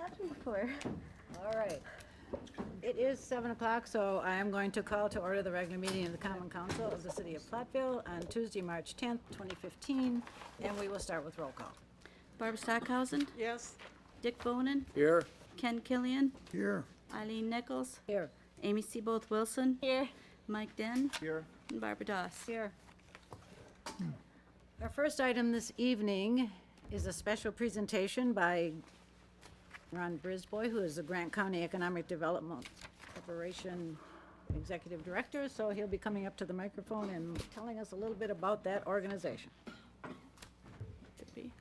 happened before. All right. It is 7 o'clock, so I am going to call to order the regular meeting of the Common Council of the City of Platteville on Tuesday, March 10th, 2015, and we will start with roll call. Barbara Stockhausen, Yes. Dick Bonin, Here. Ken Killian, Here. Eileen Nichols, Here. Amy Seaboth Wilson. Here. Mike Den, Here. and Barbara Doss. Here. Our first item this evening is a special presentation by Ron Brisboy, who is the Grant County Economic Development Corporation Executive Director, so he'll be coming up to the microphone and telling us a little bit about that organization. Could be.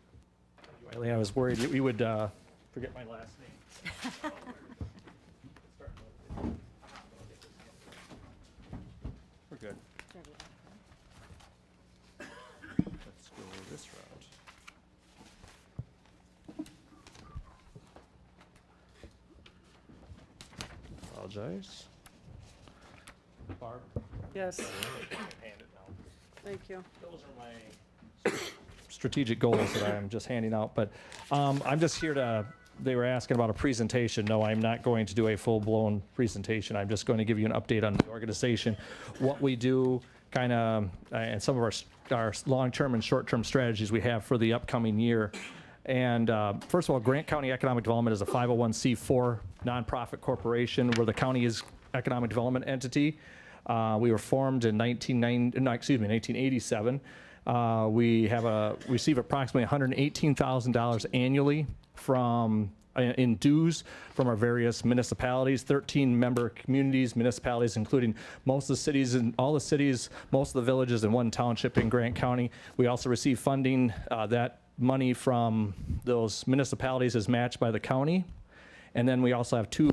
Eileen, I was worried you would forget my last name. We're good. Let's go this route. Apologize. Barb, Yes. hand it now. Thank you. Those are my strategic goals that I'm just handing out, but I'm just here to, they were asking about a presentation. No, I'm not going to do a full-blown presentation. I'm just going to give you an update on the organization, what we do, kind of, and some of our long-term and short-term strategies we have for the upcoming year. And first of all, Grant County Economic Development is a 501c4 nonprofit corporation. We're the county's economic development entity. We were formed in 1987. We receive approximately $118,000 annually in dues from our various municipalities, 13 member communities, municipalities, including most of the cities and all the cities, most of the villages, and one township in Grant County. We also receive funding. That money from those municipalities is matched by the county. And then we also have two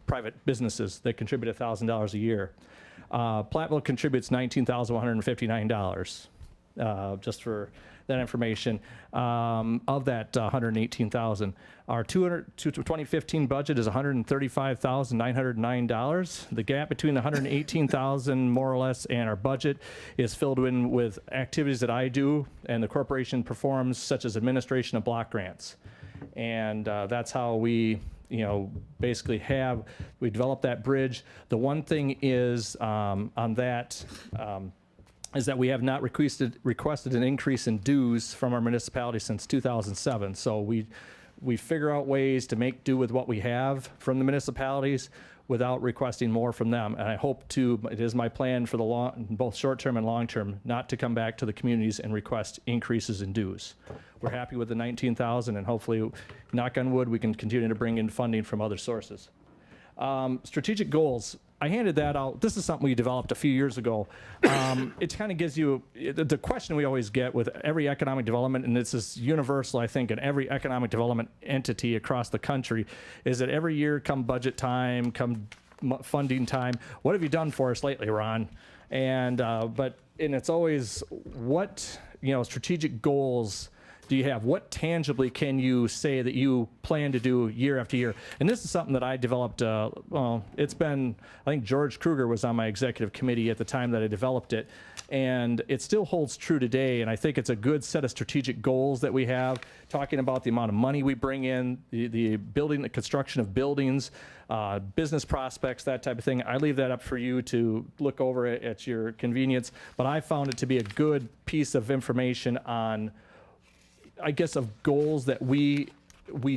private businesses that contribute $1,000 a year. Platteville contributes $19,159, just for that information. Of that $118,000, our 2015 budget is $135,909. The gap between the $118,000 more or less and our budget is filled in with activities that I do and the corporation performs, such as administration of block grants. And that's how we basically we developed that bridge. The one thing is on that is that we have not requested an increase in dues from our municipality since 2007. So we figure out ways to make do with what we have from the municipalities without requesting more from them. And I hope it is my plan for both short-term and long-term, not to come back to the communities and request increases in dues. We're happy with the $19,000, and hopefully, knock on wood, we can continue to bring in funding from other sources. Strategic goals. I handed that out. This is something we developed a few years ago. It kind of gives you the question we always get with every economic development, and this is universal, I think, in every economic development entity across the country, is that every year come budget time, come funding time, what have you done for us lately, Ron? And it's always what strategic goals do you have? What tangibly can you say that you plan to do year after year? And this is something that I developed, it's been, I think George Kruger was on my executive committee at the time that I developed it. And it still holds true today. And I think it's a good set of strategic goals that we have, talking about the amount of money we bring in, the construction of buildings, business prospects, that type of thing. I leave that up for you to look over it at your convenience. But I found it to be a good piece of information on, I guess, of goals that we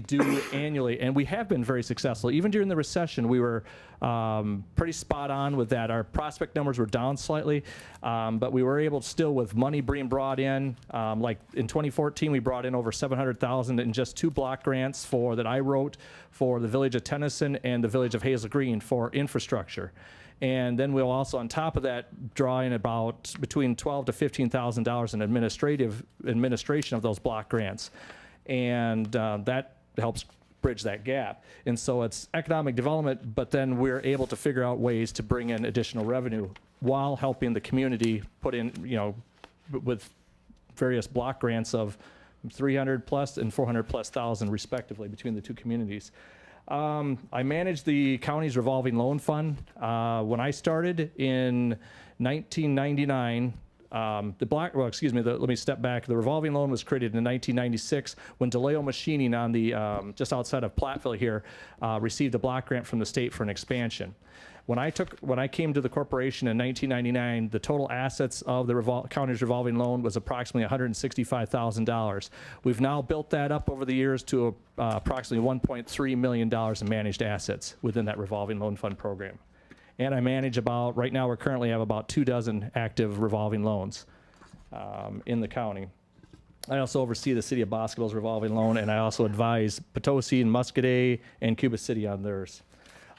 do annually, and we have been very successful. Even during the recession, we were pretty spot on with that. Our prospect numbers were down slightly, but we were able to still, with money being brought in, like in 2014, we brought in over $700,000 in just 2 block grants that I wrote for the village of Tennyson and the village of Hazel Green for infrastructure. And then we'll also, on top of that, draw in about between $12,000 to $15,000 in administration of those block grants. And that helps bridge that gap. And so it's economic development, but then we're able to figure out ways to bring in additional revenue while helping the community put in, with various block grants of 300 plus and 400 plus thousand respectively between the two communities. I manage the county's revolving loan fund. When I started in 1999, let me step back. The revolving loan was created in 1996 when DeLeo Machining on the, just outside of Platteville here, received a block grant from the state for an expansion. When I came to the corporation in 1999, the total assets of the county's revolving loan was approximately $165,000. We've now built that up over the years to approximately $1.3 million in managed assets within that revolving loan fund program. And I manage right now we currently have about 24 active revolving loans in the county. I also oversee the city of Boscoville's revolving loan, and I also advise Potosi and Muscadet and Cuba City on theirs.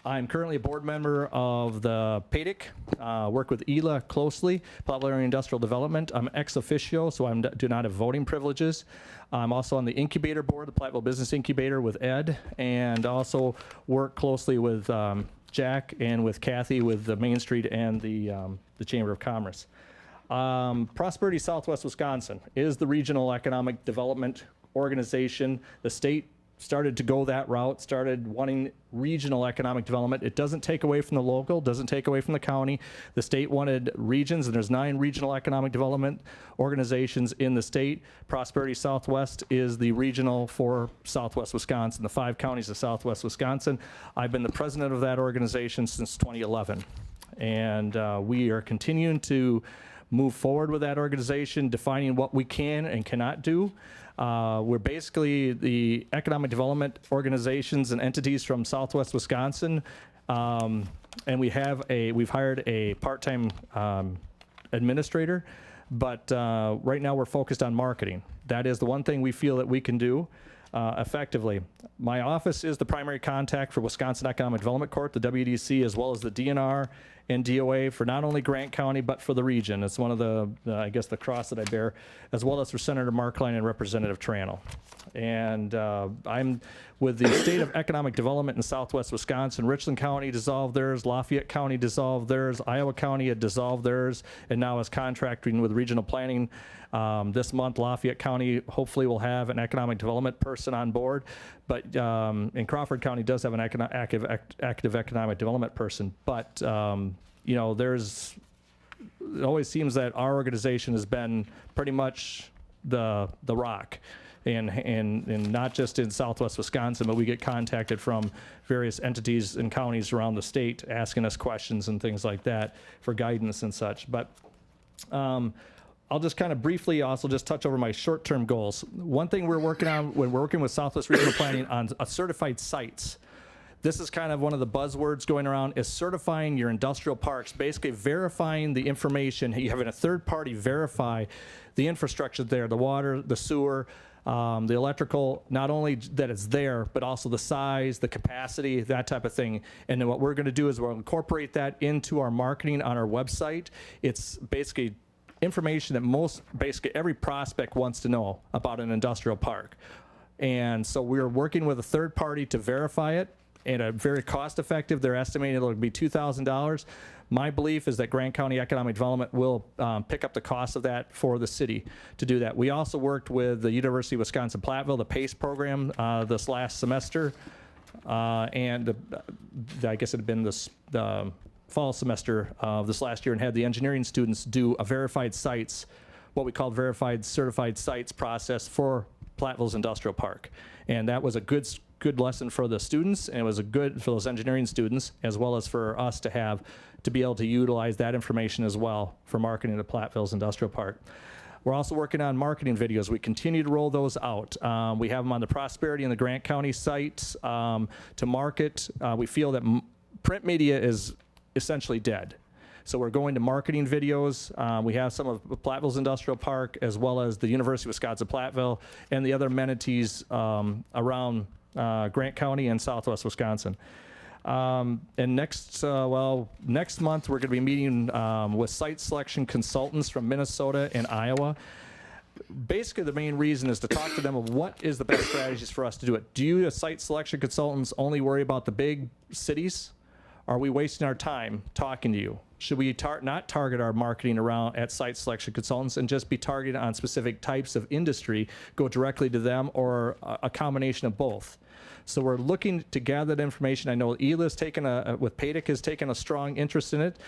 I'm currently a board member of the PADIC, work with ELA closely, Platteville Area Industrial Development. I'm ex officio, so I do not have voting privileges. I'm also on the incubator board, the Platteville Business Incubator with Ed, and also work closely with Jack and with Kathy with the Main Street and the Chamber of Commerce. Prosperity Southwest Wisconsin is the regional economic development organization. The state started to go that route, started wanting regional economic development. It doesn't take away from the local, doesn't take away from the county. The state wanted regions, and there's 9 regional economic development organizations in the state. Prosperity Southwest is the regional for Southwest Wisconsin, the 5 counties of Southwest Wisconsin. I've been the president of that organization since 2011. And we are continuing to move forward with that organization, defining what we can and cannot do. We're basically the economic development organizations and entities from Southwest Wisconsin, and we've hired a part-time administrator, but right now we're focused on marketing. That is the one thing we feel that we can do effectively. My office is the primary contact for Wisconsin Economic Development Corp, the WDC, as well as the DNR and DOA for not only Grant County, but for the region. It's one of the I guess, the cross that I bear, as well as for Senator Markline and Representative Tranel. And I'm with the State of Economic Development in Southwest Wisconsin. Richland County dissolved theirs, Lafayette County dissolved theirs, Iowa County had dissolved theirs, and now is contracting with regional planning. This month, Lafayette County hopefully will have an economic development person on board, but and Crawford County does have an active economic development person. But you know, it always seems that our organization has been pretty much the rock, and not just in Southwest Wisconsin, but we get contacted from various entities and counties around the state asking us questions and things like that for guidance and such. But I'll just kind of briefly also just touch over my short-term goals. One thing we're working on when we're working with Southwest Regional Planning on certified sites. This is kind of one of the buzzwords going around, is certifying your industrial parks, basically verifying the information, having a third party verify the infrastructure there, the water, the sewer, the electrical, not only that it's there, but also the size, the capacity, that type of thing. And then what we're going to do is we'll incorporate that into our marketing on our website. It's basically information that basically every prospect wants to know about an industrial park. And so we're working with a third party to verify it, and a very cost effective. They're estimating it'll be $2,000. My belief is that Grant County Economic Development will pick up the cost of that for the city to do that. We also worked with the University of Wisconsin-Platteville, the PACE program, this last semester, and I guess it had been the fall semester of this last year, and had the engineering students do a verified sites, what we call verified certified sites process for Platteville's industrial park. And that was a good lesson for the students, and it was a good for those engineering students, as well as for us to be able to utilize that information as well for marketing to Platteville's industrial park. We're also working on marketing videos. We continue to roll those out. We have them on the Prosperity and the Grant County sites to market. We feel that print media is essentially dead. So we're going to marketing videos. We have some of Platteville's industrial park, as well as the University of Wisconsin-Platteville and the other amenities around Grant County and Southwest Wisconsin. And next month we're going to be meeting with site selection consultants from Minnesota and Iowa. Basically, the main reason is to talk to them of what is the best strategies for us to do it. Do you, as site selection consultants, only worry about the big cities? Are we wasting our time talking to you? Should we not target our marketing around at site selection consultants and just be targeted on specific types of industry, go directly to them, or a combination of both? So we're looking to gather that information. I know ELA's taken with PADIC has taken a strong interest in it.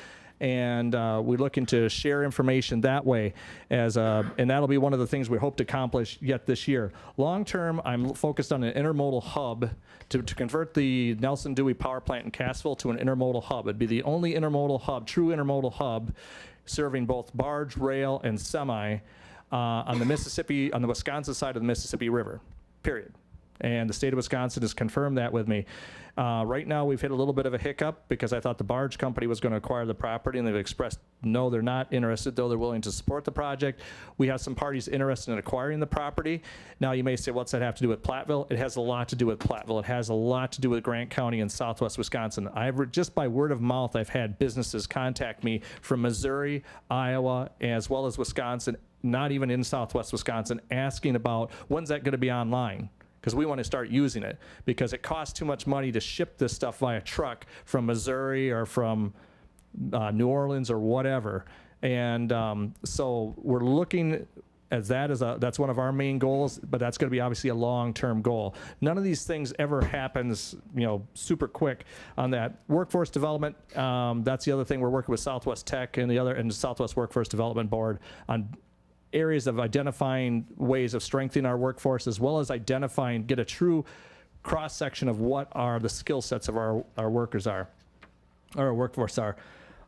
And we're looking to share information that way, and that'll be one of the things we hope to accomplish yet this year. Long term, I'm focused on an intermodal hub to convert the Nelson Dewey Power Plant in Cassville to an intermodal hub. It'd be the only intermodal hub, true intermodal hub, serving both barge, rail, and semi on the Wisconsin side of the Mississippi River, period. And the state of Wisconsin has confirmed that with me. Right now, we've hit a little bit of a hiccup because I thought the barge company was going to acquire the property, and they've expressed no, they're not interested, though they're willing to support the project. We have some parties interested in acquiring the property. Now, you may say, what's that have to do with Platteville? It has a lot to do with Platteville. It has a lot to do with Grant County and Southwest Wisconsin. Just by word of mouth, I've had businesses contact me from Missouri, Iowa, as well as Wisconsin, not even in Southwest Wisconsin, asking about when's that going to be online? Because we want to start using it, because it costs too much money to ship this stuff via truck from Missouri or from New Orleans or whatever. And so we're looking at that that's one of our main goals, but that's going to be obviously a long-term goal. None of these things ever happens, super quick on that. Workforce development, that's the other thing. We're working with Southwest Tech and the Southwest Workforce Development Board on areas of identifying ways of strengthening our workforce, as well as get a true cross-section of what are the skill sets of our workers are, or our workforce are.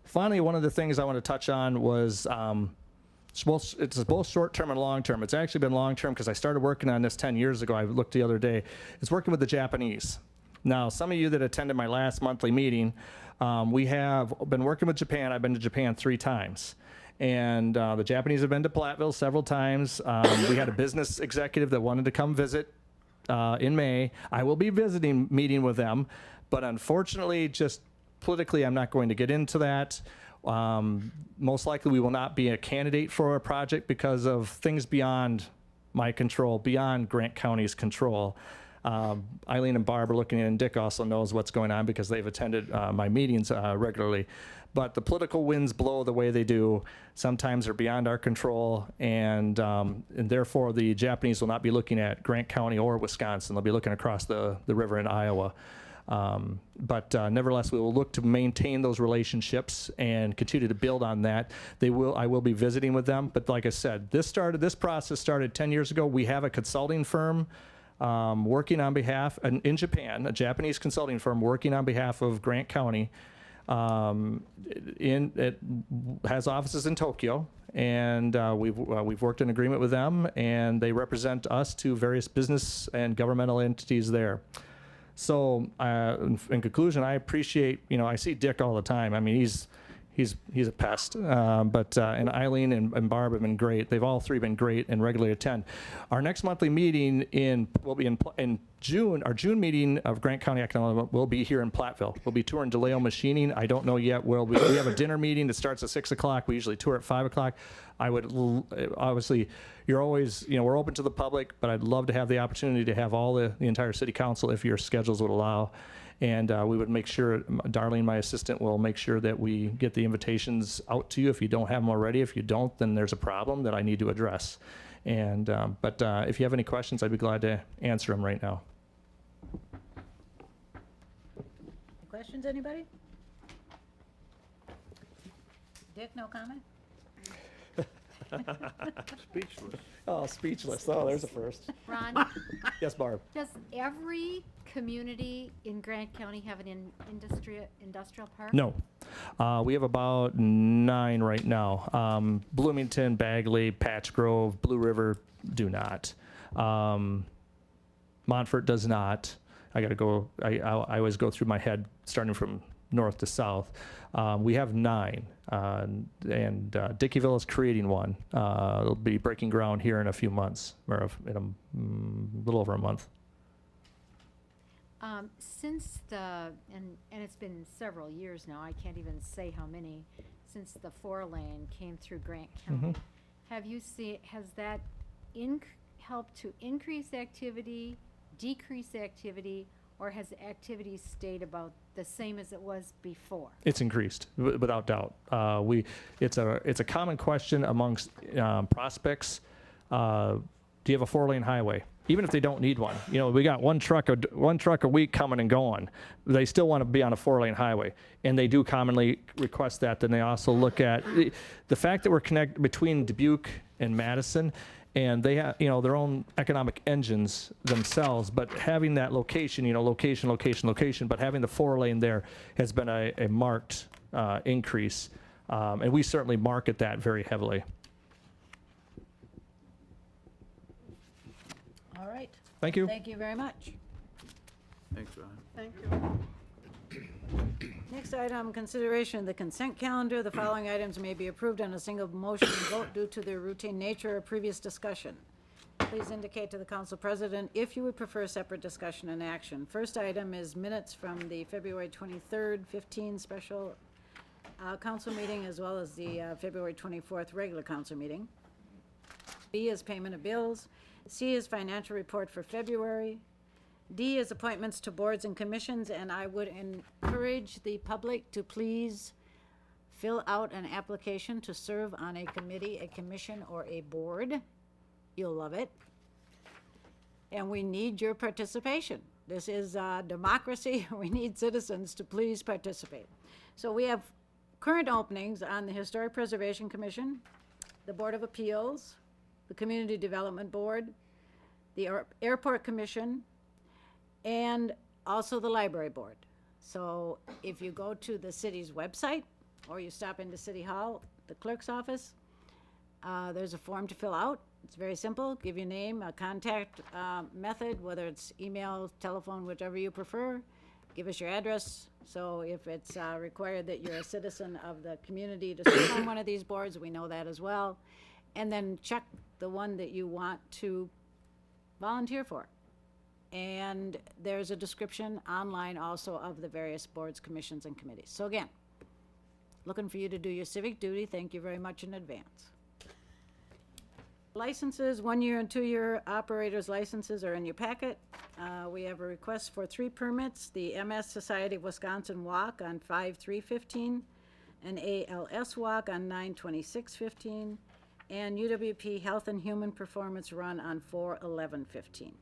Finally, one of the things I want to touch on was, it's both short-term and long-term. It's actually been long-term because I started working on this 10 years ago. I looked the other day. It's working with the Japanese. Now, some of you that attended my last monthly meeting, we have been working with Japan. I've been to Japan 3 times. And the Japanese have been to Platteville several times. We had a business executive that wanted to come visit in May. I will be meeting with them. But unfortunately, just politically, I'm not going to get into that. Most likely, we will not be a candidate for a project because of things beyond my control, beyond Grant County's control. Eileen and Barb are looking in, and Dick also knows what's going on because they've attended my meetings regularly. But the political winds blow the way they do. Sometimes they're beyond our control, and therefore the Japanese will not be looking at Grant County or Wisconsin. They'll be looking across the river in Iowa. But nevertheless, we will look to maintain those relationships and continue to build on that. I will be visiting with them. But like I said, this process started 10 years ago. We have a consulting firm working on behalf, in Japan, a Japanese consulting firm working on behalf of Grant County. It has offices in Tokyo, and we've worked in agreement with them, and they represent us to various business and governmental entities there. So, in conclusion, I appreciate, I see Dick all the time. I mean, he's a pest. And Eileen and Barb have been great. They've all 3 been great and regularly attend. Our next monthly meeting will be in June. Our June meeting of Grant County Economic Development will be here in Platteville. We'll be touring DeLeo Machining. I don't know yet where we have a dinner meeting that starts at 6 o'clock. We usually tour at 5 o'clock. I would obviously, you're always, we're open to the public, but I'd love to have the opportunity to have all the entire city council if your schedules would allow. And we would make sure, Darlene, my assistant, will make sure that we get the invitations out to you if you don't have them already. If you don't, then there's a problem that I need to address. And but if you have any questions, I'd be glad to answer them right now. Questions, anybody? Dick, no comment? Speechless. Oh, speechless. Oh, there's a first. Ron, Yes, Barb. does every community in Grant County have an industrial park? No. We have about 9 right now. Bloomington, Bagley, Patch Grove, Blue River do not. Montfort does not. I got to go. I always go through my head starting from north to south. We have 9, and Dickeyville is creating one. It'll be breaking ground here in a few months, or in a little over a month. Since and it's been several years now, I can't even say how many, since the 4-lane came through Grant County, has that helped to increase activity, decrease activity, or has activity stayed about the same as it was before? It's increased, without doubt. It's a common question amongst prospects. Do you have a 4-lane highway? even if they don't need one. You know, we got one truck a week coming and going. They still want to be on a 4-lane highway, and they do commonly request that. Then they also look at the fact that we're connected between Dubuque and Madison, and they have, you know, their own economic engines themselves, but having that location, you know, location, but having the 4-lane there has been a marked increase, and we certainly market that very heavily. All right. Thank you. Thank you very much. Thanks, Ron. Thank you. Next item, consideration of the consent calendar. The following items may be approved on a single motion and vote due to their routine nature or previous discussion. Please indicate to the council president if you would prefer separate discussion and action. First item is minutes from the February 23rd, 15 special council meeting, as well as the February 24th regular council meeting. B is payment of bills. C is financial report for February. D is appointments to boards and commissions, and I would encourage the public to please fill out an application to serve on a committee, a commission, or a board. You'll love it. And we need your participation. This is democracy. We need citizens to please participate. So we have current openings on the Historic Preservation Commission, the Board of Appeals, the Community Development Board, the Airport Commission, and also the Library Board. So if you go to the city's website, or you stop into City Hall, the clerk's office, there's a form to fill out. It's very simple. Give your name, a contact method, whether it's email, telephone, whichever you prefer. Give us your address. So if it's required that you're a citizen of the community to serve on one of these boards, we know that as well. And then check the one that you want to volunteer for. And there's a description online also of the various boards, commissions, and committees. So again, looking for you to do your civic duty. Thank you very much in advance. Licenses, 1-year and 2-year operators' licenses are in your packet. We have a request for 3 permits: the MS Society of Wisconsin Walk on 5/3/15, an ALS Walk on 9/26/15, and UWP Health and Human Performance Run on 4/11/15.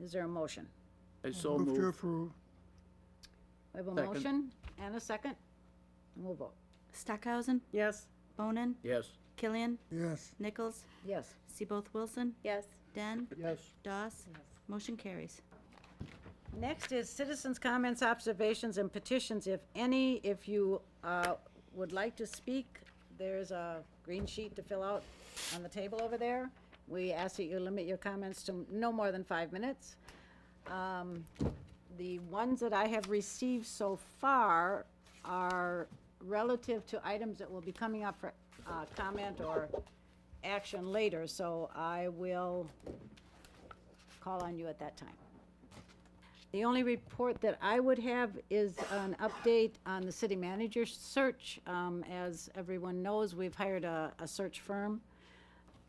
Is there a motion? I so Move to move. approve. We have a Second. motion and a second. And we'll vote. Stockhausen, Yes. Bonin, Yes. Killian, Yes. Nichols, Yes. Seaboth Wilson, Yes. Den, Yes. Doss. Motion carries. Next is citizens' comments, observations, and petitions, if any. If you would like to speak, there's a green sheet to fill out on the table over there. We ask that you limit your comments to no more than 5 minutes. The ones that I have received so far are relative to items that will be coming up for comment or action later, so I will call on you at that time. The only report that I would have is an update on the city manager search. As everyone knows, we've hired a search firm,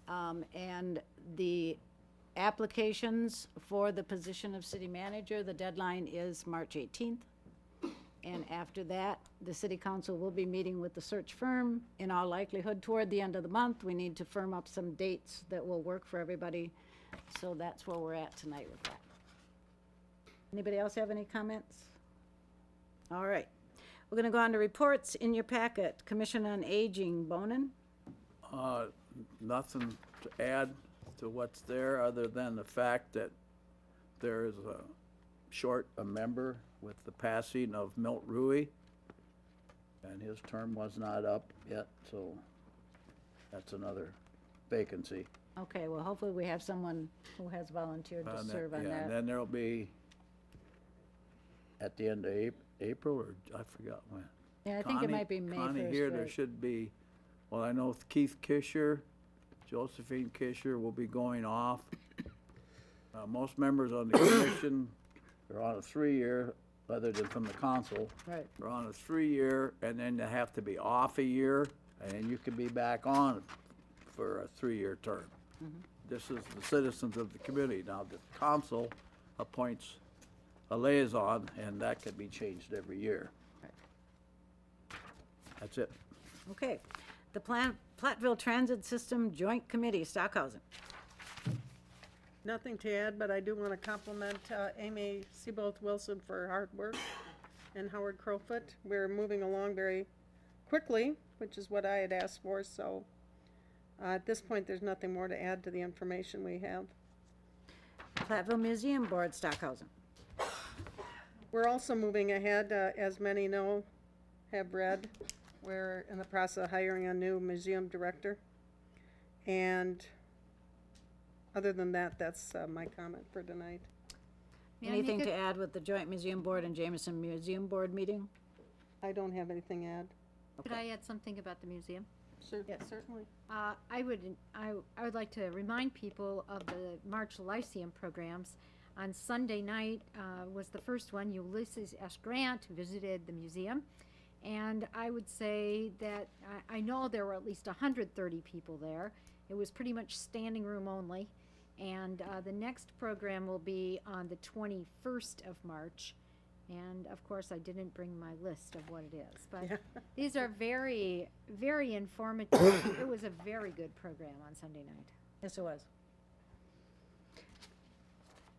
and the applications for the position of city manager, the deadline is March 18th. And after that, the city council will be meeting with the search firm, in all likelihood toward the end of the month. We need to firm up some dates that will work for everybody. So that's where we're at tonight with that. Anybody else have any comments? All right. We're gonna go on to reports in your packet. Commission on Aging, Bonin? Nothing to add to what's there, other than the fact that there is a member with the passing of Milt Rui, and his term was not up yet, so that's another vacancy. Okay, well, hopefully we have someone who has volunteered to And serve on yeah, and that. then there'll be, at the end of April, or I forgot when. Yeah, I think it might be May 1st, Connie here, there right? should be, well, I know Keith Kisher, Josephine Kisher will be going off. Most members on the commission are on a 3-year, other than from the council. Right. They're on a 3-year, and then they have to be off a year, and then you can be back on for a 3-year term. This is the citizens of the community. Now, the council appoints a liaison, and that can be changed every year. That's it. Okay. The Platteville Transit System Joint Committee, Stockhausen. Nothing to add, but I do want to compliment Amy Seabolt Wilson for her hard work and Howard Crowfoot. We're moving along very quickly, which is what I had asked for, so at this point, there's nothing more to add to the information we have. Platteville Museum Board, Stockhausen. We're also moving ahead, as many know, have read. We're in the process of hiring a new museum director. And other than that, that's my comment for tonight. May I make Anything a- to add with the Joint Museum Board and Jameson Museum Board meeting? I don't have anything to add. Could I add something about the museum? Yes, certainly. I would like to remind people of the March Lyceum programs. On Sunday night was the first one. Ulysses S. Grant visited the museum. And I would say that I know there were at least 130 people there. It was pretty much standing room only. And the next program will be on the 21st of March. And of course, I didn't bring my list of what it is, but Yeah. these are very, very informative. It was a very good program on Sunday night. Yes, it was.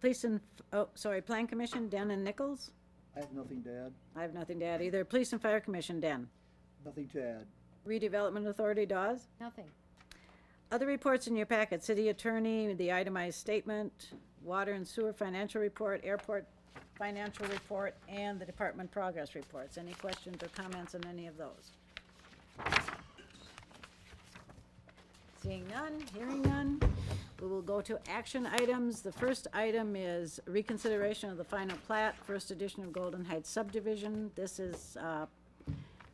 Plan Commission, Den and Nichols? I have nothing to add. I have nothing to add either. Police and Fire Commission, Den. Nothing to add. Redevelopment Authority, Dawes. Nothing. Other reports in your packet, City Attorney, the itemized statement, Water and Sewer Financial Report, Airport Financial Report, and the Department Progress Reports. Any questions or comments on any of those? Seeing none, hearing none, we will go to action items. The first item is reconsideration of the final plat, first edition of Golden Heights subdivision. This is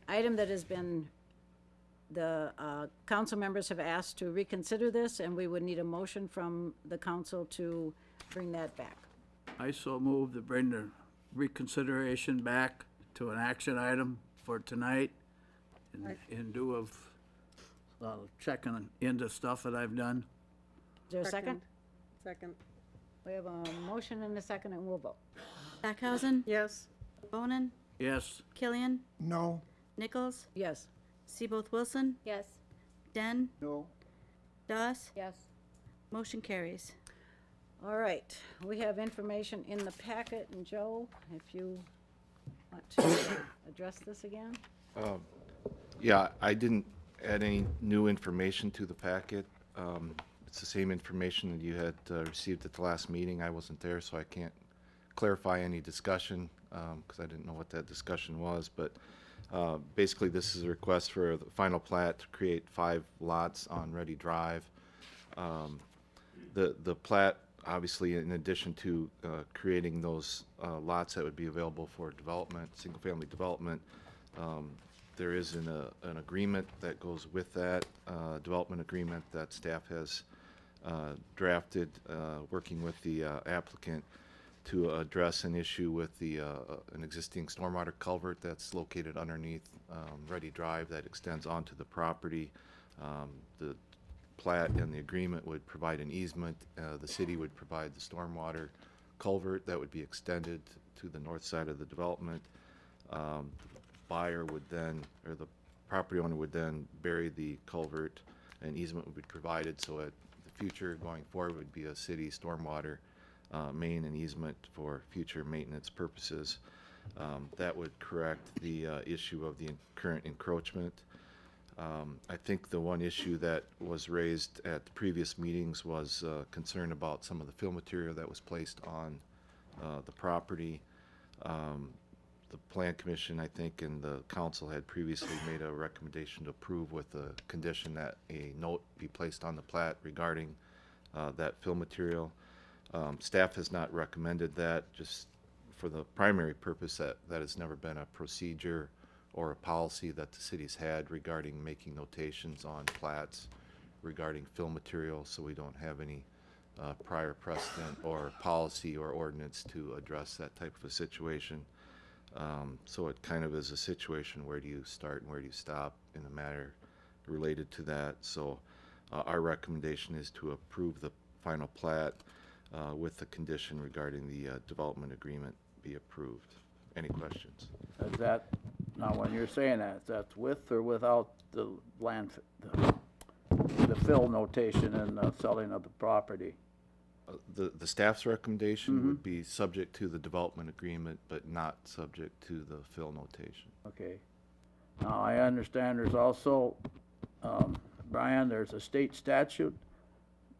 item that has been, the council members have asked to reconsider this, and we would need a motion from the council to bring that back. I so move to bring the reconsideration back to an action item for tonight in lieu of checking into stuff that I've done. Is there a second? Second. We have a motion and a second, and we'll vote. Stockhausen, Yes. Bonin, Yes, Killian, No. Nichols, Yes. Seaboth Wilson, Yes. Den, No. Doss. Yes. Motion carries. All right, we have information in the packet, and Joe, if you want to address this again? Yeah, I didn't add any new information to the packet. It's the same information that you had received at the last meeting. I wasn't there, so I can't clarify any discussion, because I didn't know what that discussion was. But basically, this is a request for the final plat to create 5 lots on Ready Drive. The plat, obviously, in addition to creating those lots that would be available for development, single-family development, there is an agreement that goes with that, development agreement that staff has drafted, working with the applicant to address an issue with an existing stormwater culvert that's located underneath Ready Drive that extends onto the property. The plat and the agreement would provide an easement. The city would provide the stormwater culvert that would be extended to the north side of the development. Buyer would then, or the property owner would then bury the culvert, and easement would be provided, so at the future going forward would be a city stormwater main and easement for future maintenance purposes. That would correct the issue of the current encroachment. I think the one issue that was raised at the previous meetings was concern about some of the fill material that was placed on the property. The Plan Commission, I think, and the council had previously made a recommendation to approve with the condition that a note be placed on the plat regarding that fill material. Staff has not recommended that, just for the primary purpose that has never been a procedure or a policy that the city's had regarding making notations on plats regarding fill material, so we don't have any prior precedent or policy or ordinance to address that type of a situation. So it kind of is a situation, where do you start and where do you stop in a matter related to that. So our recommendation is to approve the final plat with the condition regarding the development agreement be approved. Any questions? is that, now when you're saying that, that's with or without the land, the fill notation and the selling of the property? The staff's recommendation would be subject to the development agreement, but not subject to the fill notation. Okay. Now, I understand there's also, Brian, there's a state statute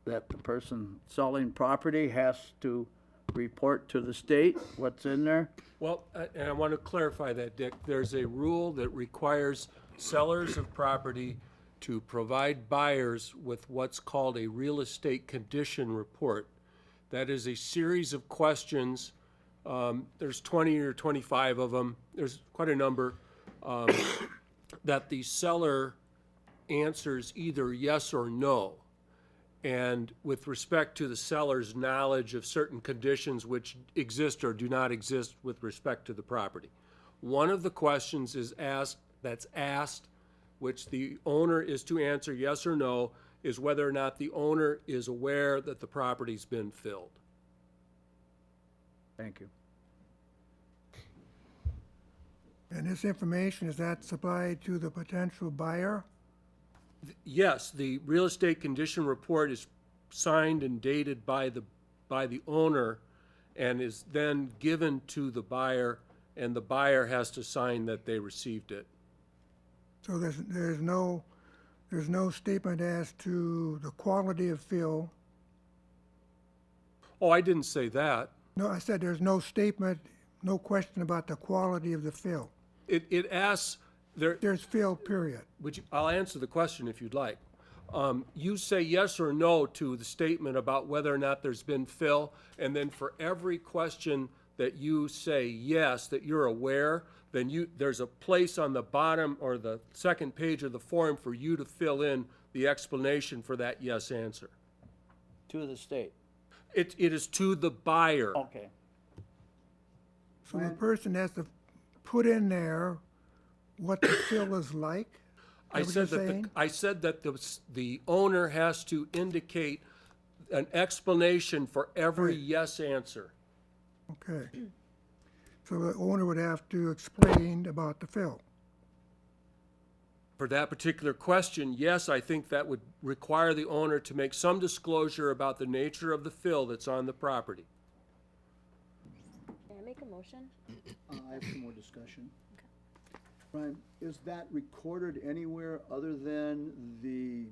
that the person selling property has to report to the state what's in there. Well, and I want to clarify that, Dick. There's a rule that requires sellers of property to provide buyers with what's called a real estate condition report. That is a series of questions. There's 20 or 25 of them. There's quite a number that the seller answers either yes or no. And with respect to the seller's knowledge of certain conditions which exist or do not exist with respect to the property. One of the questions that's asked, which the owner is to answer yes or no, is whether or not the owner is aware that the property's been filled. Thank you. And this information, is that supplied to the potential buyer? Yes, the real estate condition report is signed and dated by the owner and is then given to the buyer, and the buyer has to sign that they received it. So there's no statement as to the quality of fill? Oh, I didn't say that. No, I said there's no statement, no question about the quality of the fill. It asks, There's fill, period. I'll answer the question if you'd like. You say yes or no to the statement about whether or not there's been fill, and then for every question that you say yes, that you're aware, then there's a place on the bottom or the second page of the form for you to fill in the explanation for that yes answer. To the state. It is to the buyer. Okay. So the person has to put in there what the fill is like? I Is that what said you're that saying? I said that the owner has to indicate an explanation for every Right. yes answer. Okay. So the owner would have to explain about the fill. For that particular question, yes, I think that would require the owner to make some disclosure about the nature of the fill that's on the property. Can I make a motion? I have some more discussion. Brian, is that recorded anywhere other than the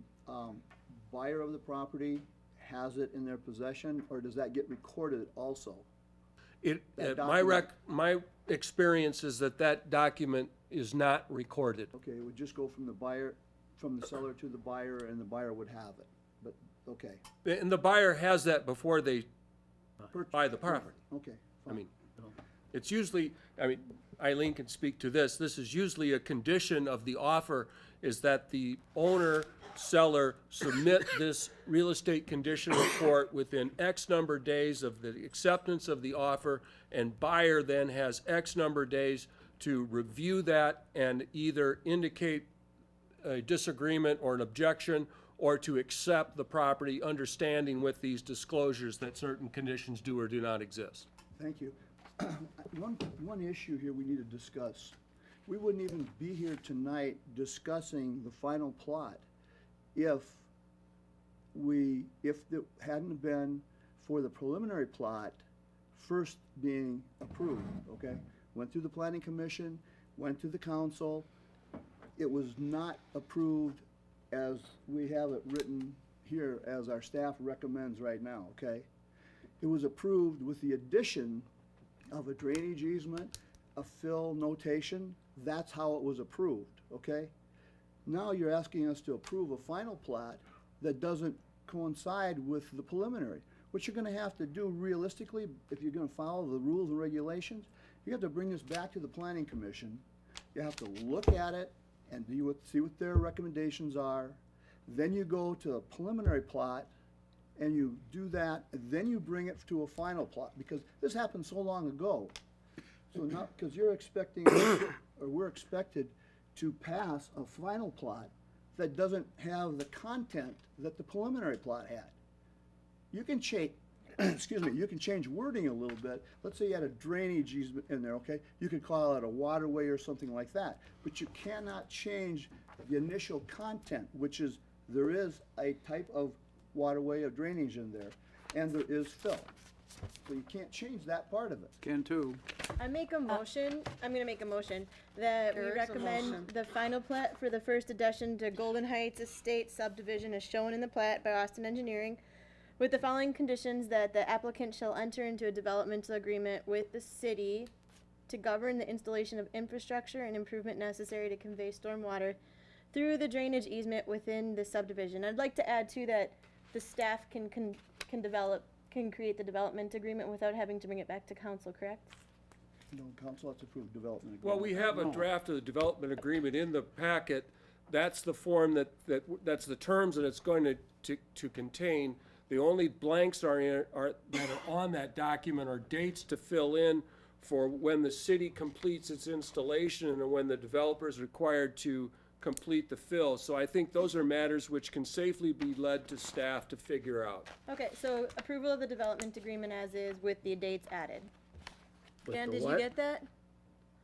buyer of the property has it in their possession, or does that get recorded also? That My experience is that document is not recorded. Okay, it would just go from the seller to the buyer, and the buyer would have it, but, okay. And the buyer has that before they buy the Right, property. okay. I fine. mean, it's usually, Eileen can speak to this. This is usually a condition of the offer, is that the seller submit this real estate condition report within X number of days of the acceptance of the offer, and buyer then has X number of days to review that and either indicate a disagreement or an objection, or to accept the property, understanding with these disclosures that certain conditions do or do not exist. Thank you. One issue here we need to discuss. We wouldn't even be here tonight discussing the final plot if it hadn't been for the preliminary plot first being approved, okay? Went through the planning commission, went to the council. It was not approved as we have it written here, as our staff recommends right now, okay? It was approved with the addition of a drainage easement, a fill notation. That's how it was approved, okay? Now you're asking us to approve a final plat that doesn't coincide with the preliminary. What you're gonna have to do realistically, if you're gonna follow the rules and regulations, you have to bring this back to the planning commission. You have to look at it and see what their recommendations are. Then you go to a preliminary plot and you do that, and then you bring it to a final plot, because this happened so long ago. So now, because you're expecting, or we're expected to pass a final plot that doesn't have the content that the preliminary plot had. You can change, excuse me, you can change wording a little bit. Let's say you had a drainage easement in there, okay? You could call it a waterway or something like that. But you cannot change the initial content, which is, there is a type of waterway of drainage in there. and there is fill. So you can't change that part of it. Can too. I'm gonna make a motion that we There is a recommend motion. the final plat for the first addition to Golden Heights Estate subdivision as shown in the plat by Austin Engineering, with the following conditions: that the applicant shall enter into a developmental agreement with the city to govern the installation of infrastructure and improvement necessary to convey stormwater through the drainage easement within the subdivision. I'd like to add too that the staff can create the development agreement without having to bring it back to council, correct? No, council has to approve development Well, agreement. we have a draft of the development agreement in the packet. That's the form that's the terms that it's going to contain. The only blanks that are on that document are dates to fill in for when the city completes its installation and when the developer is required to complete the fill. So I think those are matters which can safely be led to staff to figure out. Okay, so approval of the development agreement as is with the dates added. With Dan, the did you what? get that?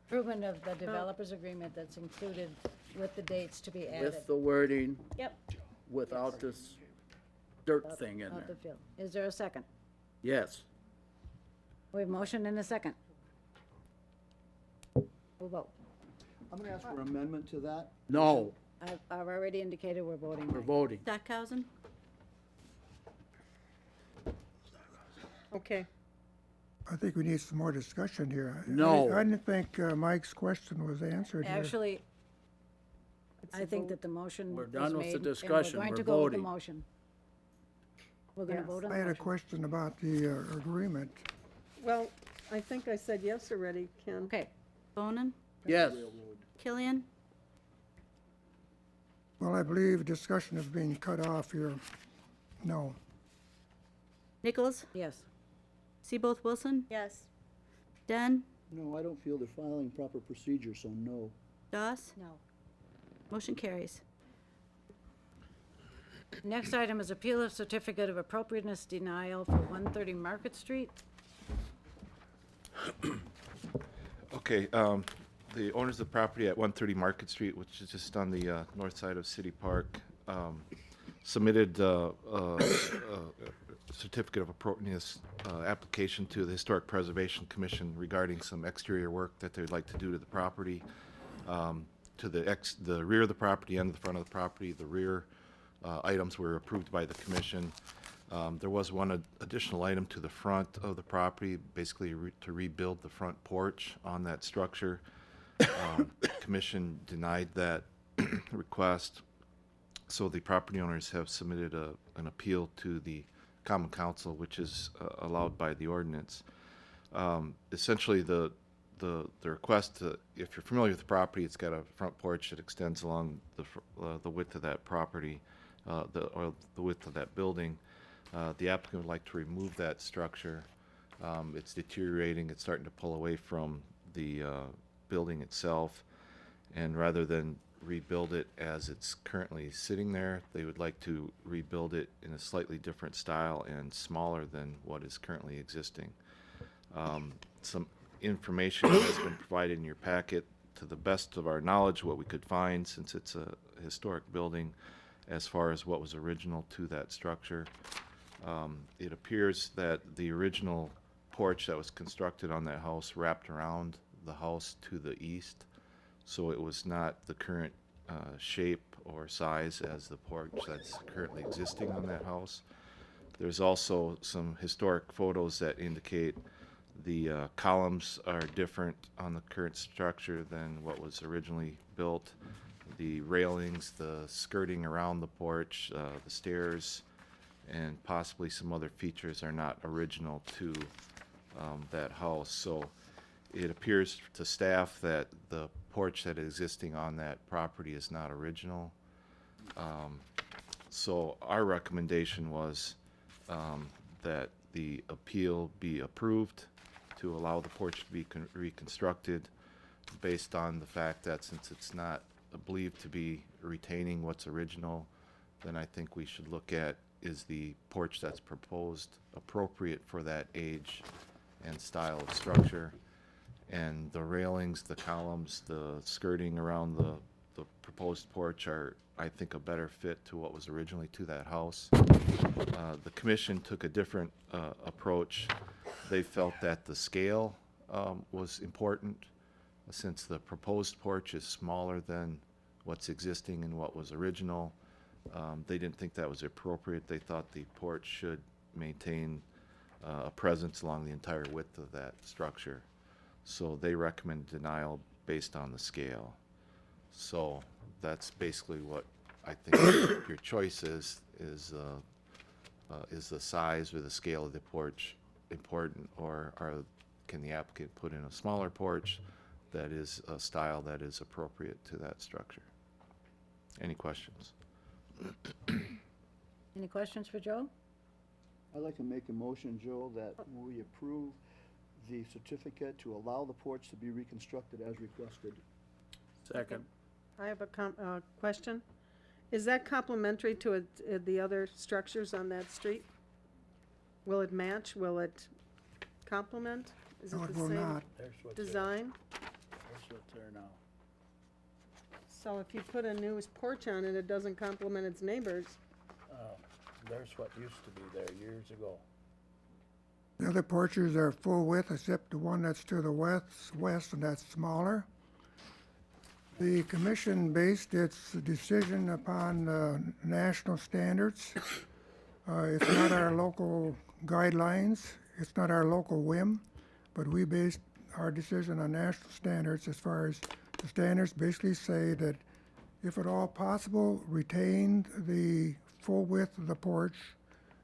Improvement of the developer's agreement that's included with the dates to be added. With the wording, Yep. without this dirt thing in Of the there. fill. Is there a second? Yes. We have motion and a second. We'll vote. I'm gonna ask for amendment to that. No, I've already indicated we're voting. we're nay. voting. Stockhausen, Okay, I think we need some more discussion here. No. I didn't think Mike's question was answered here. Actually, It's I a think vote. that the motion We're was done with the made, and discussion. We're going We're to go with the voting. motion. We're gonna Yes. vote on I the had a motion. question about the agreement. Well, I think I said yes already, Ken. Okay, Bonin, Yes. Killian, Well, I believe discussion is being cut off here. No. Nichols, yes. Seaboth Wilson, Yes. Den, No, I don't feel they're following proper procedure, so no. Doss, No. motion carries. Next item is appeal of certificate of appropriateness denial for 130 Market Street. Okay, the owners of the property at 130 Market Street, which is just on the north side of City Park, submitted a certificate of appropriateness application to the Historic Preservation Commission regarding some exterior work that they'd like to do to the property, to the rear of the property and the front of the property. The rear items were approved by the commission. There was one additional item to the front of the property, basically to rebuild the front porch on that structure. Commission denied that request, so the property owners have submitted an appeal to the Common Council, which is allowed by the ordinance. Essentially, the request, if you're familiar with the property, it's got a front porch that extends along the width of that property, or the width of that building. The applicant would like to remove that structure. It's deteriorating, it's starting to pull away from the building itself, and rather than rebuild it as it's currently sitting there, they would like to rebuild it in a slightly different style and smaller than what is currently existing. Some information has been provided in your packet. To the best of our knowledge, what we could find, since it's a historic building, as far as what was original to that structure. It appears that the original porch that was constructed on that house wrapped around the house to the east, so it was not the current shape or size as the porch that's currently existing on that house. There's also some historic photos that indicate the columns are different on the current structure than what was originally built. The railings, the skirting around the porch, the stairs, and possibly some other features are not original to that house. So it appears to staff that the porch that is existing on that property is not original. So our recommendation was that the appeal be approved to allow the porch to be reconstructed based on the fact that since it's not believed to be retaining what's original, then I think we should look at, is the porch that's proposed appropriate for that age and style of structure? And the railings, the columns, the skirting around the the proposed porch are, I think, a better fit to what was originally to that house. The commission took a different approach. They felt that the scale was important, since the proposed porch is smaller than what's existing and what was original. They didn't think that was appropriate. They thought the porch should maintain a presence along the entire width of that structure. So they recommend denial based on the scale. So that's basically what I think your choice is the size or the scale of the porch important, or can the applicant put in a smaller porch that is a style that is appropriate to that structure? Any questions? Any questions for Joe? I'd like to make a motion, Joe, that we approve the certificate to allow the porch to be reconstructed as requested. Second. I have a question. Is that complementary to the other structures on that street? Will it match? Will it complement? Is No, it it the will same not. There's what's there. design? There's what's there now. So if you put a new porch on it, it doesn't complement its neighbors. There's what used to be there years ago. The other porches are full width except the one that's to the west, and that's smaller. The commission based its decision upon national standards. It's not our local guidelines, it's not our local whim, but we based our decision on national standards. As far as the standards basically say that if at all possible, retain the full width of the porch,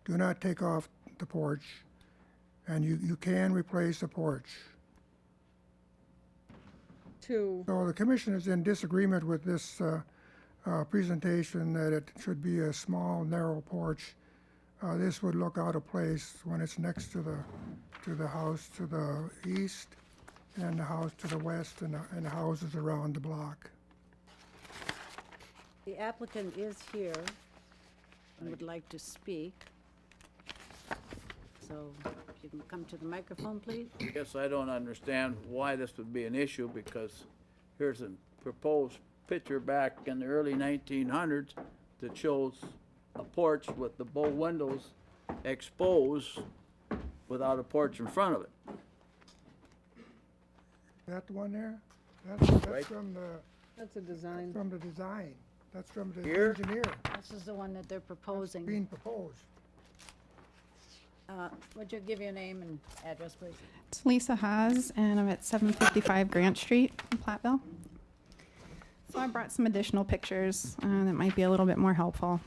do not take off the porch, and you can replace the porch. To, So the commission is in disagreement with this presentation that it should be a small, narrow porch. This would look out of place when it's next to the house to the east and the house to the west and the houses around the block. The applicant is here and would like to speak. So if you can come to the microphone, please. I guess I don't understand why this would be an issue, because here's a proposed picture back in the early 1900s that shows a porch with the bow windows exposed without a porch in front of it. Is that the one there? That's Right. from the that's a design. design. That's from the Here? engineer This is the one that they're proposing. being proposed. Would you give your name and address, please? It's Lisa Haas, and I'm at 755 Grant Street in Platteville. So I brought some additional pictures that might be a little bit more helpful.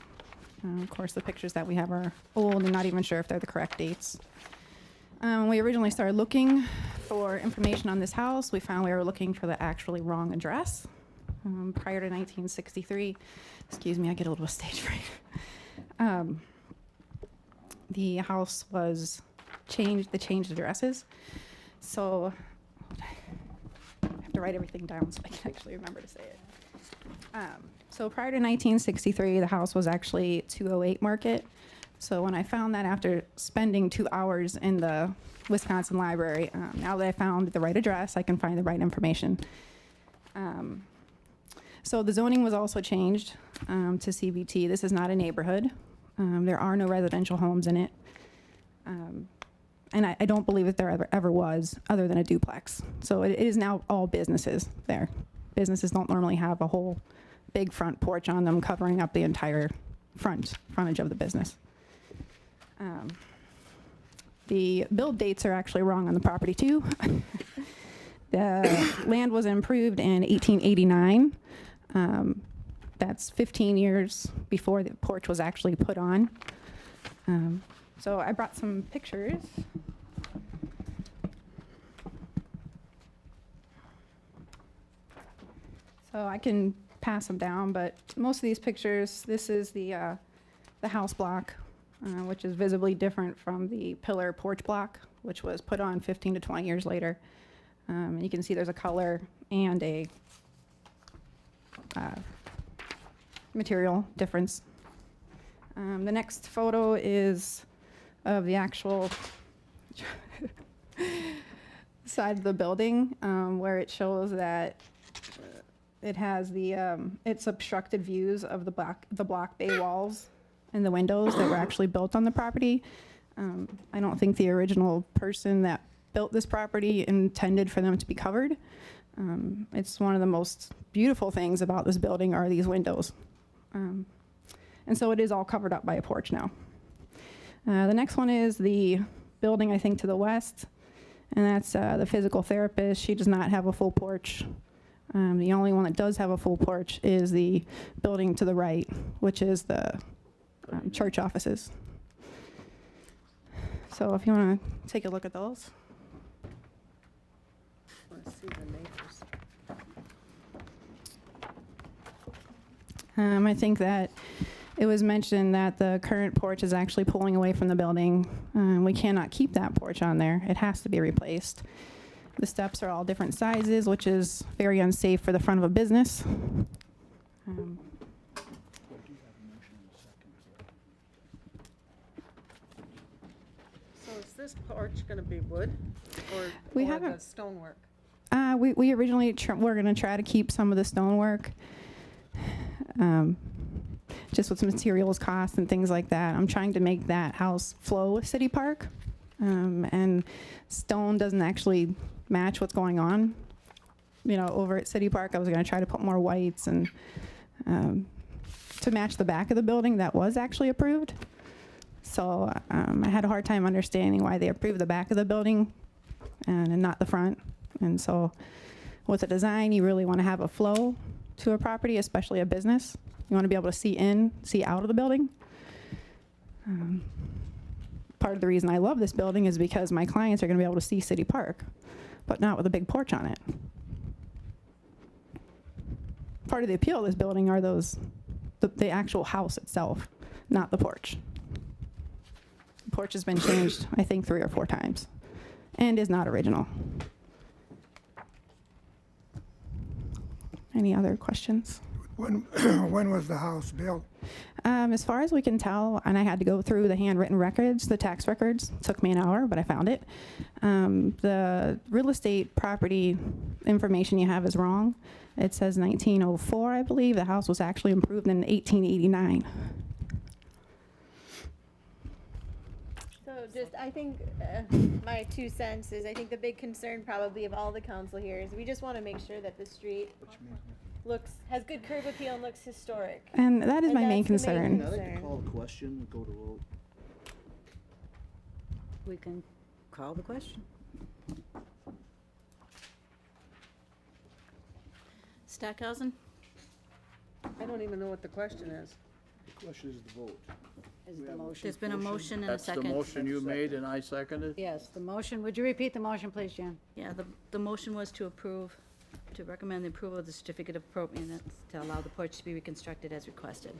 Of course, the pictures that we have are old and not even sure if they're the correct dates. When we originally started looking for information on this house, we found we were looking for the actually wrong address. Prior to 1963, excuse me, I get a little stage fright. The house was changed, they changed addresses. So I have to write everything down so I can actually remember to say it. So prior to 1963, the house was actually 208 Market. So when I found that after spending 2 hours in the Wisconsin library, now that I found the right address, I can find the right information. So the zoning was also changed to CBT. This is not a neighborhood. There are no residential homes in it. And I don't believe that there ever was, other than a duplex. So it is now all businesses there. Businesses don't normally have a whole big front porch on them covering up the entire frontage of the business. The build dates are actually wrong on the property too. The land was improved in 1889. That's 15 years before the porch was actually put on. So I brought some pictures. So I can pass them down, but most of these pictures, this is the house block, which is visibly different from the pillar porch block, which was put on 15 to 20 years later. And you can see there's a color and a material difference. The next photo is of the actual side of the building, where it shows that it has it's obstructed views of the block bay walls and the windows that were actually built on the property. I don't think the original person that built this property intended for them to be covered. It's one of the most beautiful things about this building are these windows. And so it is all covered up by a porch now. The next one is the building, I think, to the west, and that's the physical therapist. She does not have a full porch. The only one that does have a full porch is the building to the right, which is the church offices. So if you want to take a look at those. Let's see the neighbors. I think that it was mentioned that the current porch is actually pulling away from the building. We cannot keep that porch on there. It has to be replaced. The steps are all different sizes, which is very unsafe for the front of a business. So is this porch gonna be wood We or the haven't- stonework? We originally we're going to try to keep some of the stonework, just with materials costs and things like that. I'm trying to make that house flow with City Park, and stone doesn't actually match what's going on. You know, over at City Park, I was going to try to put more whites and to match the back of the building that was actually approved. So I had a hard time understanding why they approved the back of the building and not the front. And so with a design, you really want to have a flow to a property, especially a business. You want to be able to see in, see out of the building. Part of the reason I love this building is because my clients are going to be able to see City Park, but not with a big porch on it. Part of the appeal of this building are the actual house itself, not the porch. The porch has been changed, I think, 3 or 4 times and is not original. Any other questions? When was the house built? As far as we can tell, and I had to go through the handwritten records, the tax records. It took me an hour, but I found it. The real estate property information you have is wrong. It says 1904, I believe. The house was actually improved in 1889. So just, I think, my 2 cents is, I think the big concern probably of all the council here is we just want to make sure that the street has good curb appeal and looks historic. And that is And my main that's the main concern. I'd like to concern. call the question and go to vote. We can call the question. Stackhausen? I don't even know what the question is. The question is the vote. Is We the have a- motion? There's been a motion and a That's the second. motion you made and I seconded? Yes, the motion. Would you repeat the motion, please, Jan? Yeah, the motion was to recommend the approval of the certificate of appropriateness to allow the porch to be reconstructed as requested.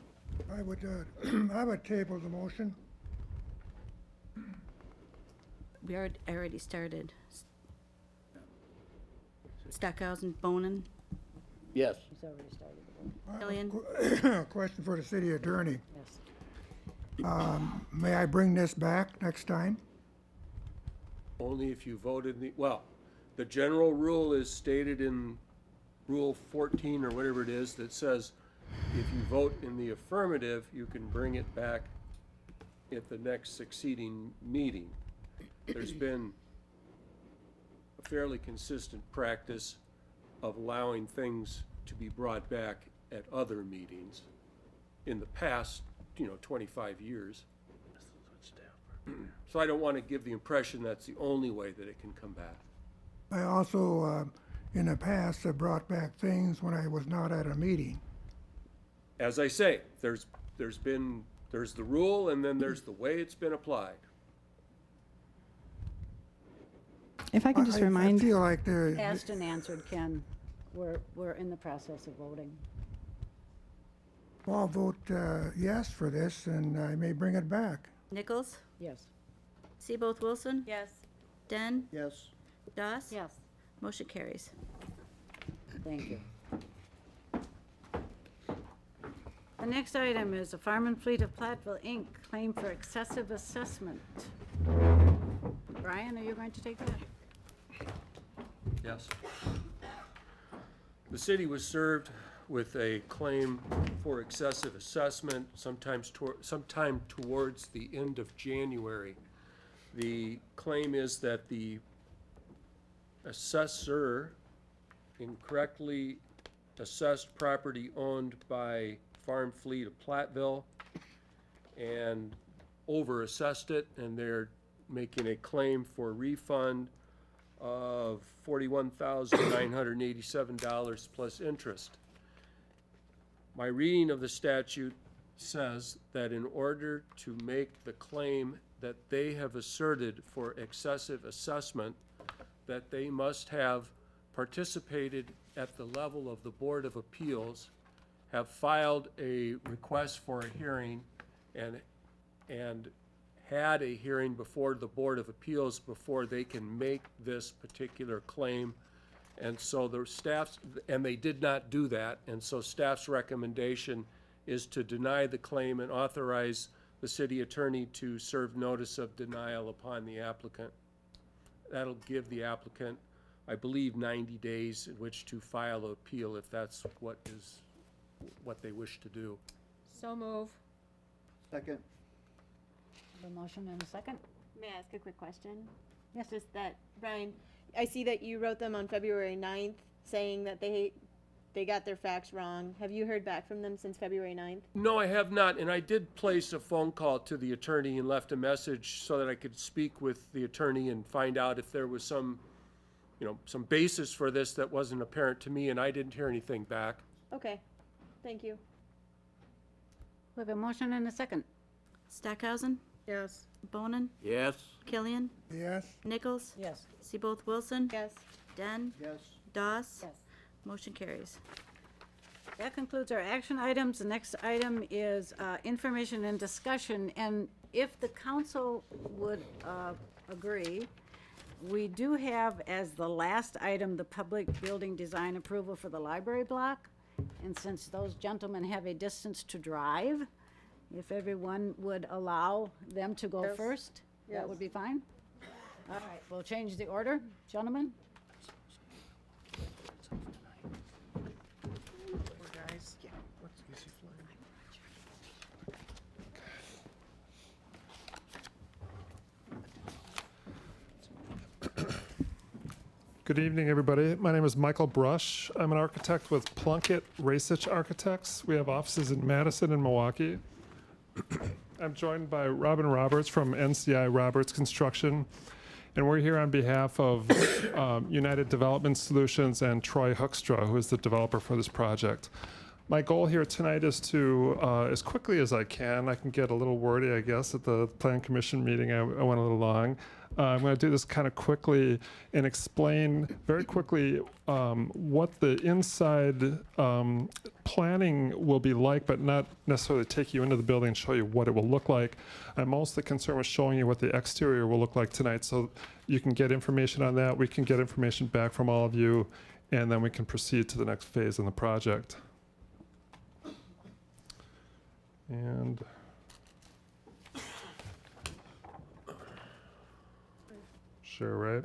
I would table the motion. I already started. Stackhausen, Bonin, Yes. He's already started the vote. I have Killian? a question for the city attorney. Yes. May I bring this back next time? Only if you voted the general rule is stated in Rule 14 or whatever it is that says if you vote in the affirmative, you can bring it back at the next succeeding meeting. There's been a fairly consistent practice of allowing things to be brought back at other meetings in the past, 25 years. So I don't want to give the impression that's the only way that it can come back. I also, in the past, have brought back things when I was not at a meeting. As I say, there's the rule and then there's the way it's been applied. If I can just I remind, feel like there, Asked and answered, Ken. We're in the process of voting. I'll vote yes for this, and I may bring it back. Nichols? Yes. Seaboth Wilson? Yes. Den? Yes. Doss? Yes. Motion carries. Thank you. The next item is a Farm and Fleet of Platteville, Inc., claim for excessive assessment. Brian, are you going to take that? Yes. The city was served with a claim for excessive assessment sometime towards the end of January. The claim is that the assessor incorrectly assessed property owned by Farm Fleet of Platteville and over-assessed it, and they're making a claim for refund of $41,987 plus interest. My reading of the statute says that in order to make the claim that they have asserted for excessive assessment, that they must have participated at the level of the Board of Appeals, have filed a request for a hearing, and had a hearing before the Board of Appeals before they can make this particular claim. And so the staff's, and they did not do that, and so staff's recommendation is to deny the claim and authorize the city attorney to serve notice of denial upon the applicant. That'll give the applicant, I believe, 90 days in which to file an appeal if that's what they wish to do. So move. Second. The motion and a second? May I ask a quick question? Yes. Just that, Brian, I see that you wrote them on February 9th saying that they got their facts wrong. Have you heard back from them since February 9th? No, I have not, and I did place a phone call to the attorney and left a message so that I could speak with the attorney and find out if there was some basis for this that wasn't apparent to me, and I didn't hear anything back. Okay, thank you. We have a motion and a second. Stackhausen, Yes. Bonin, Yes? Killian, Yes, Nichols, Yes. Seaboth Wilson, Yes. Den, Yes. Doss. Yes. Motion carries. That concludes our action items. The next item is information and discussion, and if the council would agree, we do have as the last item the public building design approval for the library block. And since those gentlemen have a distance to drive, if everyone would allow them to go Yes. first, that would Yes. be fine? All right, we'll change the order. Gentlemen? Poor guys. Good evening, everybody. My name is Michael Brush. I'm an architect with Plunkett Racich Architects. We have offices in Madison and Milwaukee. I'm joined by Robin Roberts from NCI Roberts Construction, and we're here on behalf of United Development Solutions and Troy Hoekstra, who is the developer for this project. My goal here tonight is to, as quickly as I can get a little wordy, I guess, at the Plan Commission meeting, I went a little long. I'm going to do this kind of quickly and explain very quickly what the inside planning will be like, but not necessarily take you into the building and show you what it will look like. I'm mostly concerned with showing you what the exterior will look like tonight, so you can get information on that. We can get information back from all of you, and then we can proceed to the next phase in the project. And sure, right?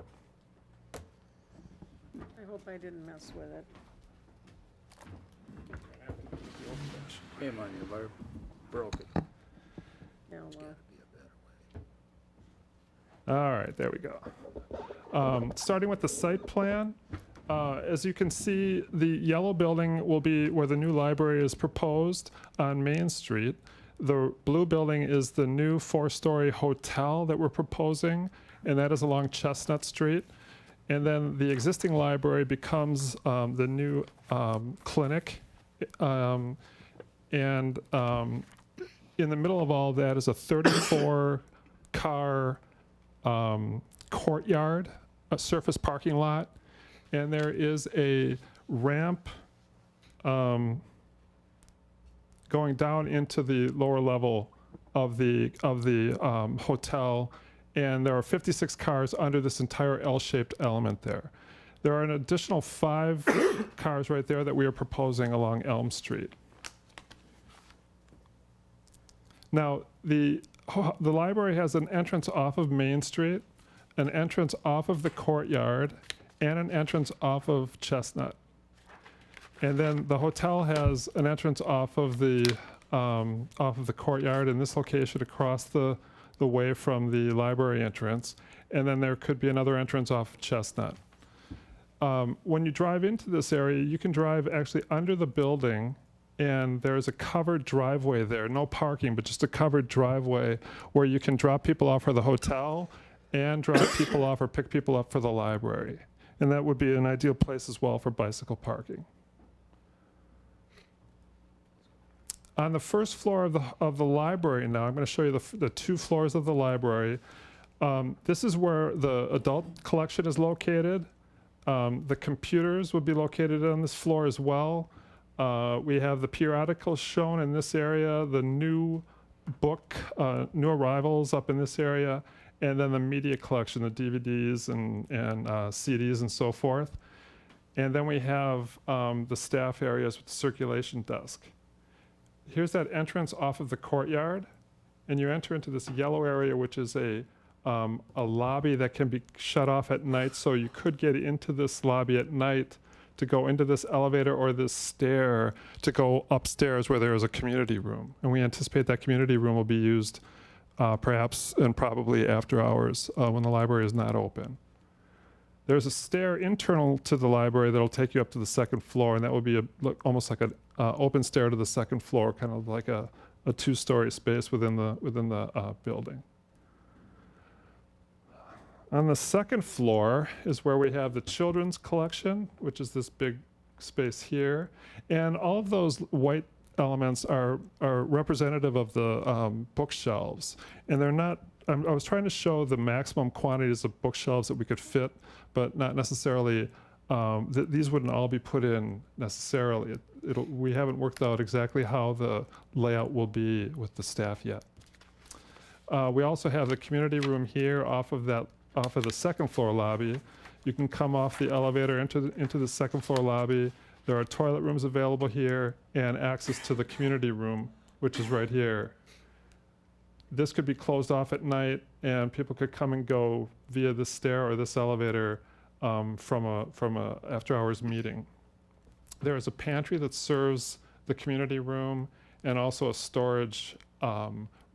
I hope I didn't mess with it. Came on you, but I broke it. Yeah, well, All right, there we go. Starting with the site plan, as you can see, the yellow building will be where the new library is proposed on Main Street. The blue building is the new 4-story hotel that we're proposing, and that is along Chestnut Street. And then the existing library becomes the new clinic. And in the middle of all that is a 34-car courtyard, a surface parking lot, and there is a ramp going down into the lower level of the hotel, and there are 56 cars under this entire L-shaped element there. There are an additional 5 cars right there that we are proposing along Elm Street. Now, the library has an entrance off of Main Street, an entrance off of the courtyard, and an entrance off of Chestnut. And then the hotel has an entrance off of the courtyard in this location across the way from the library entrance. And then there could be another entrance off Chestnut. When you drive into this area, you can drive actually under the building, and there's a covered driveway there, no parking, but just a covered driveway where you can drop people off for the hotel and drop people off or pick people up for the library. And that would be an ideal place as well for bicycle parking. On the first floor of the library now, I'm going to show you the 2 floors of the library. This is where the adult collection is located. The computers would be located on this floor as well. We have the periodicals shown in this area, the new new arrivals up in this area, and then the media collection, the DVDs and CDs and so forth. And then we have the staff areas with the circulation desk. Here's that entrance off of the courtyard, and you enter into this yellow area, which is a lobby that can be shut off at night, so you could get into this lobby at night to go into this elevator or this stair to go upstairs where there is a community room. And we anticipate that community room will be used perhaps and probably after hours when the library is not open. There's a stair internal to the library that'll take you up to the 2nd floor, and that will be almost like an open stair to the 2nd floor, kind of like a 2-story space within the building. On the 2nd floor is where we have the children's collection, which is this big space here. And all of those white elements are representative of the bookshelves. And they're not, I was trying to show the maximum quantities of bookshelves that we could fit, but not necessarily, these wouldn't all be put in necessarily. We haven't worked out exactly how the layout will be with the staff yet. We also have the community room here off of the 2nd floor lobby. You can come off the elevator into the 2nd floor lobby. There are toilet rooms available here and access to the community room, which is right here. This could be closed off at night, and people could come and go via this stair or this elevator from a after-hours meeting. There is a pantry that serves the community room and also a storage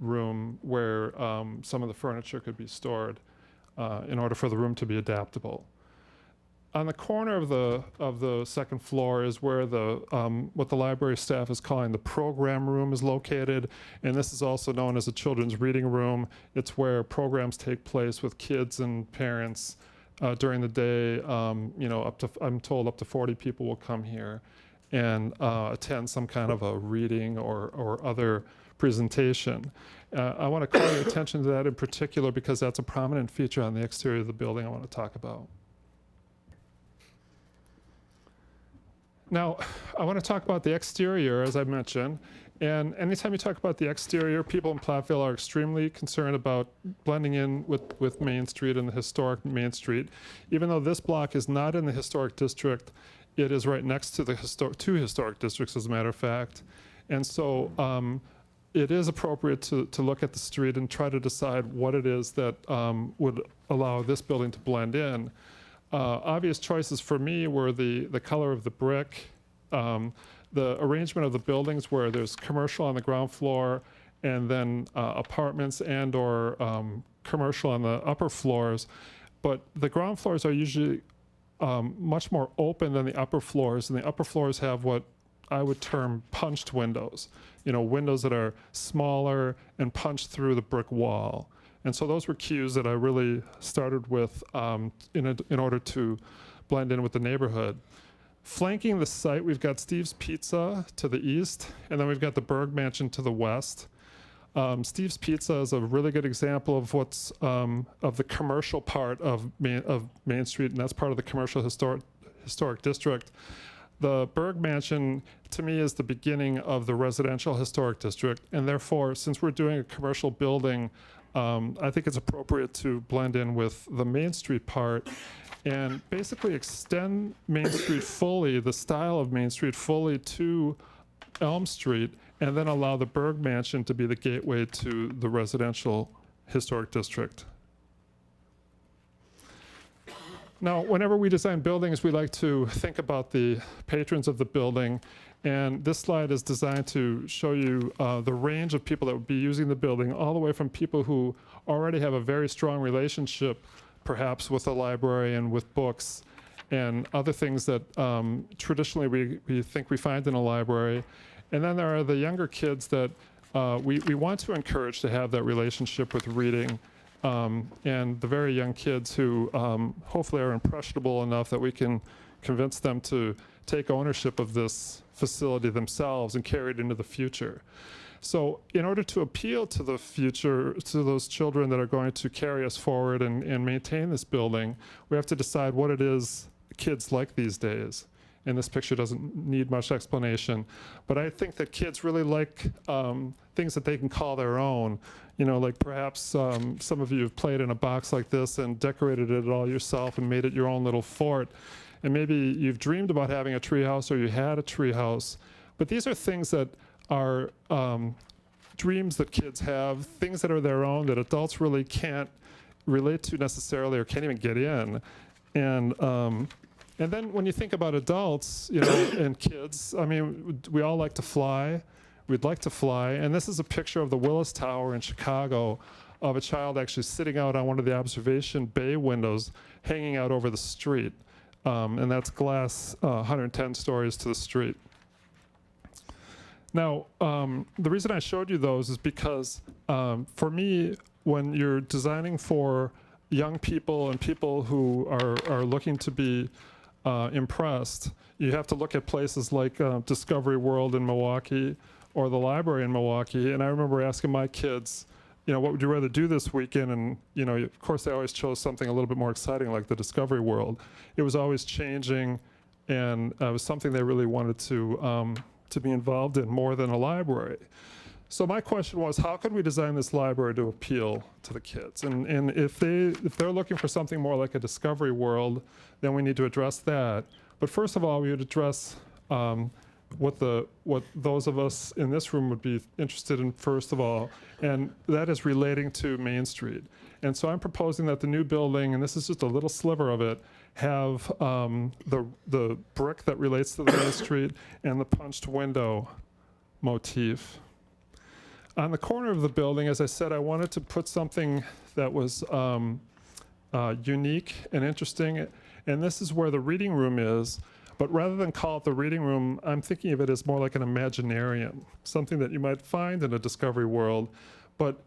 room where some of the furniture could be stored in order for the room to be adaptable. On the corner of the 2nd floor is where what the library staff is calling the program room is located, and this is also known as a children's reading room. It's where programs take place with kids and parents during the day. I'm told up to 40 people will come here and attend some kind of a reading or other presentation. I want to call your attention to that in particular because that's a prominent feature on the exterior of the building I want to talk about. Now, I want to talk about the exterior, as I mentioned. And anytime you talk about the exterior, people in Platteville are extremely concerned about blending in with Main Street and the historic Main Street. Even though this block is not in the historic district, it is right next to the two historic districts, as a matter of fact. And so it is appropriate to look at the street and try to decide what it is that would allow this building to blend in. Obvious choices for me were the color of the brick, the arrangement of the buildings where there's commercial on the ground floor and then apartments and or commercial on the upper floors. But the ground floors are usually much more open than the upper floors, and the upper floors have what I would term punched windows. Windows that are smaller and punched through the brick wall. And so those were cues that I really started with in order to blend in with the neighborhood. Flanking the site, we've got Steve's Pizza to the east, and then we've got the Berg Mansion to the west. Steve's Pizza is a really good example of what's of the commercial part of Main Street, and that's part of the commercial historic district. The Berg Mansion, to me, is the beginning of the residential historic district, and therefore, since we're doing a commercial building, I think it's appropriate to blend in with the Main Street part and basically extend Main Street fully, the style of Main Street fully to Elm Street, and then allow the Berg Mansion to be the gateway to the residential historic district. Now, whenever we design buildings, we like to think about the patrons of the building. And this slide is designed to show you the range of people that would be using the building, all the way from people who already have a very strong relationship, perhaps with the library and with books and other things that traditionally we think we find in a library. And then there are the younger kids that we want to encourage to have that relationship with reading. And the very young kids who hopefully are impressionable enough that we can convince them to take ownership of this facility themselves and carry it into the future. So in order to appeal to the future, to those children that are going to carry us forward and maintain this building, we have to decide what it is kids like these days. And this picture doesn't need much explanation. But I think that kids really like things that they can call their own. You know, like perhaps some of you have played in a box like this and decorated it all yourself and made it your own little fort. And maybe you've dreamed about having a treehouse or you had a treehouse. But these are things that are dreams that kids have, things that are their own that adults really can't relate to necessarily or can't even get in. And then when you think about adults, you know, and kids, I mean, we all like to fly. We'd like to fly. And this is a picture of the Willis Tower in Chicago of a child actually sitting out on one of the observation bay windows, hanging out over the street. And that's glass 110 stories to the street. Now, the reason I showed you those is because for me, when you're designing for young people and people who are looking to be impressed, you have to look at places like Discovery World in Milwaukee or the library in Milwaukee. And I remember asking my kids, you know, what would you rather do this weekend? And, you know, of course, they always chose something a little bit more exciting like the Discovery World. It was always changing, and it was something they really wanted to be involved in more than a library. So my question was, how could we design this library to appeal to the kids? And if they're looking for something more like a Discovery World, then we need to address that. But first of all, we would address what those of us in this room would be interested in first of all, and that is relating to Main Street. And so I'm proposing that the new building, and this is just a little sliver of it, have the brick that relates to the Main Street and the punched window motif. On the corner of the building, as I said, I wanted to put something that was unique and interesting, and this is where the reading room is. But rather than call it the reading room, I'm thinking of it as more like an imaginarium, something that you might find in a Discovery World. But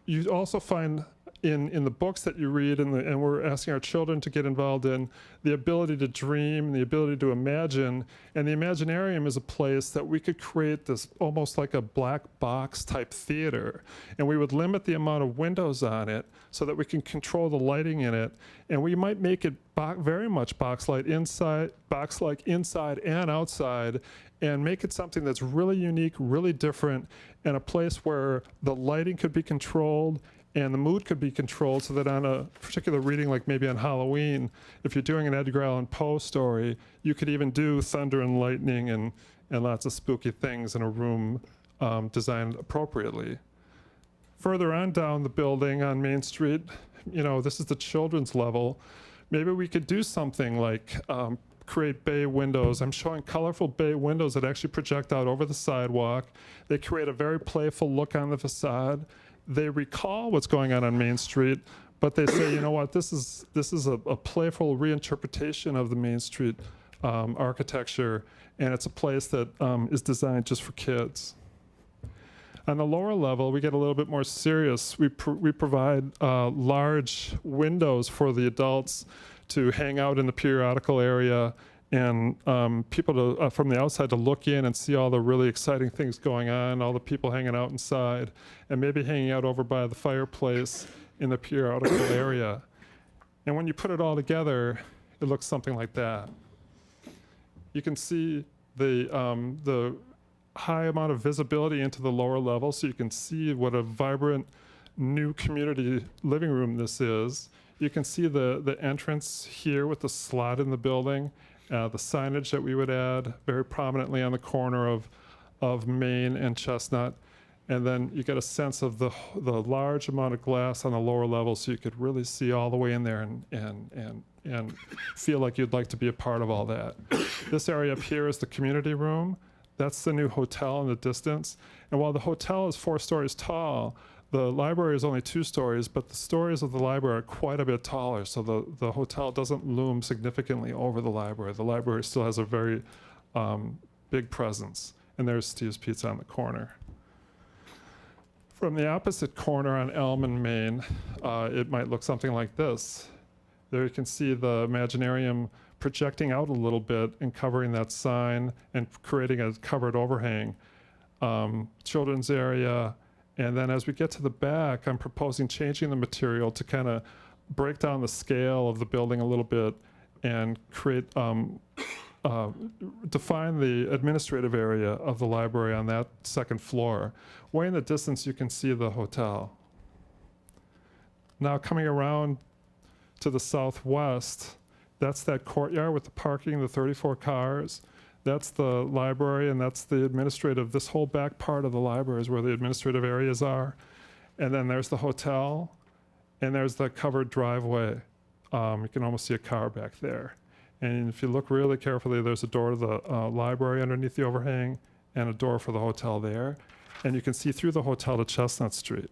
you also find in the books that you read, and we're asking our children to get involved in, the ability to dream, the ability to imagine. And the Imaginarium is a place that we could create this almost like a black box type theater. And we would limit the amount of windows on it so that we can control the lighting in it. And we might make it very much box-like inside and outside, and make it something that's really unique, really different, and a place where the lighting could be controlled and the mood could be controlled, so that on a particular reading, like maybe on Halloween, if you're doing an Edgar Allan Poe story, you could even do thunder and lightning and lots of spooky things in a room designed appropriately. Further on down the building on Main Street, you know, this is the children's level. Maybe we could do something like create bay windows. I'm showing colorful bay windows that actually project out over the sidewalk. They create a very playful look on the facade. They recall what's going on Main Street, but they say, you know what, this is a playful reinterpretation of the Main Street architecture, and it's a place that is designed just for kids. On the lower level, we get a little bit more serious. We provide large windows for the adults to hang out in the periodical area, and people from the outside to look in and see all the really exciting things going on, all the people hanging out inside, and maybe hanging out over by the fireplace in the periodical area. And when you put it all together, it looks something like that. You can see the high amount of visibility into the lower level, so you can see what a vibrant new community living room this is. You can see the entrance here with the slot in the building, the signage that we would add very prominently on the corner of Main and Chestnut. And then you get a sense of the large amount of glass on the lower level, so you could really see all the way in there and and feel like you'd like to be a part of all that. This area up here is the community room. That's the new hotel in the distance. And while the hotel is 4 stories tall, the library is only 2 stories, but the stories of the library are quite a bit taller, so the hotel doesn't loom significantly over the library. The library still has a very big presence. And there's Steve's Pizza on the corner. From the opposite corner on Elm and Main, it might look something like this. There you can see the Imaginarium projecting out a little bit and covering that sign and creating a covered overhang. Children's area. And then as we get to the back, I'm proposing changing the material to kind of break down the scale of the building a little bit and create, define the administrative area of the library on that second floor. Way in the distance, you can see the hotel. Now coming around to the southwest, that's that courtyard with the parking, the 34 cars. That's the library, and that's the administrative. This whole back part of the library is where the administrative areas are. And then there's the hotel, and there's the covered driveway. You can almost see a car back there. And if you look really carefully, there's a door to the library underneath the overhang and a door for the hotel there. And you can see through the hotel to Chestnut Street.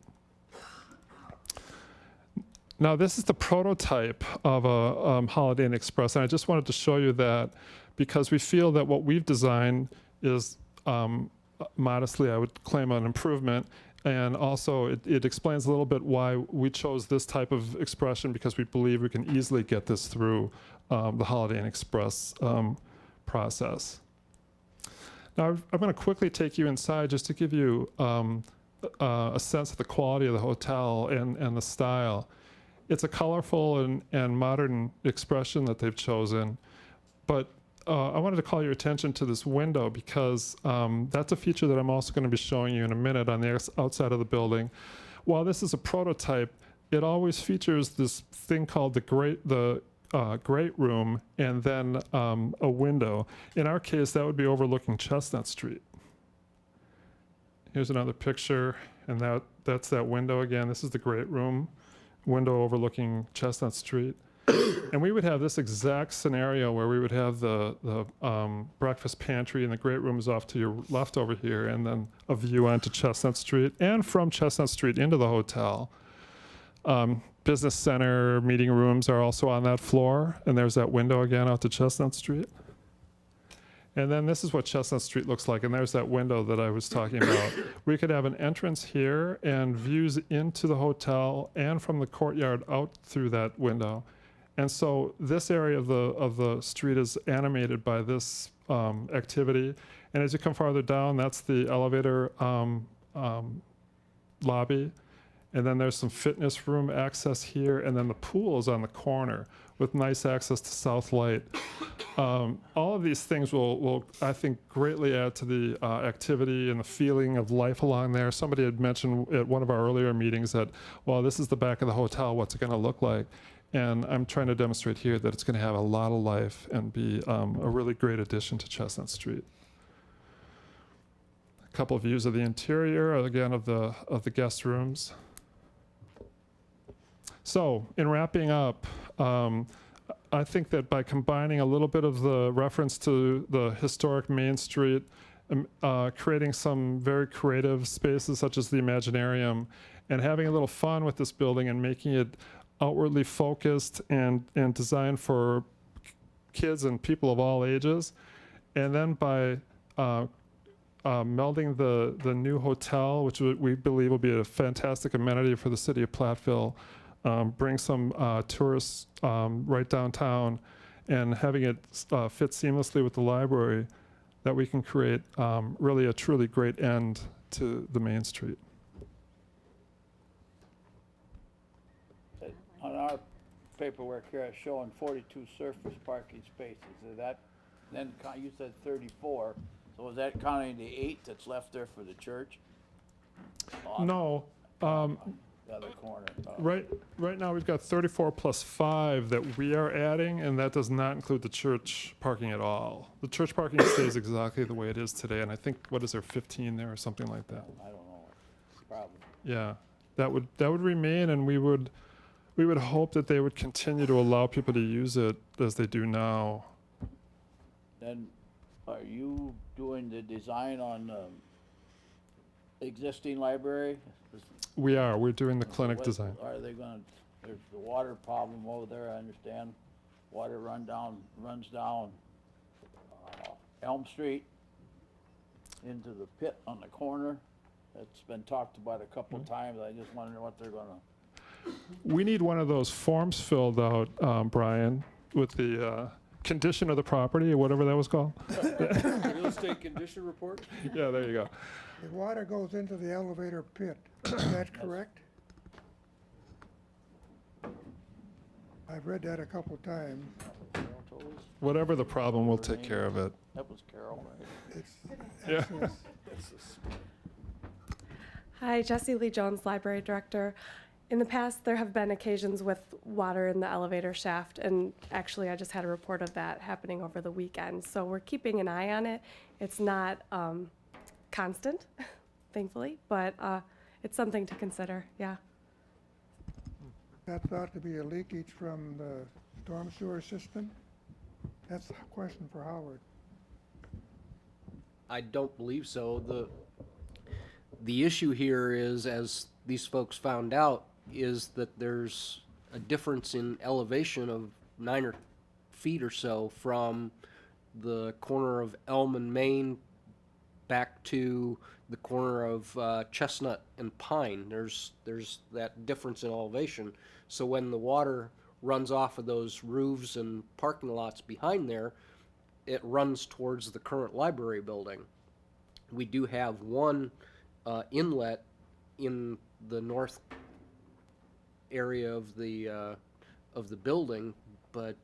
Now, this is the prototype of a Holiday Inn Express, and I just wanted to show you that because we feel that what we've designed is modestly, I would claim, an improvement. And also, it explains a little bit why we chose this type of expression, because we believe we can easily get this through the Holiday Inn Express process. Now, I'm going to quickly take you inside just to give you a sense of the quality of the hotel and the style. It's a colorful and modern expression that they've chosen, but I wanted to call your attention to this window because that's a feature that I'm also going to be showing you in a minute on the outside of the building. While this is a prototype, it always features this thing called the great room and then a window. In our case, that would be overlooking Chestnut Street. Here's another picture, and that's that window again. This is the great room, window overlooking Chestnut Street. And we would have this exact scenario where we would have the breakfast pantry and the great rooms off to your left over here, and then a view onto Chestnut Street and from Chestnut Street into the hotel. Business center meeting rooms are also on that floor, and there's that window again out to Chestnut Street. And then this is what Chestnut Street looks like, and there's that window that I was talking about. We could have an entrance here and views into the hotel and from the courtyard out through that window. And so this area of the street is animated by this activity. And as you come farther down, that's the elevator lobby. And then there's some fitness room access here. And then the pool is on the corner with nice access to South Light. All of these things will, I think, greatly add to the activity and the feeling of life along there. Somebody had mentioned at one of our earlier meetings that, well, this is the back of the hotel, what's it going to look like? And I'm trying to demonstrate here that it's going to have a lot of life and be a really great addition to Chestnut Street. A couple of views of the interior, again, of the guest rooms. So, in wrapping up, I think that by combining a little bit of the reference to the historic Main Street, creating some very creative spaces such as the Imaginarium, and having a little fun with this building and making it outwardly focused and designed for kids and people of all ages. And then by melding the new hotel, which we believe will be a fantastic amenity for the city of Platteville, bring some tourists right downtown, and having it fit seamlessly with the library, that we can create really a truly great end to the Main Street. On our paperwork here, it's showing 42 surface parking spaces. Is that, then you said 34, so is that counting the 8 that's left there for the church? No. The other corner. Right now, we've got 34 plus 5 that we are adding, and that does not include the church parking at all. The church parking stays exactly the way it is today, and I think, what is there, 15 there or something like that? I don't know, probably. Yeah, that would remain, and we would we would hope that they would continue to allow people to use it as they do now. Then, are you doing the design on the existing library? We're doing the clinic What- design. Are they gonna, there's the water problem over there, I understand. Water runs down Elm Street into the pit on the corner. That's been talked about a couple times. I just wonder what they're gonna, We need one of those forms filled out, Brian, with the condition of the property or whatever that was called. Real estate condition report? Yeah, there you go. The water goes into the elevator pit, is that correct? I've read that a couple times. Carol told us. Whatever the problem, we'll take care of it. That was Carol, right? Yeah. Hi, Jessie Lee Jones, Library Director. In the past, there have been occasions with water in the elevator shaft, and actually I just had a report of that happening over the weekend. So we're keeping an eye on it. It's not constant, thankfully, but it's something to consider, yeah. That's thought to be a leakage from the storm sewer system? That's a question for Howard. I don't believe so. The issue here is, as these folks found out, is that there's a difference in elevation of 9 feet or so from the corner of Elm and Main back to the corner of Chestnut and Pine. There's that difference in elevation. So when the water runs off of those roofs and parking lots behind there, it runs towards the current library building. We do have one inlet in the north area of the building, but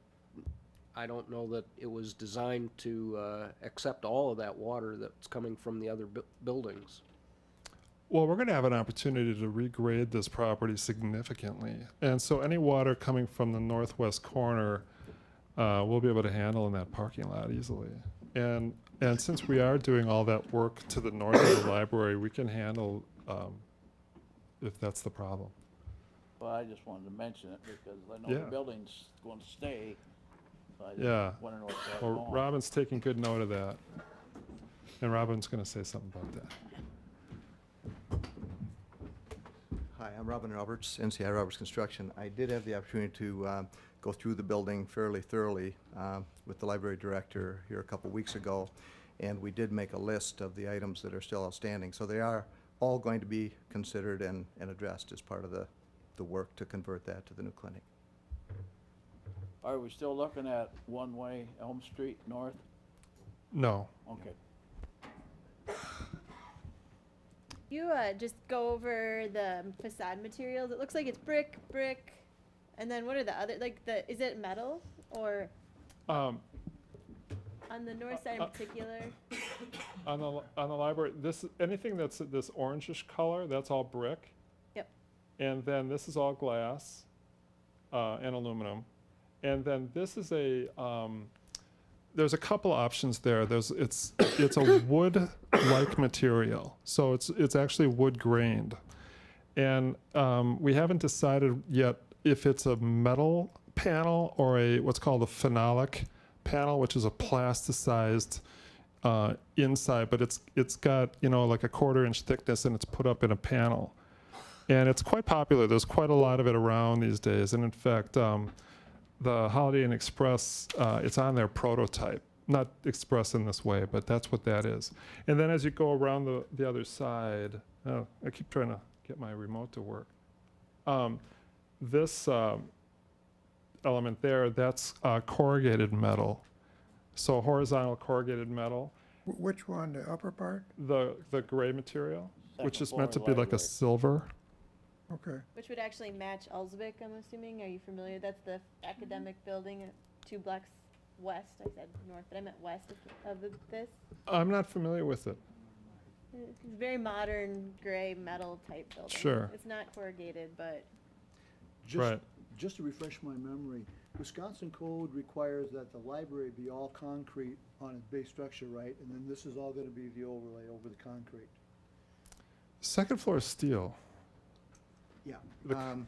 I don't know that it was designed to accept all of that water that's coming from the other buildings. Well, we're going to have an opportunity to regrade this property significantly. And so any water coming from the northwest corner, we'll be able to handle in that parking lot easily. And since we are doing all that work to the north of the library, we can handle if that's the problem. Well, I just wanted to mention it because I know Yeah. the building's going to stay. So I Yeah. just want to know what's Well, going on. Robin's taking good note of that. And Robin's going to say something about that. Hi, I'm Robin Roberts, NCI Roberts Construction. I did have the opportunity to go through the building fairly thoroughly with the library director here a couple weeks ago, and we did make a list of the items that are still outstanding. So they are all going to be considered and addressed as part of the work to convert that to the new clinic. Are we still looking at one-way Elm Street north? No. Okay. You just go over the facade materials. It looks like it's brick, and then what are the other, like is it metal or Um, on the north side in particular? on the library, anything that's this orangish color, that's all brick. Yep. And then this is all glass and aluminum. And then this is there's a couple options there. It's a wood-like material, so it's actually wood grained, and we haven't decided yet if it's a metal panel or what's called a phenolic panel, which is a plasticized inside, but it's got like a 1/4-inch thickness, and it's put up in a panel, and it's quite popular. There's quite a lot of it around these days, and in fact. The Holiday Inn Express, it's on their prototype. Not Express in this way, but that's what that is. And then as you go around the other side, I keep trying to get my remote to work. This element there, that's corrugated metal. So horizontal corrugated metal. Which one, the upper part? The gray material, which Second is floor meant to be like library. a silver. Okay. Which would actually match Elswick, I'm assuming. Are you familiar? That's the academic building 2 blocks west. I said north, but I meant west of this. I'm not familiar with it. It's a very modern gray metal type building. Sure. It's not corrugated, but Right. Just to refresh my memory, Wisconsin code requires that the library be all concrete on its base structure, right? And then this is all gonna be the overlay over the concrete. Second floor is steel. Yeah. The-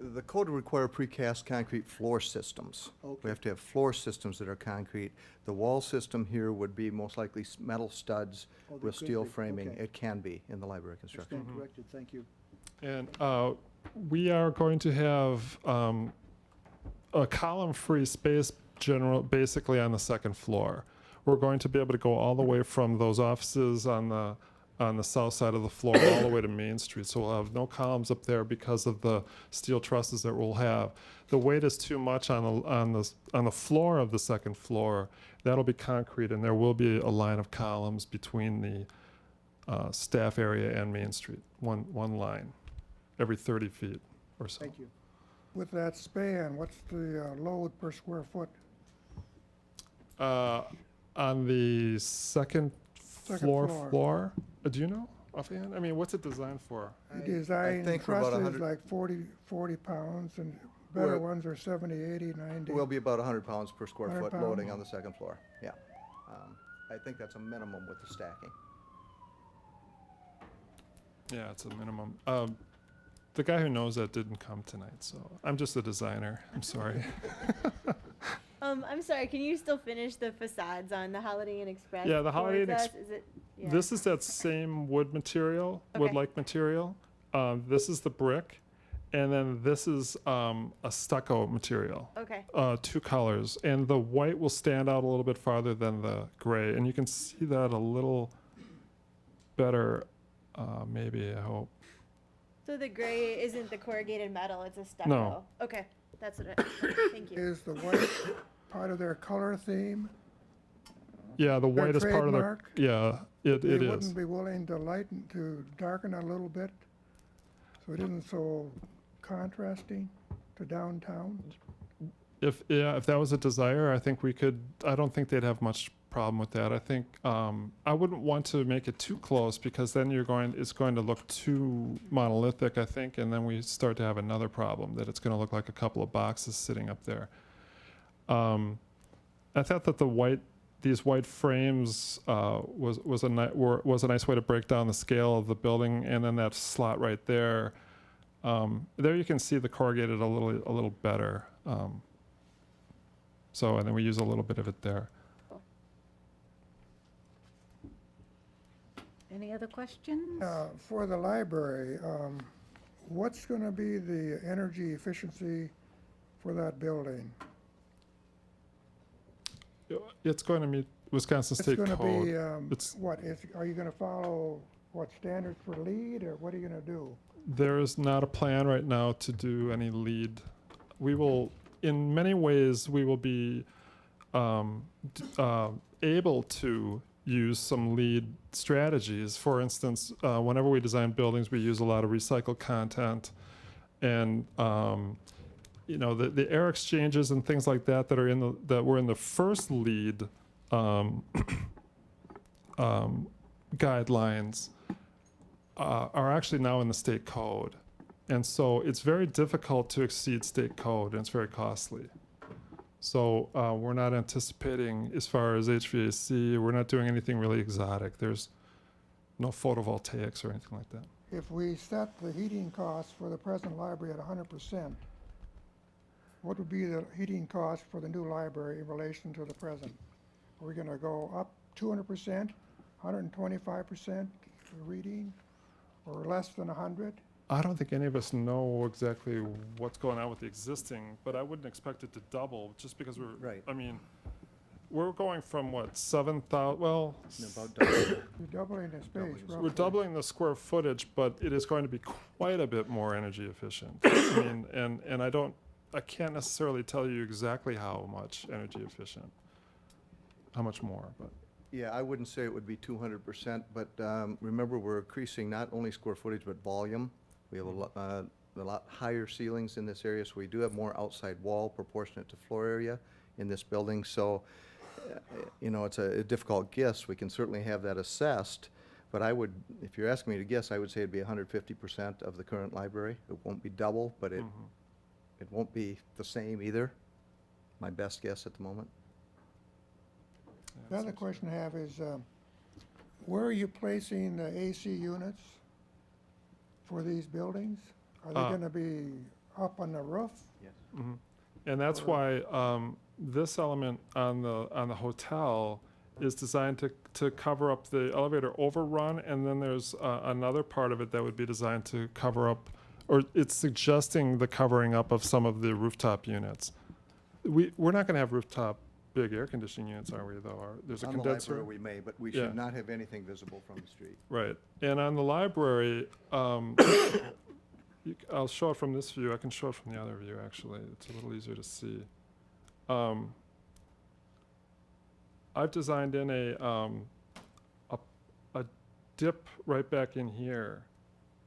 The code would require precast concrete floor systems. Okay. We have to have floor systems that are concrete. The wall system here would be most likely metal studs Oh, they with could steel be. framing. Okay. It can be in the library I construction. stand corrected, thank you. And we are going to have a column-free space basically on the second floor. We're going to be able to go all the way from those offices on the south side of the floor all the way to Main Street. So we'll have no columns up there because of the steel trusses that we'll have. The weight is too much on the floor of the second floor. That'll be concrete, and there will be a line of columns between the staff area and Main Street. One line every 30 feet or so. Thank you. With that span, what's the load per square foot? On the second floor, floor. do you know offhand? I mean, what's it designed for? You design think we're about trusses 100 like 40 pounds, and better We're- ones are 70, 80, 90. Will be about 100 pounds per square 100 foot loading pounds. on the second floor, yeah. I think that's a minimum with the stacking. Yeah, it's a minimum. The guy who knows that didn't come tonight, so I'm just a designer. I'm sorry. I'm sorry, can you still finish the facades on the Holiday Inn Express? Yeah, the Holiday Inn towards Ex- us? Is it? Yeah. This is that same wood material, Okay. wood-like material. This is the brick, and then this is a stucco material. Okay. Two colors, and the white will stand out a little bit farther than the gray, and you can see that a little better, maybe, I hope. So the gray isn't the corrugated metal, it's a stucco? No. Okay, that's what thank you. Is the white part of their color theme? Yeah, the Their white is part of the, trademark? yeah, it They is. wouldn't be willing to darken it a little bit, so it isn't so contrasting to downtown? If that was a desire, I think we could, I don't think they'd have much problem with that. I think, I wouldn't want to make it too close because then it's going to look too monolithic, I think, and then we start to have another problem, that it's going to look like a couple of boxes sitting up there. I thought that these white frames was a nice way to break down the scale of the building, and then that slot right there. There you can see the corrugated a little better. So, and then we use a little bit of it there. Any other questions? For the library, what's going to be the energy efficiency for that building? It's going to meet Wisconsin State It's Code. going to It's, be, are you going to follow what standards for LEED, or what are you going to do? there is not a plan right now to do any lead. We will, in many ways, we will be able to use some lead strategies. For instance, whenever we design buildings, we use a lot of recycled content, and the air exchanges and things like that that were in the first lead guidelines are actually now in the state code, and so it's very difficult to exceed state code, and it's very costly. So we're not anticipating, as far as HVAC, we're not doing anything really exotic. There's no photovoltaics or anything like that. If we set the heating costs for the present library at 100%, what would be the heating cost for the new library in relation to the present? Are we going to go up 200%, 125% reading, or less than 100? I don't think any of us know exactly what's going on with the existing, but I wouldn't expect it to double just because we're, Right. I mean, we're going from what, 7,000, well, About double. You're doubling the space, we're roughly. doubling the square footage, but it is going to be quite a bit more energy efficient. I mean, and I can't necessarily tell you exactly how much energy efficient, how much more, but. Yeah, I wouldn't say it would be 200%, but remember, we're increasing not only square footage, but volume. We have a lot higher ceilings in this area, so we do have more outside wall proportionate to floor area in this building. So, it's a difficult guess. We can certainly have that assessed, but if you're asking me to guess, I would say it'd be 150% of the current library. It won't be double, but it won't be the same either. My best guess at the moment. The other question I have is, where are you placing the AC units for these buildings? Are they going to be up on the roof? And that's why this element on the hotel is designed to cover up the elevator overrun, and then there's another part of it that would be designed to cover up, or it's suggesting the covering up of some of the rooftop units. We're not going to have rooftop big air conditioning units, are we, though? There's a On the condenser. library, we may, but we Yeah. should not have anything visible from the street. Right. And on the library, I'll show it from this view. I can show it from the other view, actually. It's a little easier to see. I've designed in a dip right back in here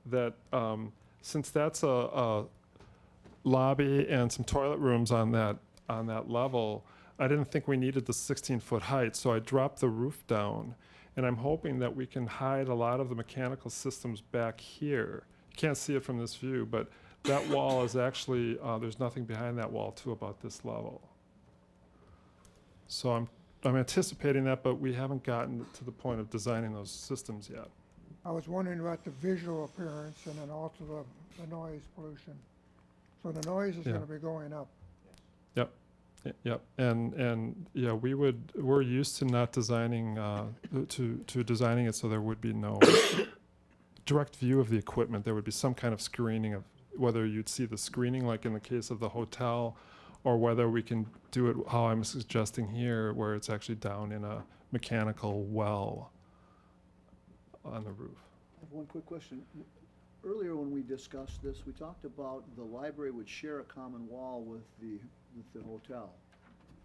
that, since that's a lobby and some toilet rooms on that level, I didn't think we needed the 16-foot height, so I dropped the roof down. And I'm hoping that we can hide a lot of the mechanical systems back here. You can't see it from this view, but that wall is actually, there's nothing behind that wall to about this level. So I'm anticipating that, but we haven't gotten to the point of designing those systems yet. I was wondering about the visual appearance and then also the noise pollution. So the noise is Yeah. gonna be going up. Yep. Yep. And yeah, we're used to not designing, to designing it so there would be no direct view of the equipment. There would be some kind of screening of whether you'd see the screening like in the case of the hotel, or whether we can do it how I'm suggesting here, where it's actually down in a mechanical well on the roof. I have one quick question. Earlier when we discussed this, we talked about the library would share a common wall with the hotel.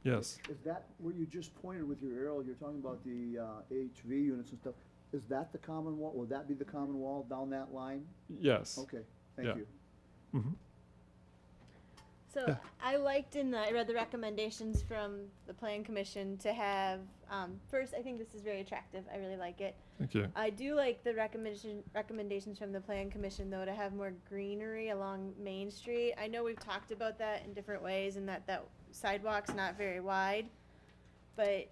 Yes. Is that where you just pointed with your arrow, you're talking about the HV units and stuff, is that the common wall, will that be the common wall down that line? Yes. Okay, thank Yeah. you. Mm-hmm. So Yeah. I read the recommendations from the plan commission to have, first, I think this is very attractive. I really like it. Thank you. I do like the recommendations from the plan commission though to have more greenery along Main Street. I know we've talked about that in different ways and that sidewalk's not very wide. But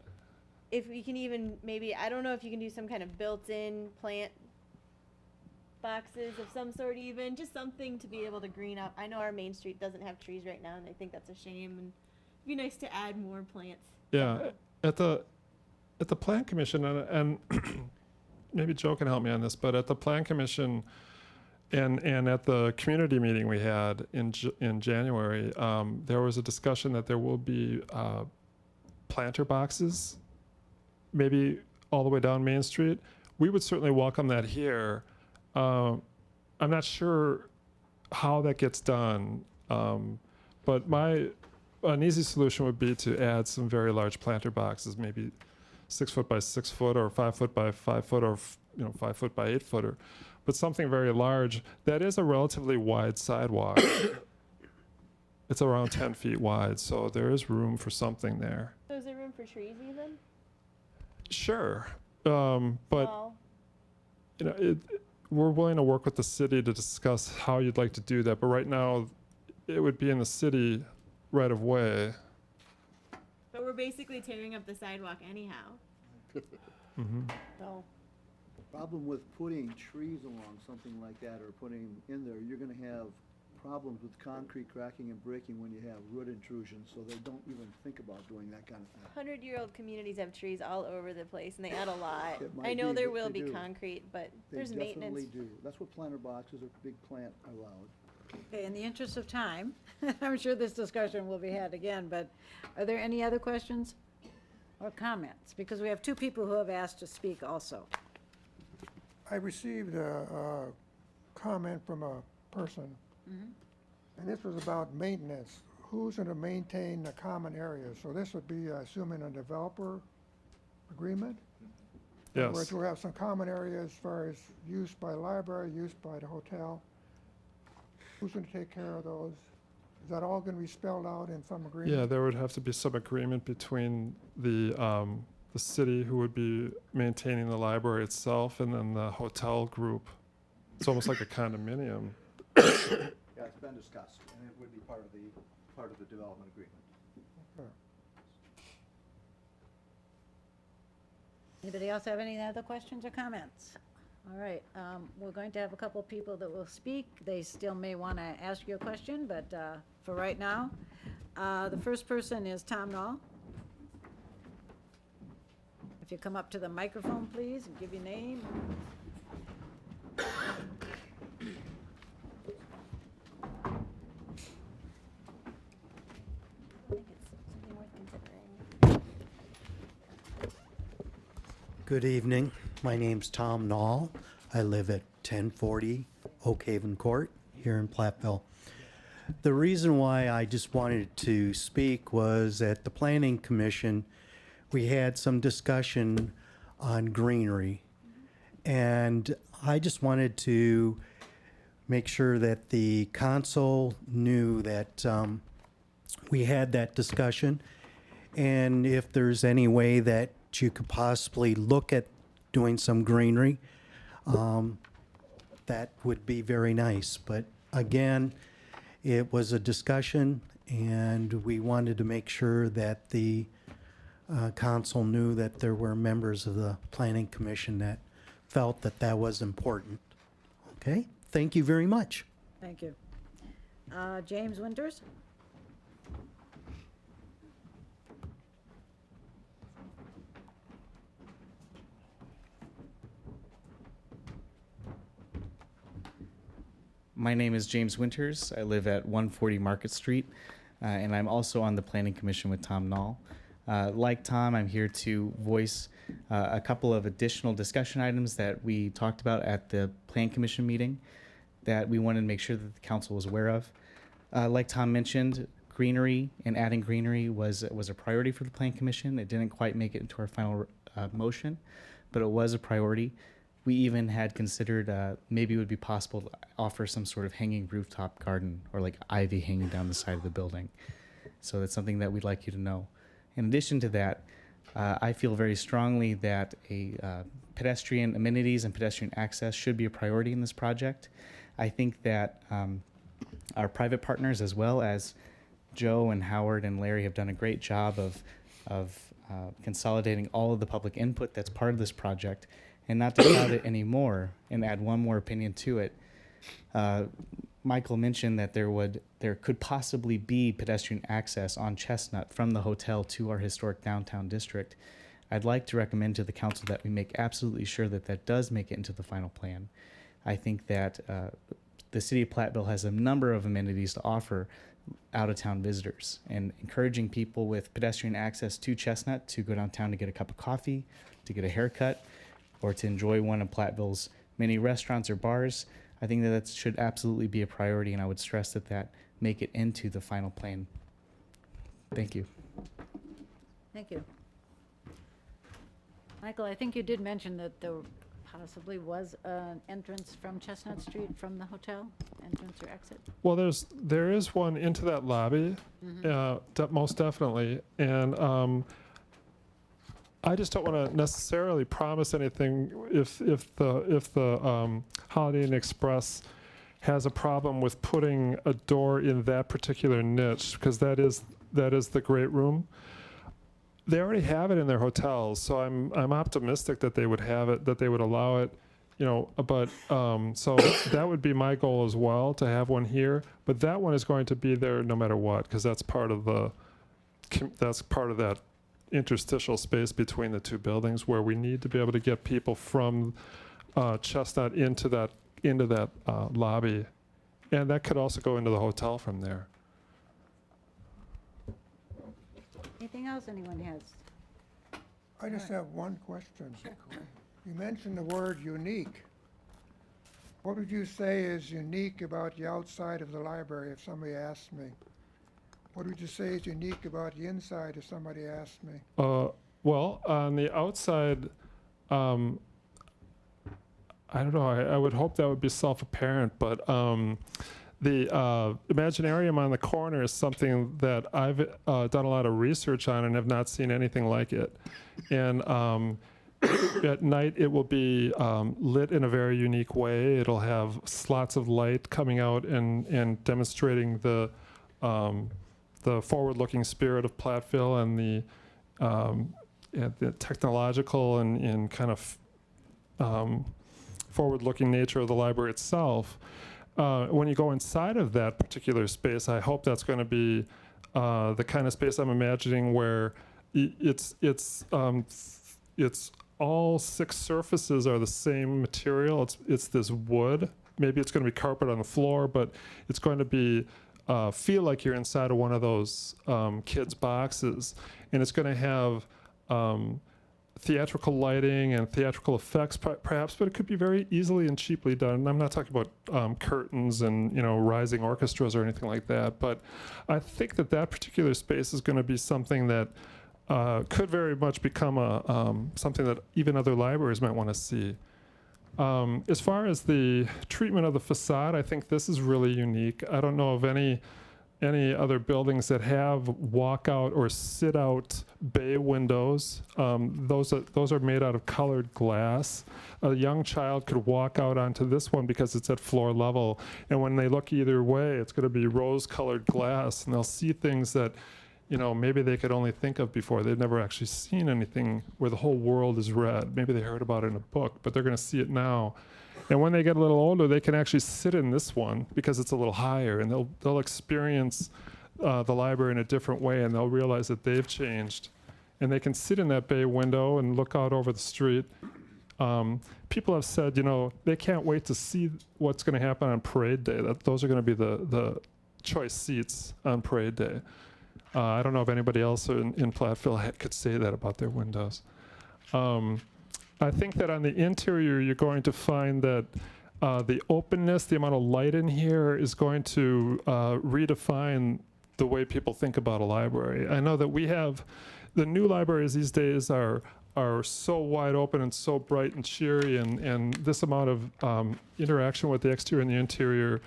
if we can even maybe, I don't know if you can do some kind of built-in plant boxes of some sort, even just something to be able to green up. I know our Main Street doesn't have trees right now and I think that's a shame, and it'd be nice to add more plants. Yeah, at the plan commission, and maybe Joe can help me on this, but at the plan commission and at the community meeting we had in January, there was a discussion that there will be planter boxes, maybe all the way down Main Street. We would certainly welcome that here. I'm not sure how that gets done, but an easy solution would be to add some very large planter boxes, maybe 6 foot by 6 foot, or 5 foot by 5 foot, or 5 foot by 8 footer, but something very large. That is a relatively wide sidewalk. It's around 10 feet wide, so there is room for something there. So is there room for trees even? Sure, but Well, we're willing to work with the city to discuss how you'd like to do that, but right now, it would be in the city right of way. but we're basically tearing up the sidewalk anyhow. Mm-hmm. So Problem with putting trees along something like that or putting in there, you're gonna have problems with concrete cracking and breaking when you have root intrusion, so they don't even think about doing that kind of thing. 100-year-old communities have trees all over the place and they add a lot. It I might know be, there but will they be do. concrete, but They there's maintenance. definitely do. That's what planter boxes or big plant allowed. Okay, in the interest of time, I'm sure this discussion will be had again, but are there any other questions or comments? Because we have two people who have asked to speak also. I received a comment from a person, and this was about maintenance. Who's gonna maintain the common areas? So this would be, assuming a developer agreement? In other words, Yes. we'll have some common areas as far as use by library, use by the hotel. Who's gonna take care of those? Is that all gonna be spelled out in some agreement? Yeah, there would have to be some agreement between the city, who would be maintaining the library itself, and then the hotel group. It's almost like a condominium. Yeah, it's been discussed, and it would be part of the development agreement. Anybody else have any other questions or comments? All right, we're going to have a couple people that will speak. They still may want to ask you a question, but for right now, the first person is Tom Knoll. If you come up to the microphone, please, and give your name. Good evening. My name's Tom Knoll. I live at 1040 Oak Haven Court here in Platteville. The reason why I just wanted to speak was at the Planning Commission, we had some discussion on greenery. And I just wanted to make sure that the council knew that we had that discussion. And if there's any way that you could possibly look at doing some greenery, that would be very nice. But again, it was a discussion, and we wanted to make sure that the council knew that there were members of the Planning Commission that felt that that was important. Okay, thank you very much. Thank you. James Winters? My name is James Winters. I live at 140 Market Street, and I'm also on the Planning Commission with Tom Knoll. Like Tom, I'm here to voice a couple of additional discussion items that we talked about at the Plan Commission meeting that we wanted to make sure that the council was aware of. Like Tom mentioned, greenery and adding greenery was a priority for the Plan Commission. It didn't quite make it into our final motion, but it was a priority. We even had considered maybe it would be possible to offer some sort of hanging rooftop garden or like ivy hanging down the side of the building. So that's something that we'd like you to know. In addition to that, I feel very strongly that pedestrian amenities and pedestrian access should be a priority in this project. I think that our private partners, as well as Joe and Howard and Larry, have done a great job of consolidating all of the public input that's part of this project. And not to cloud it anymore and add one more opinion to it, Michael mentioned that there could possibly be pedestrian access on Chestnut from the hotel to our historic downtown district. I'd like to recommend to the council that we make absolutely sure that that does make it into the final plan. I think that the city of Platteville has a number of amenities to offer out-of-town visitors, and encouraging people with pedestrian access to Chestnut to go downtown to get a cup of coffee, to get a haircut, or to enjoy one of Platteville's many restaurants or bars. I think that should absolutely be a priority, and I would stress that make it into the final plan. Thank you. Thank you. Michael, I think you did mention that there possibly was an entrance from Chestnut Street from the hotel, entrance or exit? Well, there is one into that lobby, most definitely, and I just don't want to necessarily promise anything if the Holiday Inn Express has a problem with putting a door in that particular niche, because that is the great room. They already have it in their hotels, so I'm optimistic that they would have it, that they would allow it, but so that would be my goal as well, to have one here. But that one is going to be there no matter what, because that's part of that interstitial space between the two buildings, where we need to be able to get people from Chestnut into that lobby, and that could also go into the hotel from there. Anything else anyone has? I just have one question. You mentioned the word unique. What would you say is unique about the outside of the library if somebody asked me? What would you say is unique about the inside if somebody asked me? Well, on the outside, I don't know, I would hope that would be self-apparent, but the Imaginarium on the corner is something that I've done a lot of research on and have not seen anything like it. And at night it will be lit in a very unique way. It'll have slots of light coming out and demonstrating the forward-looking spirit of Platteville and the technological and kind of forward-looking nature of the library itself. When you go inside of that particular space, I hope that's going to be the kind of space I'm imagining where it's all 6 surfaces are the same material. It's this wood. Maybe it's going to be carpet on the floor, but it's going to be feel like you're inside of one of those kids' boxes, and it's going to have theatrical lighting and theatrical effects, perhaps, but it could be very easily and cheaply done. And I'm not talking about curtains and rising orchestras or anything like that, but I think that particular space is going to be something that could very much become something that even other libraries might want to see. As far as the treatment of the facade, I think this is really unique. I don't know of any other buildings that have walkout or sit-out bay windows. Those are made out of colored glass. A young child could walk out onto this one because it's at floor level, and when they look either way, it's going to be rose-colored glass, and they'll see things that maybe they could only think of before. They've never actually seen anything where the whole world is red. Maybe they heard about it in a book, but they're going to see it now. And when they get a little older, they can actually sit in this one because it's a little higher, and they'll experience the library in a different way, and they'll realize that they've changed. And they can sit in that bay window and look out over the street. People have said, they can't wait to see what's going to happen on parade day. Those are going to be the choice seats on parade day. I don't know if anybody else in Platteville could say that about their windows. I think that on the interior, you're going to find that the openness, the amount of light in here is going to redefine the way people think about a library. I know that we have, the new libraries these days are so wide open and so bright and cheery, and this amount of interaction with the exterior and the interior,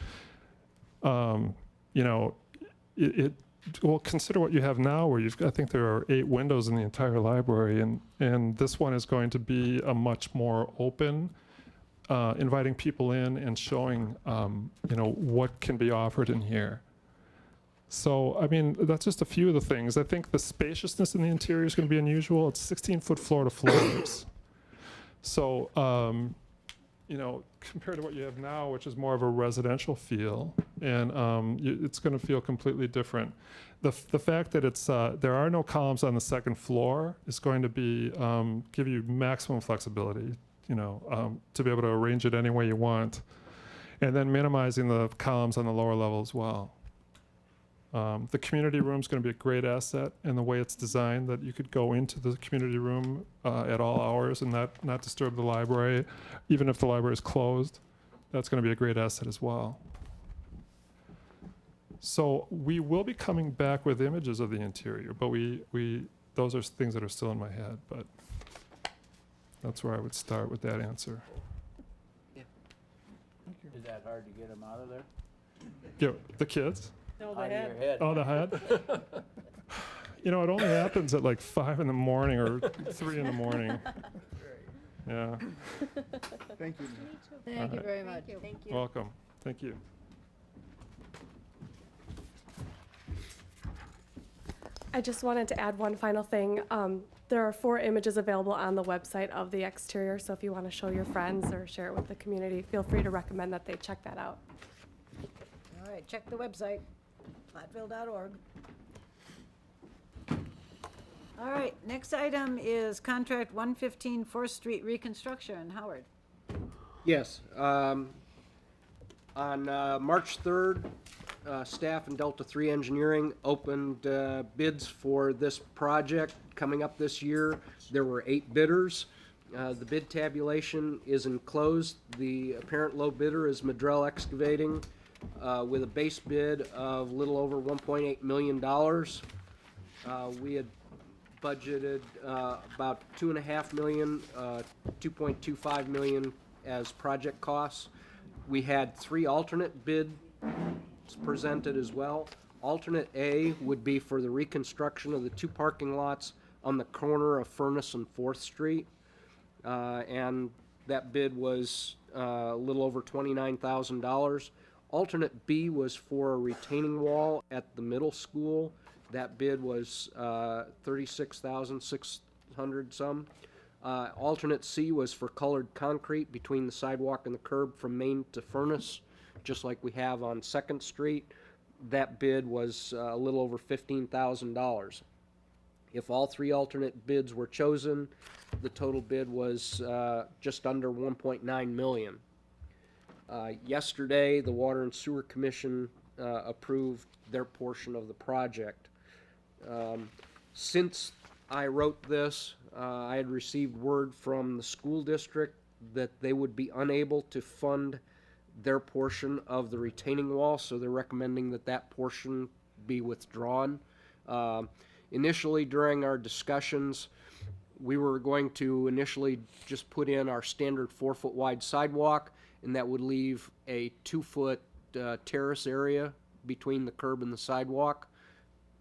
well, consider what you have now, where I think there are 8 windows in the entire library, and this one is going to be a much more open, inviting people in and showing, what can be offered in here. So, I mean, that's just a few of the things. I think the spaciousness in the interior is going to be unusual. It's 16-foot floor to floors. So, compared to what you have now, which is more of a residential feel, and it's going to feel completely different. The fact that it's there are no columns on the second floor is going to be give you maximum flexibility, to be able to arrange it any way you want, and then minimizing the columns on the lower level as well. The community room is going to be a great asset in the way it's designed, that you could go into the community room at all hours and not disturb the library, even if the library is closed. That's going to be a great asset as well. So we will be coming back with images of the interior, but those are things that are still in my head, but that's where I would start with that answer. Is that hard to get them out of there? The kids? No, Out of your head. Oh, the head? It only happens at like 5 in the morning or 3 in the morning. Yeah. Thank you. Thank you very much. Thank you. Welcome. Thank you. I just wanted to add one final thing. There are 4 images available on the website of the exterior, so if you want to show your friends or share it with the community, feel free to recommend that they check that out. All right, check the website, platteville.org. All right, next item is contract 115 4th Street reconstruction. Howard. Yes, on March 3rd, staff and Delta 3 Engineering opened bids for this project coming up this year. There were 8 bidders. The bid tabulation is enclosed. The apparent low bidder is Madrell Excavating with a base bid of a little over $1.8 million. We had budgeted about $2.5 million, $2.25 million as project costs. We had 3 alternate bids presented as well. Alternate A would be for the reconstruction of the 2 parking lots on the corner of Furnace and 4th Street. And that bid was a little over $29,000. Alternate B was for a retaining wall at the middle school. That bid was $36,600 some. Alternate C was for colored concrete between the sidewalk and the curb from main to furnace, just like we have on Second Street. That bid was a little over $15,000. If all three alternate bids were chosen, the total bid was just under $1.9 million. Yesterday, the Water and Sewer Commission approved their portion of the project. Since I wrote this, I had received word from the school district that they would be unable to fund their portion of the retaining wall, so they're recommending that that portion be withdrawn. Initially, during our discussions, we were going to initially just put in our standard 4-foot wide sidewalk, and that would leave a 2-foot terrace area between the curb and the sidewalk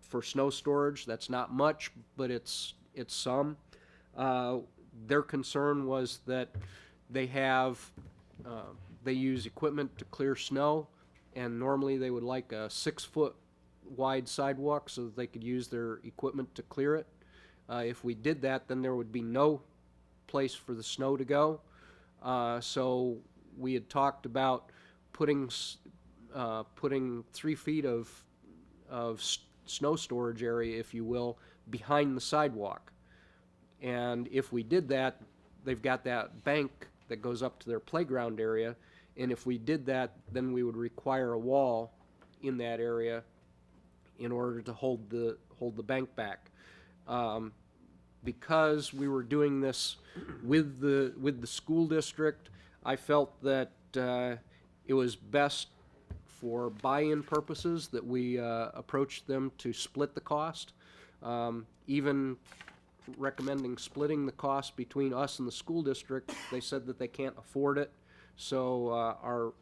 for snow storage. That's not much, but it's some. Their concern was that they use equipment to clear snow, and normally they would like a 6-foot wide sidewalk so that they could use their equipment to clear it. If we did that, then there would be no place for the snow to go. So we had talked about putting 3 feet of snow storage area, if you will, behind the sidewalk. And if we did that, they've got that bank that goes up to their playground area, and if we did that, then we would require a wall in that area in order to hold the bank back. Because we were doing this with the school district, I felt that it was best for buy-in purposes that we approached them to split the cost. Even recommending splitting the cost between us and the school district, they said that they can't afford it. So our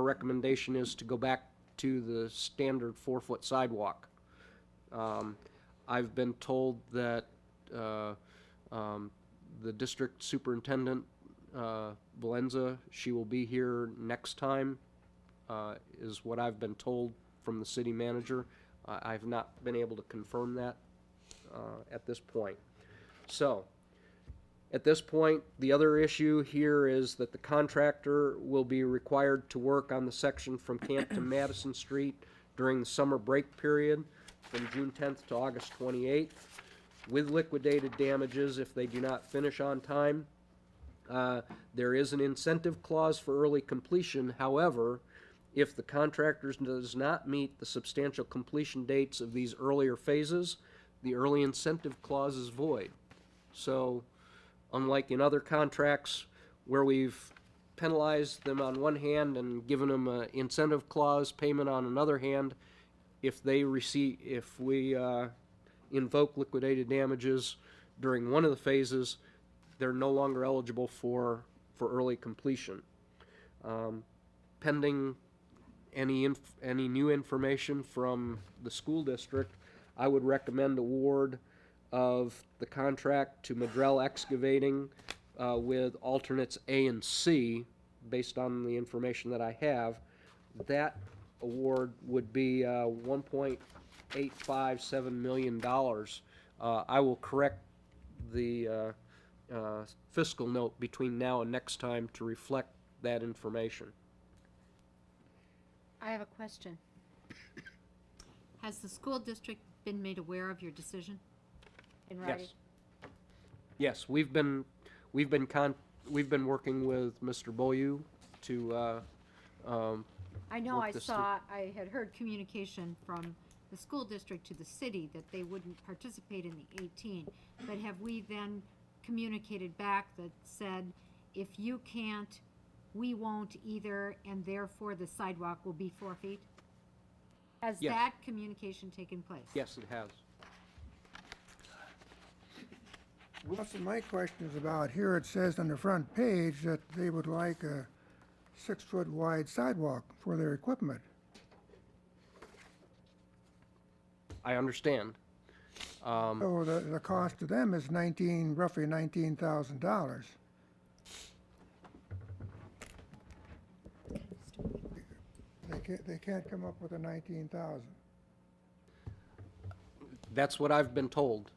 recommendation is to go back to the standard 4-foot sidewalk. I've been told that the district superintendent, Valenza, she will be here next time, is what I've been told from the city manager. I've not been able to confirm that at this point. So, at this point, the other issue here is that the contractor will be required to work on the section from Camp to Madison Street during the summer break period from June 10th to August 28th with liquidated damages if they do not finish on time. There is an incentive clause for early completion. However, if the contractor does not meet the substantial completion dates of these earlier phases, the early incentive clause is void. So, unlike in other contracts where we've penalized them on one hand and given them an incentive clause payment on another hand, if we invoke liquidated damages during one of the phases, they're no longer eligible for early completion. Pending any new information from the school district, I would recommend award of the contract to Madrell Excavating with alternates A and C, based on the information that I have. That award would be $1.857 million. I will correct the fiscal note between now and next time to reflect that information. I have a question. Has the school district been made aware of your decision in writing? Yes, we've been working with Mr. Boyu to I know work I this saw, I had heard communication from the school district to the city that they wouldn't participate in the 18, but have we then communicated back that said, if you can't, we won't either, and therefore the sidewalk will be 4 feet? Has Yes. that communication taken place? Yes, it has. Well, so my question is about, here it says on the front page that they would like a 6-foot wide sidewalk for their equipment. I understand. So the cost to them is roughly $19,000. They can't come up with the 19,000. That's what I've been told.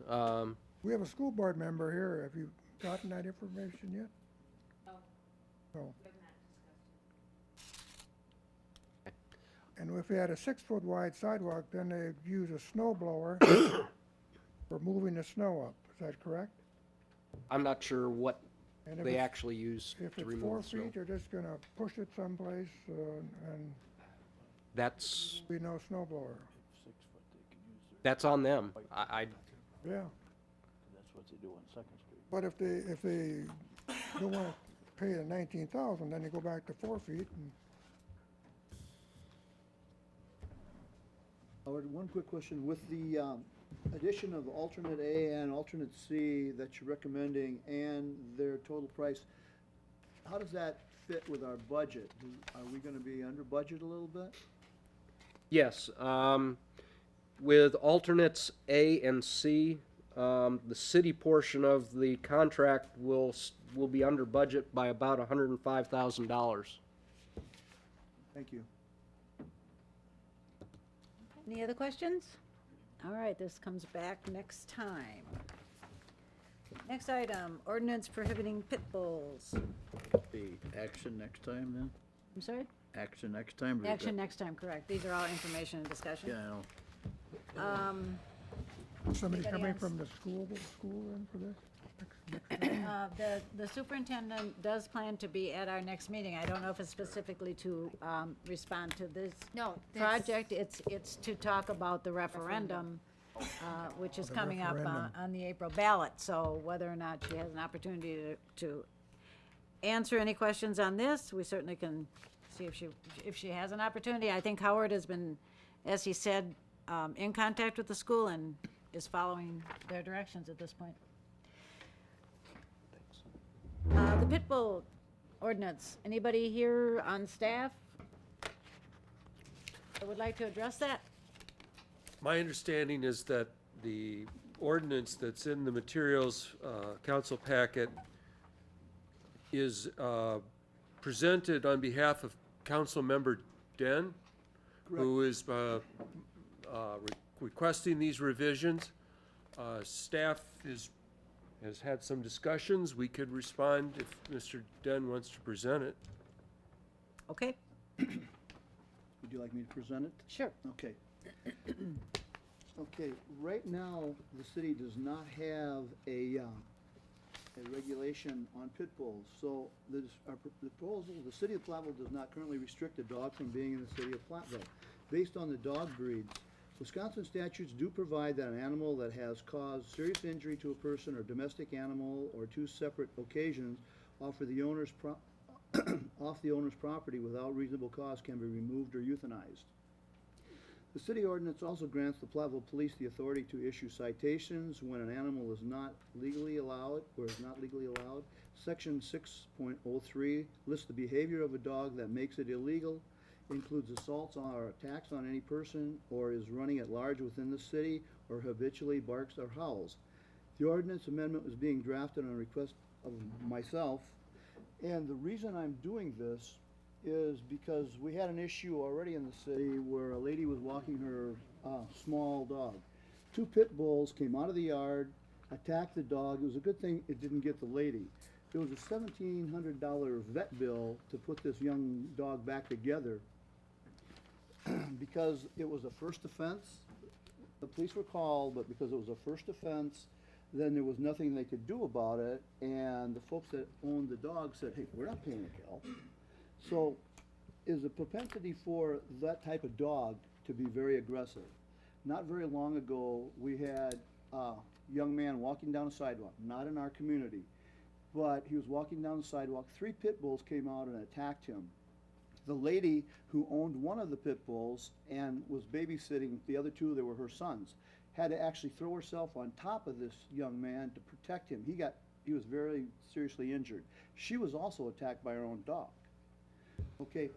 We have a school board member here. Have you gotten that information yet? No. And if they had a 6-foot wide sidewalk, then they'd use a snow blower for moving the snow up. Is that correct? I'm not sure what And if they it's- actually use If to it's remove 4 the snow. feet, you're just gonna push it someplace, and That's, be no snow blower. that's on them. Yeah. That's what they do on Second Street. But if they don't wanna pay the 19,000, then you go back to 4 feet and. Howard, one quick question. With the addition of alternate A and alternate C that you're recommending and their total price, how does that fit with our budget? Are we gonna be under budget a little bit? Yes, with alternates A and C, the city portion of the contract will be under budget by about $105,000. Thank you. Any other questions? All right, this comes back next time. Next item, ordinance prohibiting pit bulls. The action next time then? I'm sorry? Action next time? or is Action that- next time, correct. These are all information and discussion. Yeah, I know. Somebody Anybody coming else? from the school in for this? The superintendent does plan to be at our next meeting. I don't know if it's specifically to respond to this No, that's- project. It's to talk about the referendum, which is the coming up referendum. on the April ballot. So whether or not she has an opportunity to answer any questions on this, we certainly can see if she has an opportunity. I think Howard has been, as he said, in contact with the school and is following their directions at this point. The pit bull ordinance, anybody here on staff that would like to address that? My understanding is that the ordinance that's in the materials, council packet is, presented on behalf of Councilmember Den, who is, requesting these revisions. Staff has had some discussions. We could respond if Mr. Den wants to present it. Okay, Would you like me to present it? sure. Okay. Okay, right now, the city does not have a regulation on pit bulls. So our proposal, the city of Platteville does not currently restrict a dog from being in the city of Platteville. Based on the dog breeds, Wisconsin statutes do provide that an animal that has caused serious injury to a person or domestic animal or two separate occasions off the owner's property without reasonable cause can be removed or euthanized. The city ordinance also grants the Platteville Police the authority to issue citations when an animal is not legally allowed or is not legally allowed. Section 6.03 lists the behavior of a dog that makes it illegal, includes assaults or attacks on any person, or is running at large within the city, or habitually barks or howls. The ordinance amendment was being drafted on request of myself, and the reason I'm doing this is because we had an issue already in the city where a lady was walking her small dog. Two pit bulls came out of the yard, attacked the dog. It was a good thing it didn't get the lady. There was a $1,700 vet bill to put this young dog back together because it was a first offense. The police were called, but because it was a first offense, then there was nothing they could do about it, and the folks that owned the dog said, hey, we're not paying a bill. So, is a propensity for that type of dog to be very aggressive. Not very long ago, we had a young man walking down a sidewalk, not in our community, but he was walking down the sidewalk. 3 pit bulls came out and attacked him. The lady who owned one of the pit bulls and was babysitting the other 2, they were her sons, had to actually throw herself on top of this young man to protect him. He was very seriously injured. She was also attacked by her own dog. Okay,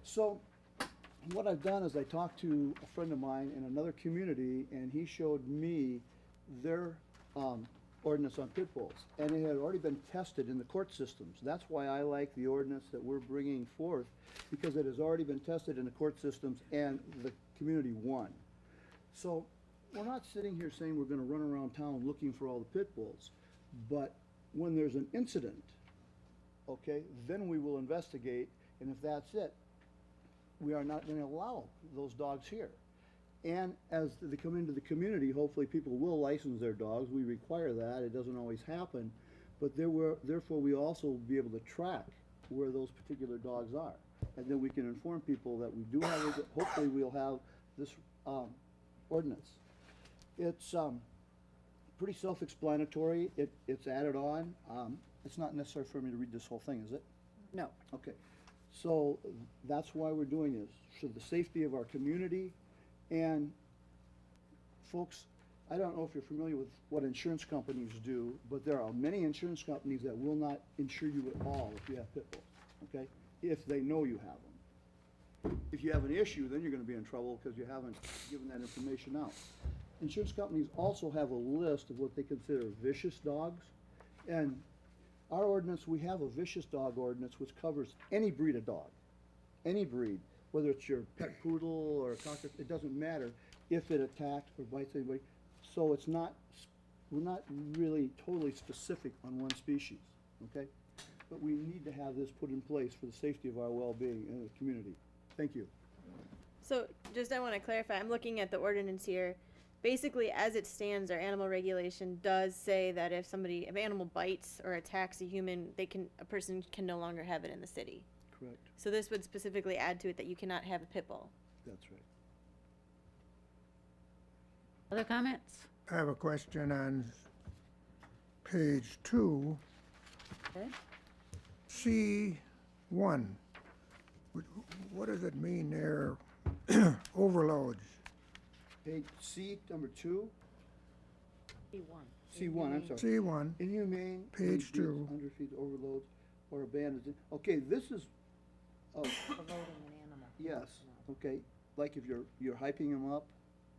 so what I've done is I talked to a friend of mine in another community, and he showed me their ordinance on pit bulls, and it had already been tested in the court systems. That's why I like the ordinance that we're bringing forth, because it has already been tested in the court systems, and the community won. So we're not sitting here saying we're gonna run around town looking for all the pit bulls, but when there's an incident, okay, then we will investigate, and if that's it, we are not gonna allow those dogs here. And as they come into the community, hopefully people will license their dogs. We require that. It doesn't always happen. But therefore, we also be able to track where those particular dogs are. And then we can inform people that we do have, hopefully we'll have this ordinance. It's pretty self-explanatory. It's added on. It's not necessary for me to read this whole thing, is it? No. Okay. So that's why we're doing this, for the safety of our community. And folks, I don't know if you're familiar with what insurance companies do, but there are many insurance companies that will not insure you at all if you have pit bulls, okay? If they know you have them. If you have an issue, then you're gonna be in trouble because you haven't given that information out. Insurance companies also have a list of what they consider vicious dogs. And our ordinance, we have a vicious dog ordinance which covers any breed of dog, any breed. Whether it's your pet poodle or a cocker, it doesn't matter if it attacks or bites anybody. So it's not, we're not really totally specific on one species, okay? But we need to have this put in place for the safety of our well-being in the community. Thank you. So just I want to clarify, I'm looking at the ordinance here. Basically, as it stands, our animal regulation does say that if animal bites or attacks a human, a person can no longer have it in the city. Correct. So this would specifically add to it that you cannot have a pit bull. That's right. Other comments? I have a question on page 2, Okay. C1. What does it mean there, overloads? Page C, number 2, C1. C1, I'm sorry. C1, Inhumane. Page 2. Underfeed, overloads, or abandoned. Okay, this is, Overloading an animal. yes, okay, like if you're hyping them up,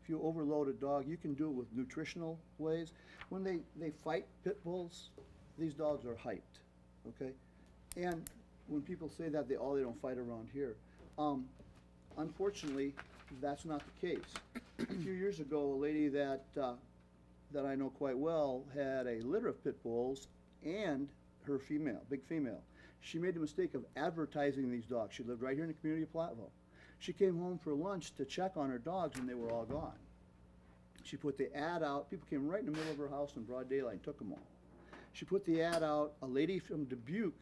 if you overload a dog, you can do it with nutritional ways. When they fight pit bulls, these dogs are hyped, okay? And when people say that, they don't fight around here. Unfortunately, that's not the case. A few years ago, a lady that I know quite well had a litter of pit bulls and her female, big female. She made the mistake of advertising these dogs. She lived right here in the community of Platteville. She came home for lunch to check on her dogs and they were all gone. She put the ad out. People came right in the middle of her house in broad daylight and took them all. She put the ad out. A lady from Dubuque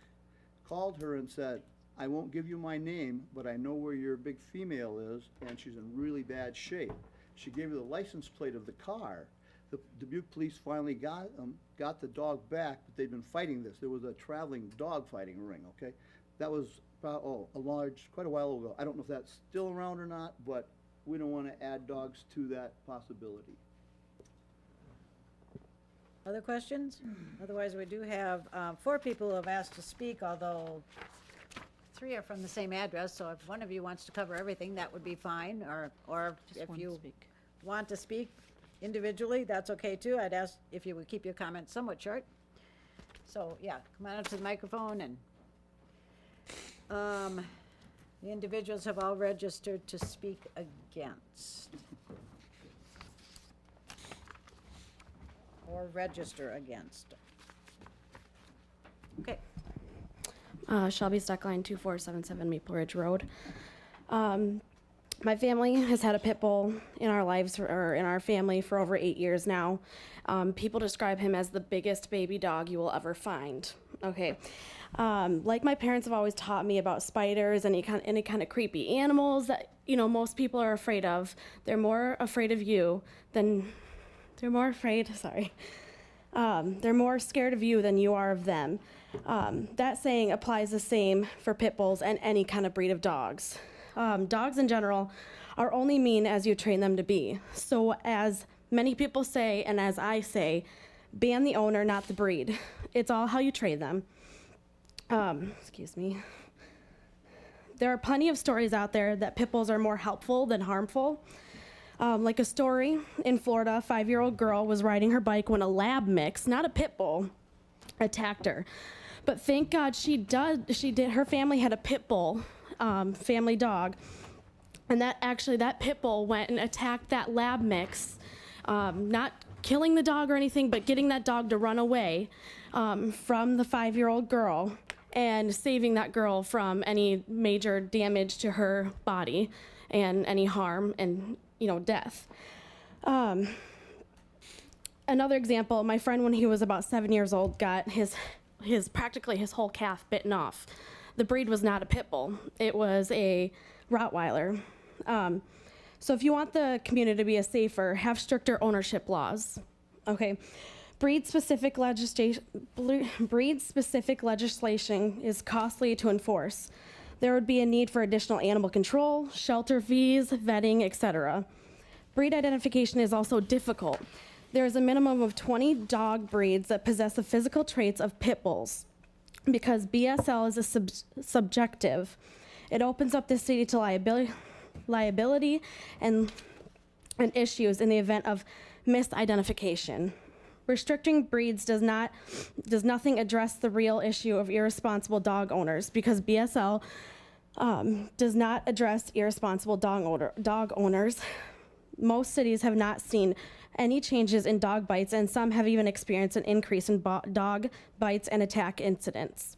called her and said, I won't give you my name, but I know where your big female is and she's in really bad shape. She gave her the license plate of the car. The Dubuque police finally got the dog back, but they'd been fighting this. There was a traveling dog fighting ring, okay? That was quite a while ago. I don't know if that's still around or not, but we don't want to add dogs to that possibility. Other questions? Otherwise, we do have 4 people who have asked to speak, although 3 are from the same address, so if one of you wants to cover everything, that would be fine, or if you want to speak individually, that's okay too. I'd ask if you would keep your comments somewhat short. So, yeah, come on up to the microphone and the individuals have all registered to speak against. Or register against. Okay. Shelby Stuckline, 2477 Maple Ridge Road. My family has had a pit bull in our lives, or in our family, for over 8 years now. People describe him as the biggest baby dog you will ever find. Okay. Like my parents have always taught me about spiders and any kind of creepy animals that, most people are afraid of. They're more afraid of you than, they're more scared of you than you are of them. That saying applies the same for pit bulls and any kind of breed of dogs. Dogs in general are only mean as you train them to be. So as many people say, and as I say, ban the owner, not the breed. It's all how you train them. Excuse me. There are plenty of stories out there that pit bulls are more helpful than harmful. Like a story in Florida, a 5-year-old girl was riding her bike when a lab mix, not a pit bull, attacked her. But thank God she did. Her family had a pit bull, family dog, and that pit bull went and attacked that lab mix, not killing the dog or anything, but getting that dog to run away from the 5-year-old girl and saving that girl from any major damage to her body and any harm and, death. Another example, my friend, when he was about 7 years old, got his practically his whole calf bitten off. The breed was not a pit bull. It was a Rottweiler. So if you want the community to be a safer, have stricter ownership laws. Okay. Breed-specific legislation is costly to enforce. There would be a need for additional animal control, shelter fees, vetting, etc. Breed identification is also difficult. There is a minimum of 20 dog breeds that possess the physical traits of pit bulls. Because BSL is subjective, it opens up the city to liability and issues in the event of misidentification. Restricting breeds does nothing address the real issue of irresponsible dog owners, because BSL does not address irresponsible dog owners. Most cities have not seen any changes in dog bites, and some have even experienced an increase in dog bites and attack incidents.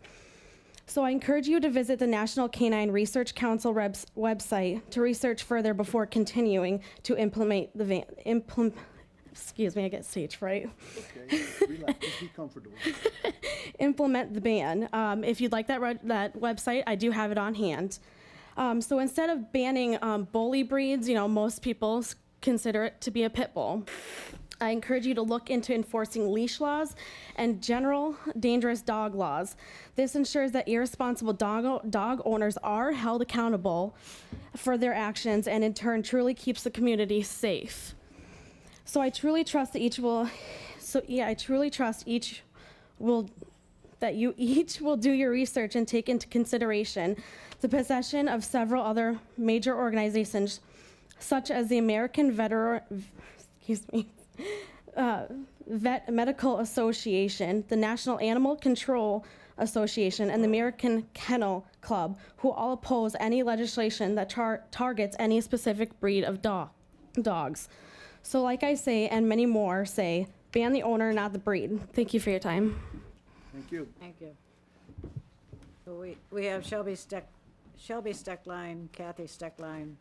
So I encourage you to visit the National Canine Research Council website to research further before continuing to implement the excuse me, I get stage fright. Okay, relax, just be comfortable. Implement the ban. If you'd like that website, I do have it on hand. So instead of banning bully breeds, most people consider it to be a pit bull. I encourage you to look into enforcing leash laws and general dangerous dog laws. This ensures that irresponsible dog owners are held accountable for their actions, and in turn truly keeps the community safe. So I truly trust that you each will do your research and take into consideration the possession of several other major organizations, such as the American Vet Medical Association, the National Animal Control Association, and the American Kennel Club, who all oppose any legislation that targets any specific breed of dogs. So like I say, and many more say, ban the owner, not the breed. Thank you for your time. Thank you. Thank you. So we have Shelby Steckline, Kathy Steckline,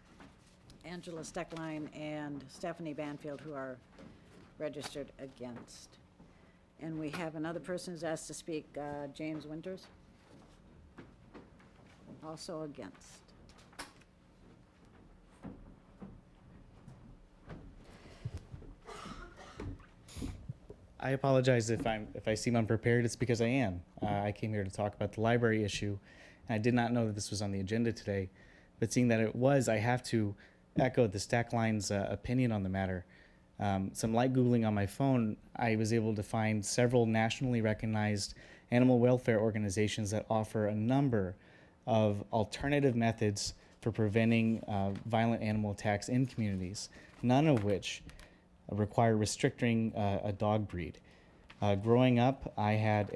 Angela Steckline, and Stephanie Banfield, who are registered against. And we have another person who's asked to speak, James Winters, also against. I apologize if I seem unprepared. It's because I am. I came here to talk about the library issue, and I did not know that this was on the agenda today. But seeing that it was, I have to echo the Stackline's opinion on the matter. Some light Googling on my phone, I was able to find several nationally recognized animal welfare organizations that offer a number of alternative methods for preventing violent animal attacks in communities, none of which require restricting a dog breed. Growing up, I had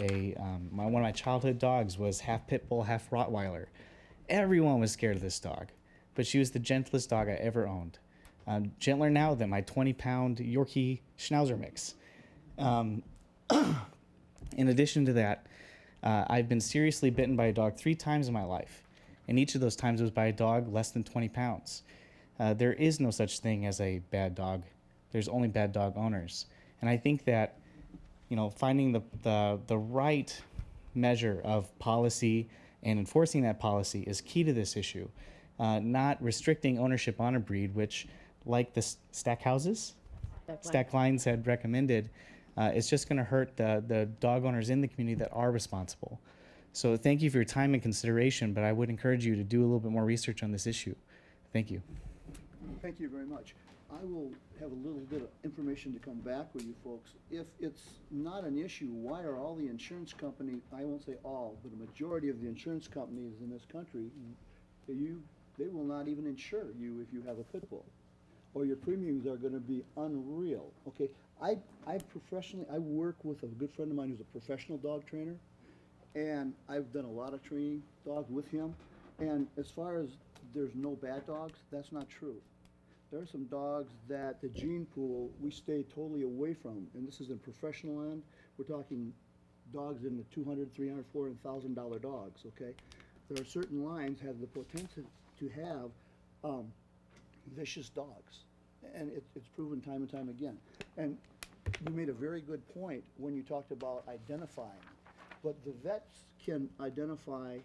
one of my childhood dogs was half pit bull, half Rottweiler. Everyone was scared of this dog, but she was the gentlest dog I ever owned. Gentler now than my 20-pound Yorkie Schnauzer mix. In addition to that, I've been seriously bitten by a dog 3 times in my life, and each of those times was by a dog less than 20 pounds. There is no such thing as a bad dog. There's only bad dog owners. And I think that, finding the right measure of policy and enforcing that policy is key to this issue. Not restricting ownership on a breed, which, like the Stackhouses, Stacklines had recommended, is just going to hurt the dog owners in the community that are responsible. So thank you for your time and consideration, but I would encourage you to do a little bit more research on this issue. Thank you. Thank you very much. I will have a little bit of information to come back with you folks. If it's not an issue, why are all the insurance companies, I won't say all, but a majority of the insurance companies in this country, they will not even insure you if you have a pit bull, or your premiums are going to be unreal. Okay, I work with a good friend of mine who's a professional dog trainer, and I've done a lot of training dogs with him. And as far as there's no bad dogs, that's not true. there are some dogs that the gene pool, we stay totally away from, and this is in professional end. We're talking dogs in the $200, $300, $400,000 dogs, okay? There are certain lines have the potential to have vicious dogs, and it's proven time and time again. And you made a very good point when you talked about identifying, but the vets can identify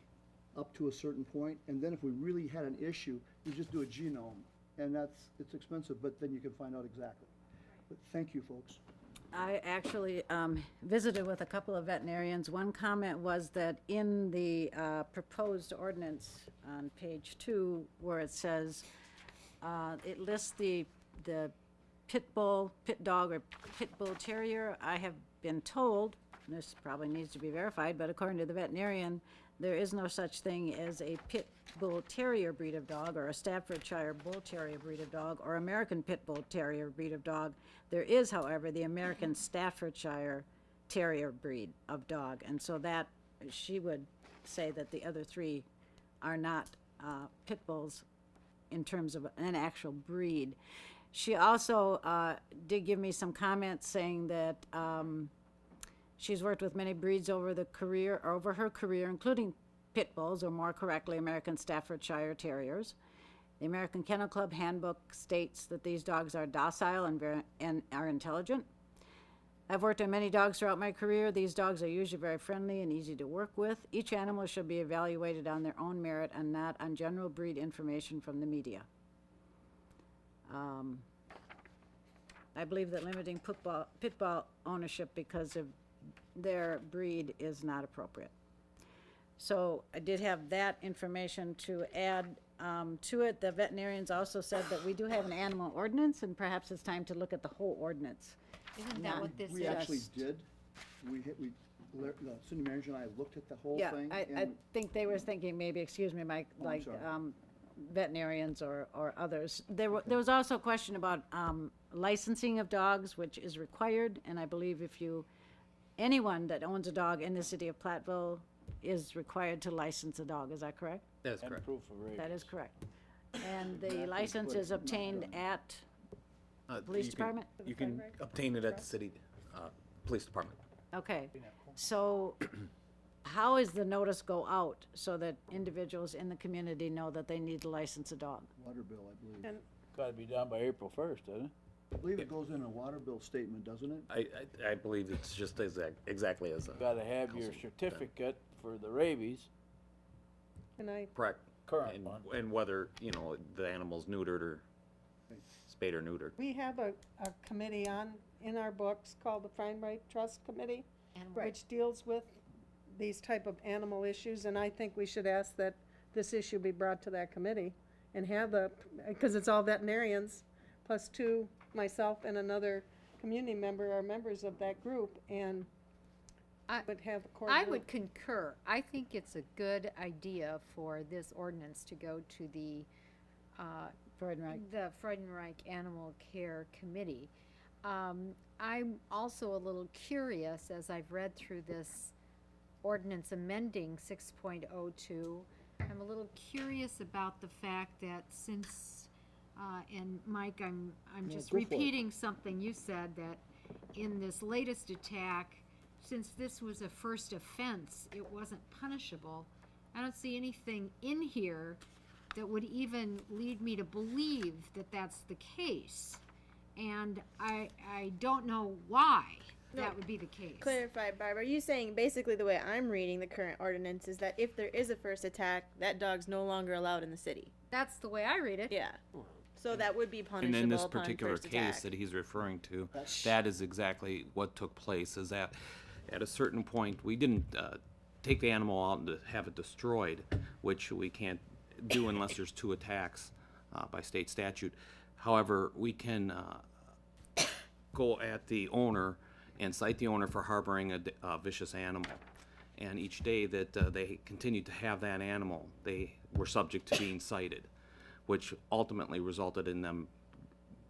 up to a certain point, and then if we really had an issue, you just do a genome, and it's expensive, but then you can find out exactly. But thank you, folks. I actually visited with a couple of veterinarians. One comment was that in the proposed ordinance on page 2, where it says, it lists the pit dog or pit bull terrier, I have been told, and this probably needs to be verified, but according to the veterinarian, there is no such thing as a pit bull terrier breed of dog or a Staffordshire bull terrier breed of dog or American pit bull terrier breed of dog. There is, however, the American Staffordshire terrier breed of dog, and so that she would say that the other 3 are not pit bulls in terms of an actual breed. She also did give me some comments saying that she's worked with many breeds over her career, including pit bulls, or more correctly, American Staffordshire Terriers. The American Kennel Club handbook states that these dogs are docile and are intelligent. I've worked on many dogs throughout my career. These dogs are usually very friendly and easy to work with. Each animal should be evaluated on their own merit and not on general breed information from the media. I believe that limiting pit bull ownership because of their breed is not appropriate. So I did have that information to add to it. The veterinarians also said that we do have an animal ordinance, and perhaps it's time to look at the whole ordinance. Isn't that what this is? We actually did. The city manager and I looked at the whole thing. Yeah, I think they were thinking maybe, excuse me, Mike, like veterinarians or others. There was also a question about licensing of dogs, which is required, and I believe anyone that owns a dog in the city of Platteville is required to license a dog. Is that correct? That's And correct. proof of rabies. That is correct. And the license is obtained at police department? You can obtain it at the city police department. Okay, so how is the notice go out so that individuals in the community know that they need to license a dog? Water bill, I believe. And Gotta be done by April 1st, doesn't it? I believe it goes in a water bill statement, doesn't it? I believe it's just exactly as a. Gotta have your certificate for the rabies, and I, Correct. current And, one. and whether, the animal's neutered or spayed or neutered. we have a committee in our books called the Fine Right Trust Committee, which deals with these type of animal issues, and I think we should ask that this issue be brought to that committee and have because it's all veterinarians, plus 2, myself and another community member are members of that group, and would have a court. I would concur. I think it's a good idea for this ordinance to go to the Freudenreich Animal Care Committee. I'm also a little curious, as I've read through this ordinance amending 6.02, I'm a little curious about the fact that since, and Mike, I'm just go for it. repeating something you said, that in this latest attack, since this was a first offense, it wasn't punishable. I don't see anything in here that would even lead me to believe that that's the case. And I don't know why that would be the case. Clarify, Barb. Are you saying basically the way I'm reading the current ordinance is that if there is a first attack, that dog's no longer allowed in the city? That's the way I read it. Yeah. So that would be punishable And in this upon particular first case attack. that he's referring to, that is exactly what took place, is that at a certain point, we didn't take the animal out and to have it destroyed, which we can't do unless there's 2 attacks by state statute. However, we can go at the owner and cite the owner for harboring a vicious animal. And each day that they continued to have that animal, they were subject to being cited, which ultimately resulted in them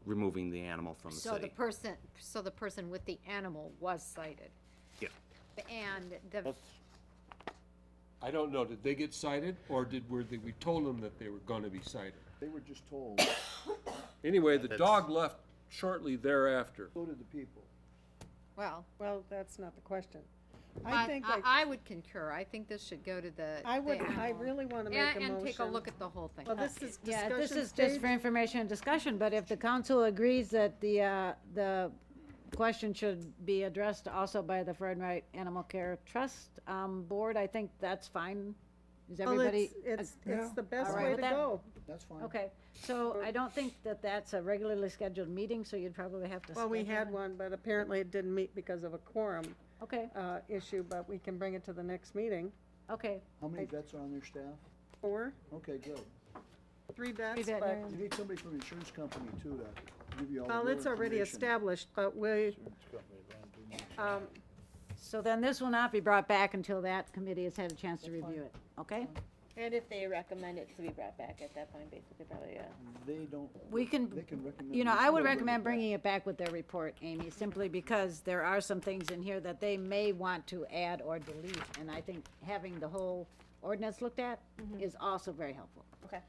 removing the animal from the So city. the person with the animal was cited. Yeah. And the, I don't know, did they get cited, or we told them that they were gonna be cited? They were just told, Anyway, the dog left shortly thereafter. so did the people. Well, Well, that's not the question. I think I would concur. I think this should go to the. I would, the I animal- really want to make a motion. And take a look at the whole thing. Well, this is Yeah, discussion this is just stage. for information and discussion, but if the council agrees that the question should be addressed also by the Fred Wright Animal Care Trust Board, I think that's fine. Is Well, everybody? it's Yeah. the best All right way with to that? go. That's fine. Okay, so I don't think that that's a regularly scheduled meeting, so you'd probably have to. Well, we schedule had it. one, but apparently it didn't meet because of a quorum Okay, issue, but we can bring it to the next meeting. okay. How many vets are on their staff? 4, Okay, good. 3 vets, but, veterinarians. You need somebody from the insurance company too to give you all the well, real it's already information. established, but we, So then this will not be brought back until that committee has had a chance to review it, okay? And if they recommend it to be brought back at that point, basically, probably, yeah. They don't, We can, they can recommend. you know, we I would still bring recommend it back. bringing it back with their report, Amy, simply because there are some things in here that they may want to add or delete. And I think having the whole ordinance looked at is also very helpful. Okay.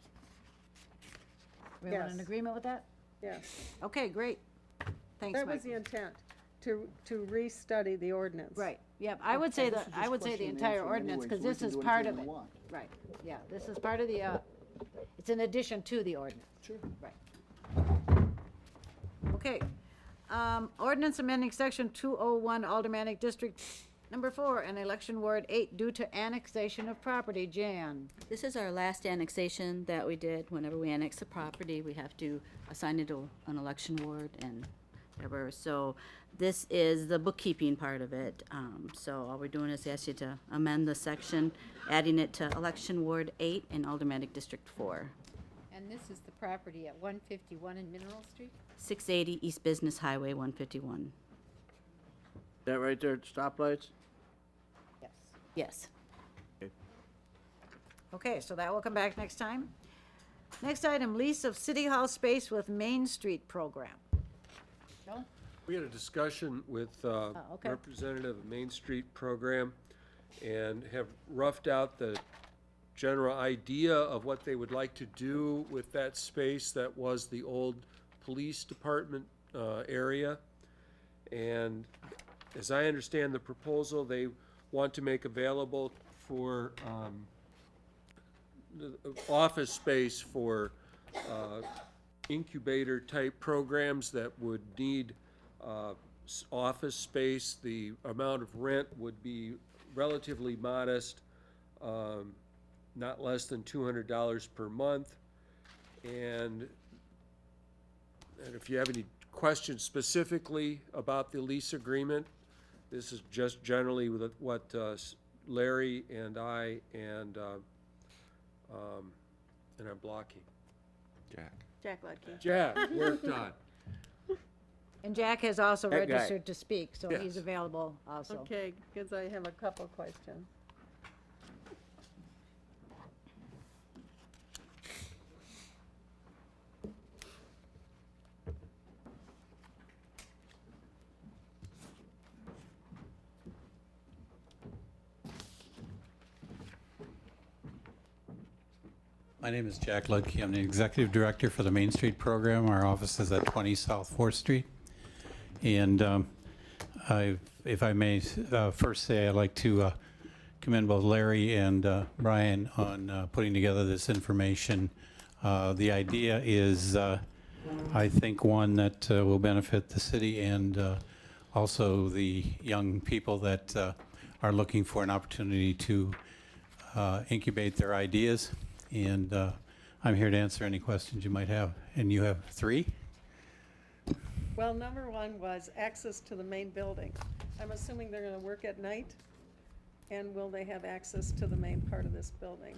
Everyone in Yes. agreement with that? yes. Okay, great. Thanks, That was Mike. the intent, to restudy the ordinance. Right, yep, I would say This that, is I just would say the question and entire answer ordinance, anyway, because so we this can is do part of anything it. we want. Right, yeah, this is part of the, it's in addition to the ordinance. Sure. Right. Okay, ordinance amending section 201 Aldermanic District Number 4 and election ward 8 due to annexation of property. Jan. This is our last annexation that we did. Whenever we annex a property, we have to assign it to an election ward and whatever. So this is the bookkeeping part of it. So all we're doing is ask you to amend the section, adding it to election ward 8 and aldermanic district 4. And this is the property at 151 in Mineral Street? 680 East Business Highway 151. That right there at the stoplights? Yes. Yes. Okay, so that will come back next time. Next item, lease of City Hall space with Main Street program. No? We had a discussion with okay. representative of Main Street Program and have roughed out the general idea of what they would like to do with that space that was the old police department area. And as I understand the proposal, they want to make available for the office space for incubator-type programs that would need office space. The amount of rent would be relatively modest, not less than $200 per month. And if you have any questions specifically about the lease agreement, this is just generally what Larry and I and I'm blocking. Jack Ludke. Jack worked on. And Jack has also That guy. registered to speak, so he's Yes. available also. Okay, because I have a couple questions. My name is Jack Ludke. I'm the Executive Director for the Main Street Program. Our office is at 20 South 4th Street. And if I may first say, I'd like to commend both Larry and Brian on putting together this information. The idea is, I think, one that will benefit the city and also the young people that are looking for an opportunity to incubate their ideas. And I'm here to answer any questions you might have. And you have 3? Well, number 1 was access to the main building. I'm assuming they're gonna work at night? And will they have access to the main part of this building?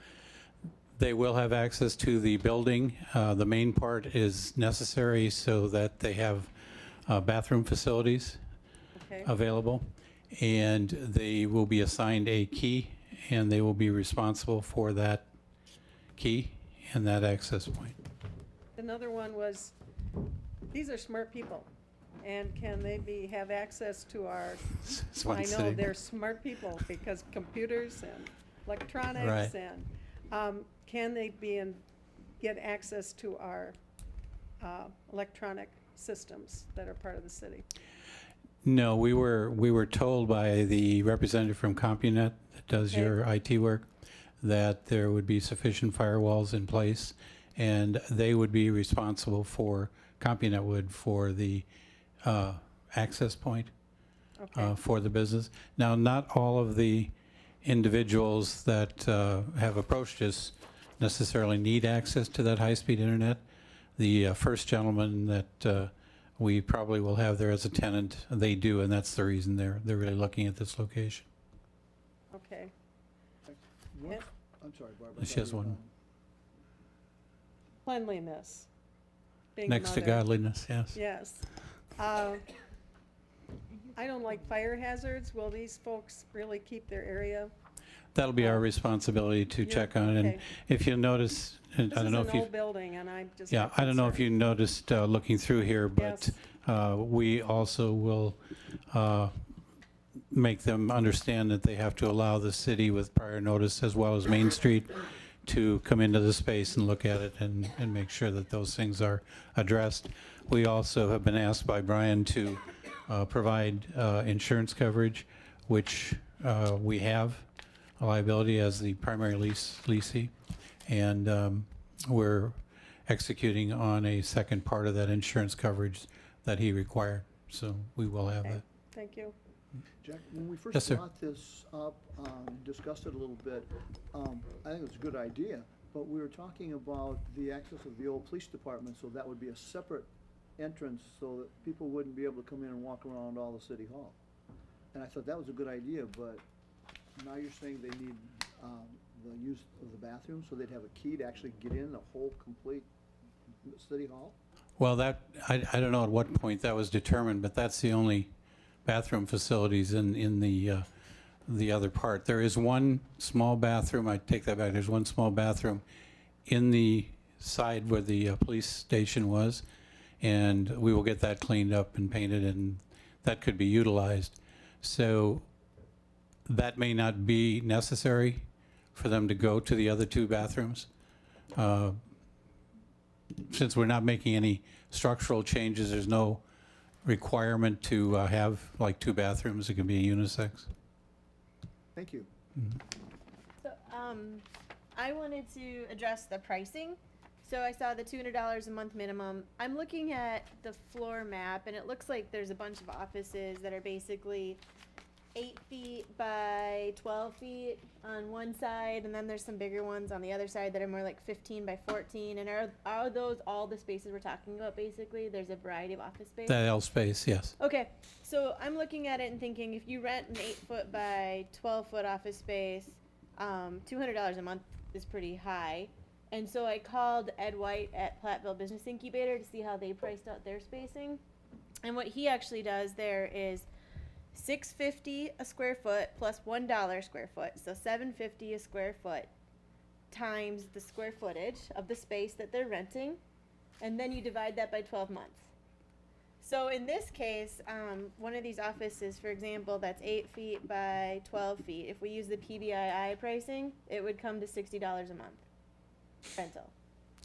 They will have access to the building. The main part is necessary so that they have bathroom facilities Okay. available. And they will be assigned a key, and they will be responsible for that key and that access point. Another one was, these are smart people, and can they have access to our, It's one I know sitting. they're smart people, because computers and electronics and, can they get access to our, electronic systems that are part of the city? No, we were told by the representative from CompuNet that does your IT work that there would be sufficient firewalls in place, and they would be responsible for, CompuNet would, for the access point for the business. Now, not all of the individuals that have approached us necessarily need access to that high-speed internet. The first gentleman that we probably will have there as a tenant, they do, and that's the reason they're really looking at this location. Okay. What- I'm sorry, Barbara. She has one. Cleanliness. Being a Next to mother. godliness, yes. Yes. I don't like fire hazards. Will these folks really keep their area? That'll be our responsibility to check on it. And okay. if you'll notice, and This I don't know is if an you, old building, and I'm just. yeah, I don't know if you noticed looking through here, but we also will make them understand that they have to allow the city with prior notice, as well as Main Street, to come into the space and look at it and make sure that those things are addressed. We also have been asked by Brian to provide insurance coverage, which we have a liability as the primary leasee, and we're executing on a second part of that insurance coverage that he required, so we will have that. Thank you. Jack, when we Yes, first sir. brought this up, discussed it a little bit, I think it's a good idea, but we were talking about the access of the old police department, so that would be a separate entrance so that people wouldn't be able to come in and walk around all the city hall. And I thought that was a good idea, but now you're saying they need the use of the bathroom, so they'd have a key to actually get in the whole complete city hall? Well, that, I don't know at what point that was determined, but that's the only bathroom facilities in the other part. There is one small bathroom, I take that back, there's one small bathroom in the side where the police station was, and we will get that cleaned up and painted, and that could be utilized. So that may not be necessary for them to go to the other two bathrooms. Since we're not making any structural changes, there's no requirement to have like two bathrooms. It can be a unisex. Thank you. So, I wanted to address the pricing. So I saw the $200 a month minimum. I'm looking at the floor map, and it looks like there's a bunch of offices that are basically 8 feet by 12 feet on one side, and then there's some bigger ones on the other side that are more like 15 by 14. And are those all the spaces we're talking about, basically? There's a variety of office space? That L space, yes. Okay, so I'm looking at it and thinking, if you rent an 8 foot by 12 foot office space, $200 a month is pretty high. And so I called Ed White at Platteville Business Incubator to see how they priced out their spacing. And what he actually does there is $6.50 a square foot plus $1 a square foot, so $7.50 a square foot times the square footage of the space that they're renting, and then you divide that by 12 months. So in this case, one of these offices, for example, that's 8 feet by 12 feet, if we use the PBII pricing, it would come to $60 a month rental.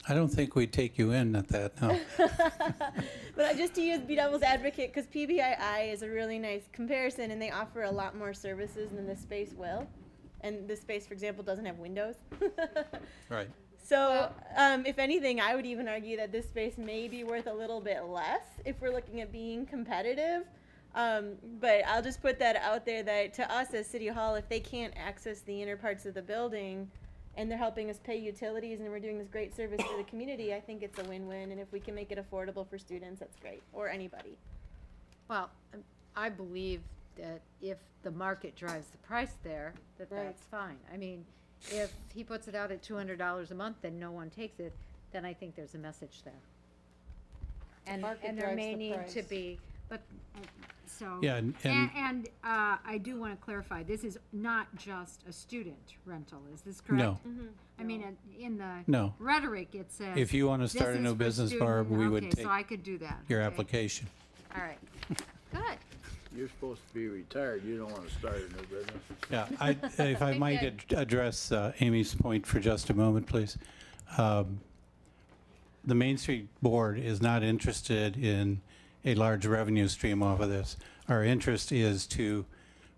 I don't think we'd take you in at that, no. But just to be devil's advocate, because PBII is a really nice comparison, and they offer a lot more services than this space will. And this space, for example, doesn't have windows. Right. So, if anything, I would even argue that this space may be worth a little bit less if we're looking at being competitive. But I'll just put that out there that to us as City Hall, if they can't access the inner parts of the building, and they're helping us pay utilities, and we're doing this great service for the community, I think it's a win-win. And if we can make it affordable for students, that's great, or anybody. Well, I believe that if the market drives the price there, that's fine. I mean, if he puts it out at $200 a month and no one takes it, then I think there's a message there. And Market there drives may the need price. to be, but, so. Yeah, and- I do want to clarify, this is not just a student rental, is this correct? No. I mean, in the No. rhetoric, it says. If you want to this start a is new for business, student- Barb, we would Okay, take so I could do that. your okay. application. All right, good. You're supposed to be retired, you don't wanna start a new business. Yeah, if I might address Amy's point for just a moment, please. The Main Street Board is not interested in a large revenue stream off of this. Our interest is to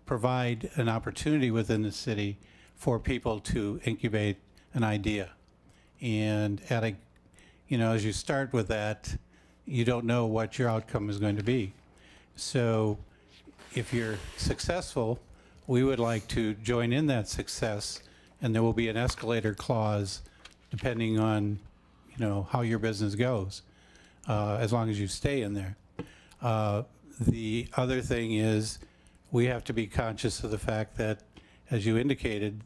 provide an opportunity within the city for people to incubate an idea. And as you start with that, you don't know what your outcome is going to be. So if you're successful, we would like to join in that success, and there will be an escalator clause depending on, how your business goes, as long as you stay in there. The other thing is, we have to be conscious of the fact that, as you indicated,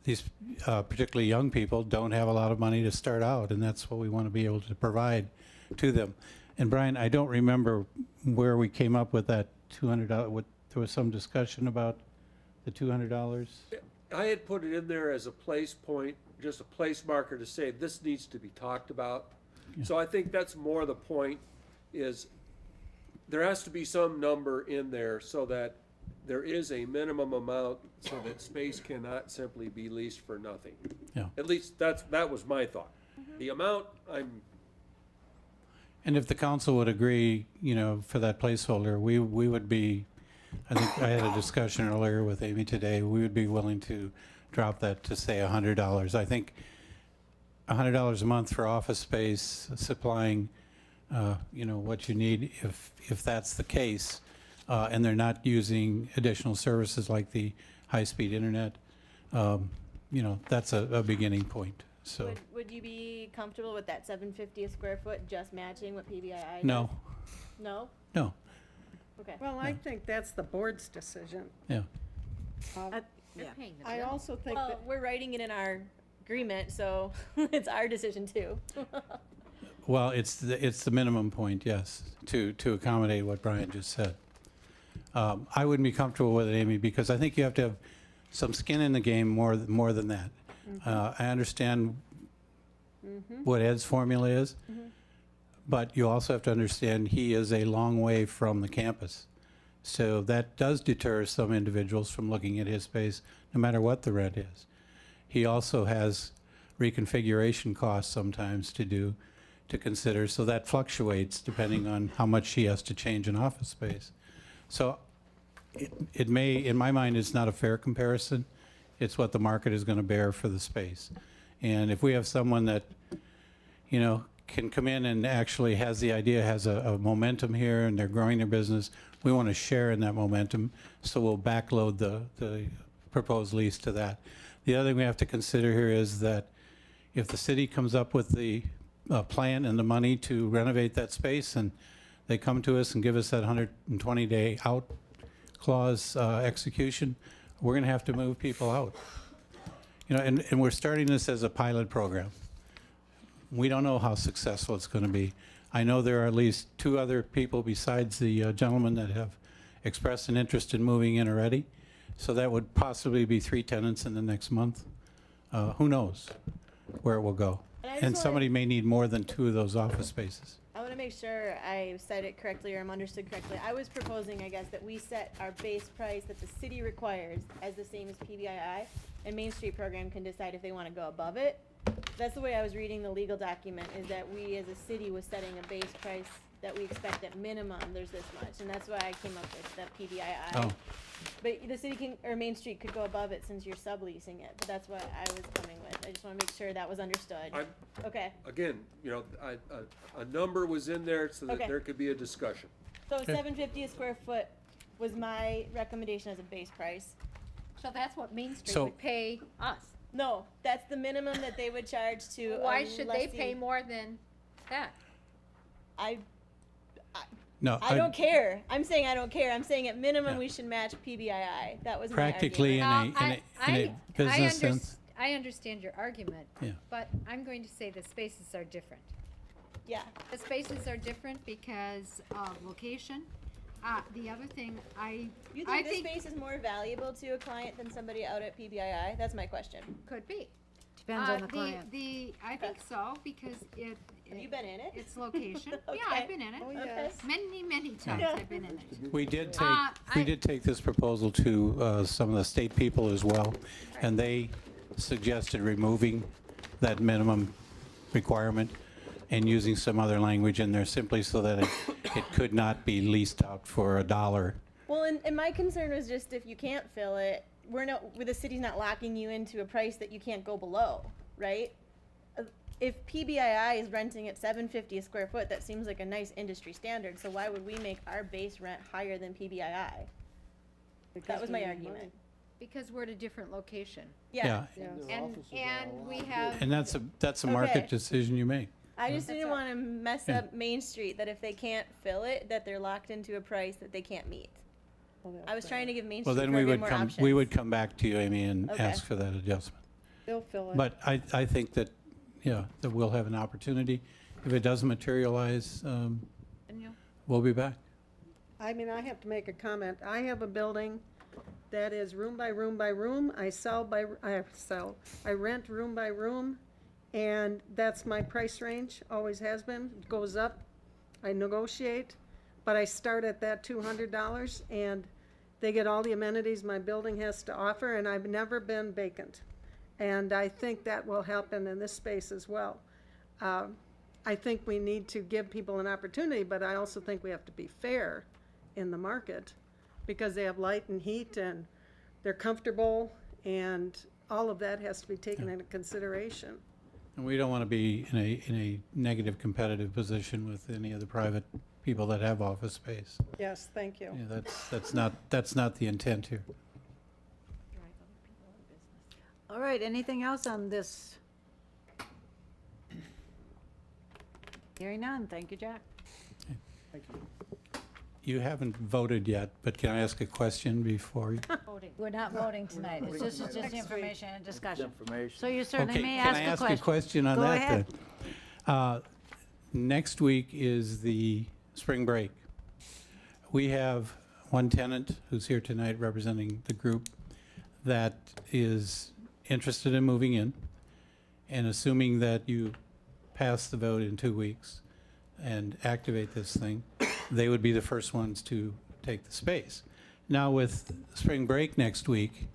these particularly young people don't have a lot of money to start out, and that's what we want to be able to provide to them. And Brian, I don't remember where we came up with that $200. There was some discussion about the $200. I had put it in there as a place point, just a place marker to say this needs to be talked about. So I think that's more the point, is there has to be some number in there so that there is a minimum amount so that space cannot simply be leased for nothing. Yeah. At least that was my thought. The amount, And if the council would agree, for that placeholder, we would be, I think I had a discussion earlier with Amy today, we would be willing to drop that to say $100. I think $100 a month for office space, supplying, what you need, if that's the case, and they're not using additional services like the high-speed internet, that's a beginning point. So Would you be comfortable with that $750 a square foot just matching what PBII does? no, No? no, Okay. Well, I think that's the board's decision. yeah. They're paying the I bill. also think Well, that, we're writing it in our agreement, so it's our decision too. Well, it's the minimum point, yes, to accommodate what Brian just said. I wouldn't be comfortable with it, Amy, because I think you have to have some skin in the game more than that. I understand what Ed's formula is, but you also have to understand he is a long way from the campus. So that does deter some individuals from looking at his space, no matter what the rent is. He also has reconfiguration costs sometimes to consider, so that fluctuates depending on how much he has to change in office space. So it may, in my mind, it's not a fair comparison. It's what the market is going to bear for the space. And if we have someone that, can come in and actually has the idea, has a momentum here, and they're growing their business, we want to share in that momentum, so we'll backload the proposed lease to that. The other thing we have to consider here is that if the city comes up with the plan and the money to renovate that space, and they come to us and give us that 120-day out clause execution, we're going to have to move people out. And we're starting this as a pilot program. We don't know how successful it's going to be. I know there are at least 2 other people besides the gentleman that have expressed an interest in moving in already. So that would possibly be 3 tenants in the next month. Who knows where it will go? And somebody may need more than 2 of those office spaces. I want to make sure I said it correctly or I'm understood correctly. I was proposing, I guess, that we set our base price that the city requires as the same as PBII, and Main Street Program can decide if they want to go above it. That's the way I was reading the legal document, is that we as a city was setting a base price that we expect at minimum there's this much, and that's why I came up with that PBII. Oh. But the city can, or Main Street could go above it since you're subleasing it, but that's what I was coming with. I just want to make sure that was understood. Okay, again, a number was in there so that Okay. there could be a discussion. so $750 a square foot was my recommendation as a base price. So that's what Main Street So- would pay us. No, that's the minimum that they would charge to. Why should they pay more than that? No, I don't care. I'm saying I don't care. I'm saying at minimum we should match PBII. That was Practically my in argument. a business sense. I understand your argument, Yeah. but I'm going to say the spaces are different. Yeah. The spaces are different because of location. The other thing, You I think this space is more valuable to a client than somebody out at PBII? That's my question. could be. Depends on the client. I think so, because Have you been in it? its location. Yeah, Okay. I've been in it. Oh, yes. Many times Yeah. I've been in it. We did take, I- we did take this proposal to some of the state people as well, and they suggested removing that minimum requirement and using some other language in there simply so that it could not be leased out for $1. Well, and my concern was just if you can't fill it, the city's not locking you into a price that you can't go below, right? If PBII is renting at $7.50 a square foot, that seems like a nice industry standard. So why would we make our base rent higher than PBII? That was my argument. Because we're at a different location. Yeah. And we have. And that's a market Okay. decision you make. I just didn't want to mess up Main Street, that if they can't fill it, that they're locked into a price that they can't meet. I was trying to give Main Well, Street then we program would more come, options. we would come back to you, Amy, and Okay. ask for that adjustment. They'll fill it. But I think that, yeah, that we'll have an opportunity. If it doesn't materialize, we'll be back. I mean, I have to make a comment. I have a building that is room by room by room. I rent room by room, and that's my price range, always has been. It goes up, I negotiate, but I start at that $200, and they get all the amenities my building has to offer, and I've never been vacant. And I think that will happen in this space as well. I think we need to give people an opportunity, but I also think we have to be fair in the market, because they have light and heat, and they're comfortable, and all of that has to be taken into consideration. And we don't want to be in a negative competitive position with any of the private people that have office space. Yes, thank you. Yeah, that's not the intent here. All right, anything else on this? Hearing none, thank you, Jack. You haven't voted yet, but can I ask a question before you? We're not voting tonight, it's just information and discussion. Information. So you certainly Okay, may can ask I a ask question. a question on Go that ahead. then? Next week is the spring break. We have one tenant who's here tonight representing the group that is interested in moving in, and assuming that you pass the vote in 2 weeks and activate this thing, they would be the first ones to take the space. Now, with spring break next week,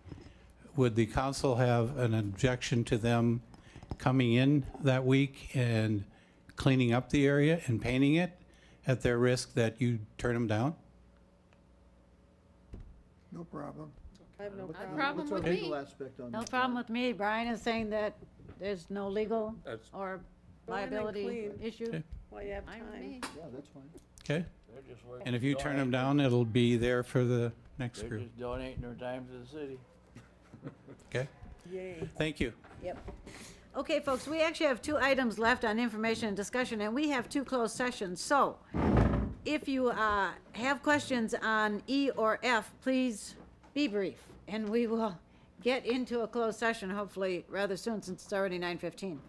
would the council have an objection to them coming in that week and cleaning up the area and painting it at their risk that you turn them down? No problem. I have no problem. Problem What's our with legal me. aspect on No that? problem with me. Brian is saying that there's no legal That's- or Go in and liability clean. issue. Okay. While you have Fine with time. me. Yeah, that's fine. Okay? They're just working. And if you turn them down, it'll be there for the next They're group. just donating their time to the city. Okay? Yay. Thank you. Yep. Okay, folks, we actually have 2 items left on information and discussion, and we have 2 closed sessions. So if you have questions on E or F, please be brief, and we will get into a closed session hopefully rather soon, since it's already 9:15.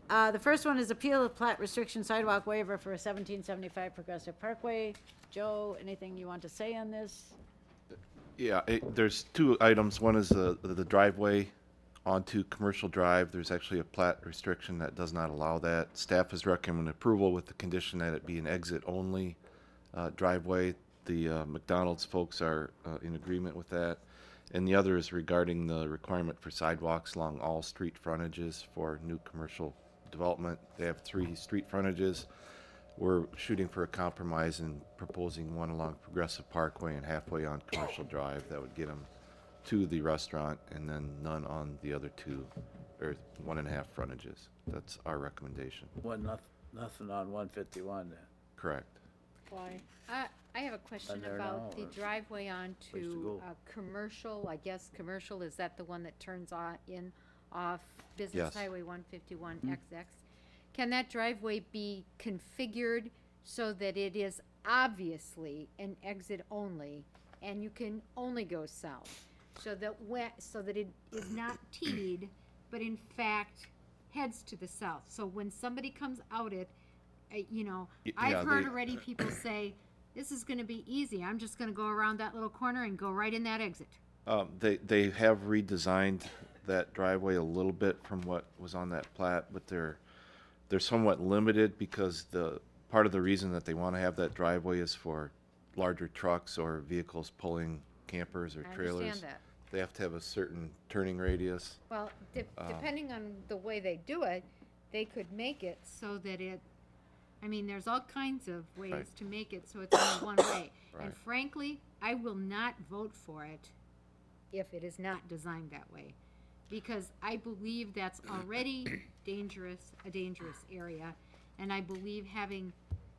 The first one is appeal of plat restriction sidewalk waiver for 1775 Progressive Parkway. Joe, anything you want to say on this? Yeah, there's 2 items. One is the driveway onto Commercial Drive. There's actually a plat restriction that does not allow that. Staff has recommended approval with the condition that it be an exit-only driveway. The McDonald's folks are in agreement with that. And the other is regarding the requirement for sidewalks along all street frontages for new commercial development. They have 3 street frontages. We're shooting for a compromise and proposing one along Progressive Parkway and halfway on Commercial Drive. That would get them to the restaurant, and then none on the other 2, or 1.5 frontages. That's our recommendation. Nothing on 151 then. Correct. Why? I have a question there about now, the or driveway place to onto go? commercial, I guess commercial, is that the one that turns on, in, off Business Yes. Highway 151 XX? Can that driveway be configured so that it is obviously an exit only, and you can only go south? So that it is not T'd, but in fact heads to the south. So when somebody comes out it, Yeah, I've heard they- already people say, this is gonna be easy, I'm just gonna go around that little corner and go right in that exit. They have redesigned that driveway a little bit from what was on that plat, but they're somewhat limited because part of the reason that they want to have that driveway is for larger trucks or vehicles pulling campers or I trailers. understand that. They have to have a certain turning radius. Well, depending on the way they do it, they could make it so that there's all kinds of ways Right. to make it so it's only one way. And Right. frankly, I will not vote for it if it is not designed that way. Because I believe that's already a dangerous area. And I believe having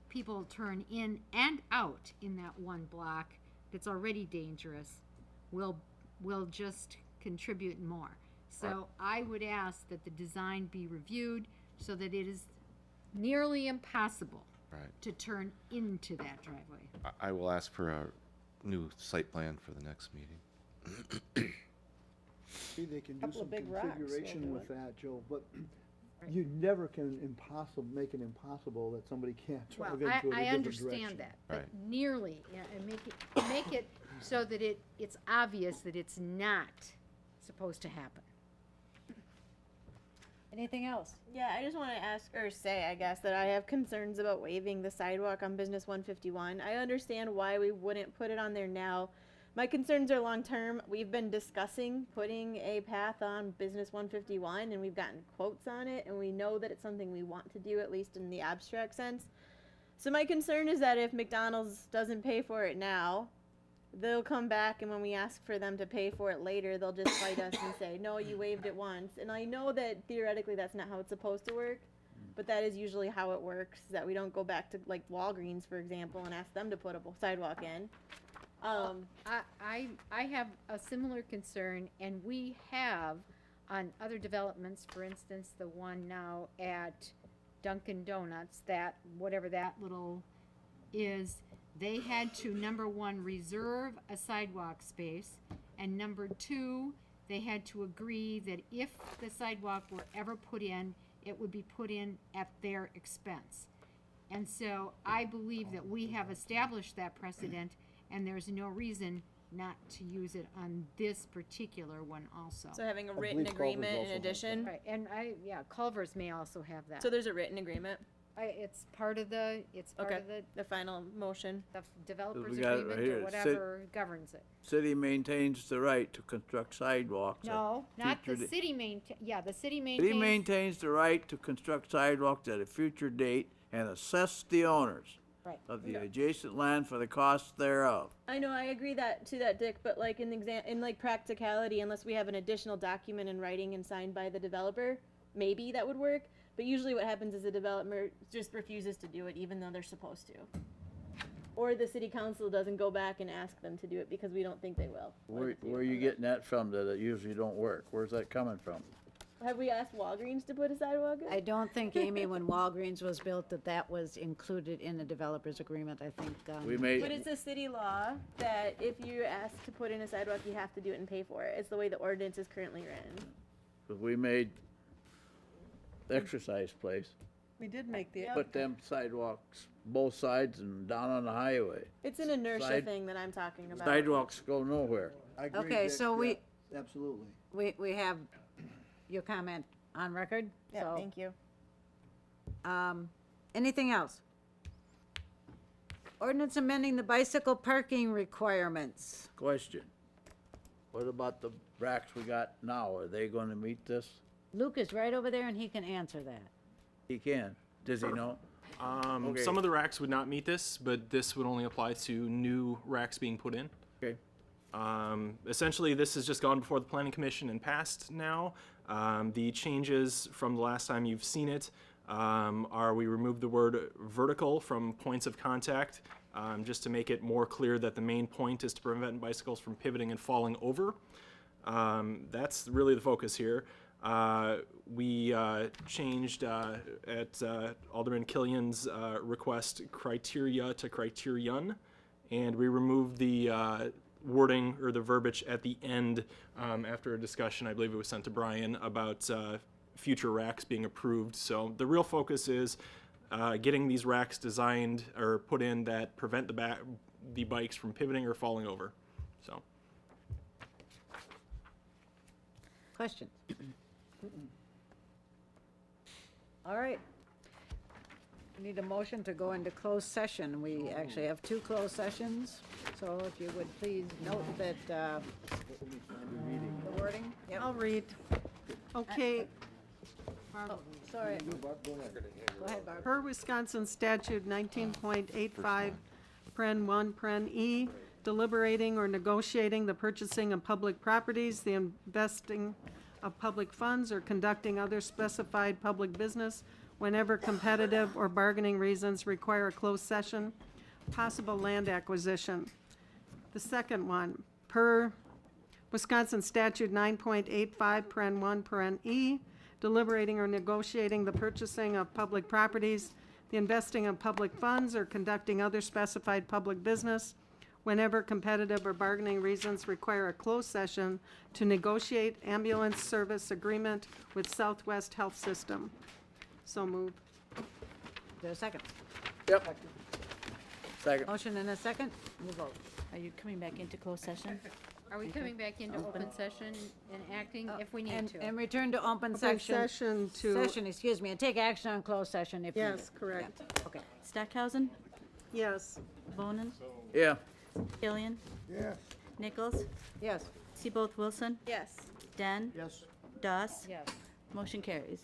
people turn in and out in that one block that's already dangerous will just contribute more. So I would ask that the design be reviewed so that it is nearly impossible Right. to turn into that driveway. I will ask for a new site plan for the next meeting. See, they can do Couple some of big rocks will configuration do with it. that, Joe, but you never can make it impossible that somebody can't Well, drive into it a I different understand direction. that, but Right. nearly, and make it so that it's obvious that it's not supposed to happen. Anything else? Yeah, I just want to ask or say, I guess, that I have concerns about waiving the sidewalk on Business 151. I understand why we wouldn't put it on there now. My concerns are long term. We've been discussing putting a path on Business 151, and we've gotten quotes on it, and we know that it's something we want to do, at least in the abstract sense. So my concern is that if McDonald's doesn't pay for it now, they'll come back, and when we ask for them to pay for it later, they'll just fight us and say, no, you waived it once. And I know that theoretically that's not how it's supposed to work, but that is usually how it works, that we don't go back to like Walgreens, for example, and ask them to put a sidewalk in. I have a similar concern, and we have on other developments, for instance, the one now at Dunkin' Donuts, that, whatever that little is, they had to, number one, reserve a sidewalk space, and number two, they had to agree that if the sidewalk were ever put in, it would be put in at their expense. And so I believe that we have established that precedent, and there's no reason not to use it on this particular one also. So having a believe written Culver's agreement also in has addition. Right, and Culver's may also have that. So there's a written agreement. It's part of the The final motion. the developer's We got it right agreement here. or It whatever governs it. City maintains the right to construct sidewalks. at No, not the future da- city the city City maintains. maintains the right to construct sidewalks at a future date and assess the owners Right. of the adjacent land for the costs thereof. I know, I agree to that, Dick, but like in like practicality, unless we have an additional document in writing and signed by the developer, maybe that would work. But usually what happens is the developer just refuses to do it even though they're supposed to. Or the city council doesn't go back and ask them to do it because we don't think they will. Where are you getting that from, that it usually don't work? Where's that coming from? Have we asked Walgreens to put a sidewalk in? I don't think, Amy, when Walgreens was built, that was included in the developer's agreement. I think, We made, But it's a city law that if you ask to put in a sidewalk, you have to do it and pay for it. It's the way the ordinance is currently written. we made exercise place, We did make the. put them sidewalks both sides and down on the highway. It's an inertia Side- thing that I'm talking about. Sidewalks go nowhere. I agree, Okay, Dick, so yeah, absolutely. we have your comment on record. Yeah, So, thank you. anything else? Ordinance amending the bicycle parking requirements. Question. What about the racks we got now? Are they gonna meet this? Luke is right over there and he can answer that. He can. Does he know? Okay. Some of the racks would not meet this, but this would only apply to new racks being put in. Okay. Essentially, this has just gone before the Planning Commission and passed now. The changes from the last time you've seen it are we removed the word vertical from points of contact, just to make it more clear that the main point is to prevent bicycles from pivoting and falling over. That's really the focus here. We changed at Alderman Killian's request criteria to criterion, and we removed the wording or the verbiage at the end after a discussion, I believe it was sent to Brian, about future racks being approved. So the real focus is getting these racks designed or put in that prevent the bikes from pivoting or falling over. So. Questions? All right. We need a motion to go into closed session. We actually have 2 closed sessions, so if you would please note that, the wording. Yep. I'll read. Okay. Sorry. Go ahead, Barb. Per Wisconsin statute 19.85, paren 1, paren E, deliberating or negotiating the purchasing of public properties, the investing of public funds, or conducting other specified public business whenever competitive or bargaining reasons require a closed session, possible land acquisition. The second one, per Wisconsin statute 9.85, paren 1, paren E, deliberating or negotiating the purchasing of public properties, the investing of public funds, or conducting other specified public business whenever competitive or bargaining reasons require a closed session to negotiate ambulance service agreement with Southwest Health System. So move. Is there a second? Yep. Second. Motion and a second. We'll vote. Are you coming back into closed session? Are we coming back into open session and acting if we need And, to? and return to open Open section. session to, Session, excuse me, and take action on closed session if needed. yes, correct. Okay. Stackhausen, Yes. Bonin, Yeah. Killian, Yes. Nichols, Yes. Seabolt Wilson, Yes. Den, Yes. Doss. Yes. Motion carries.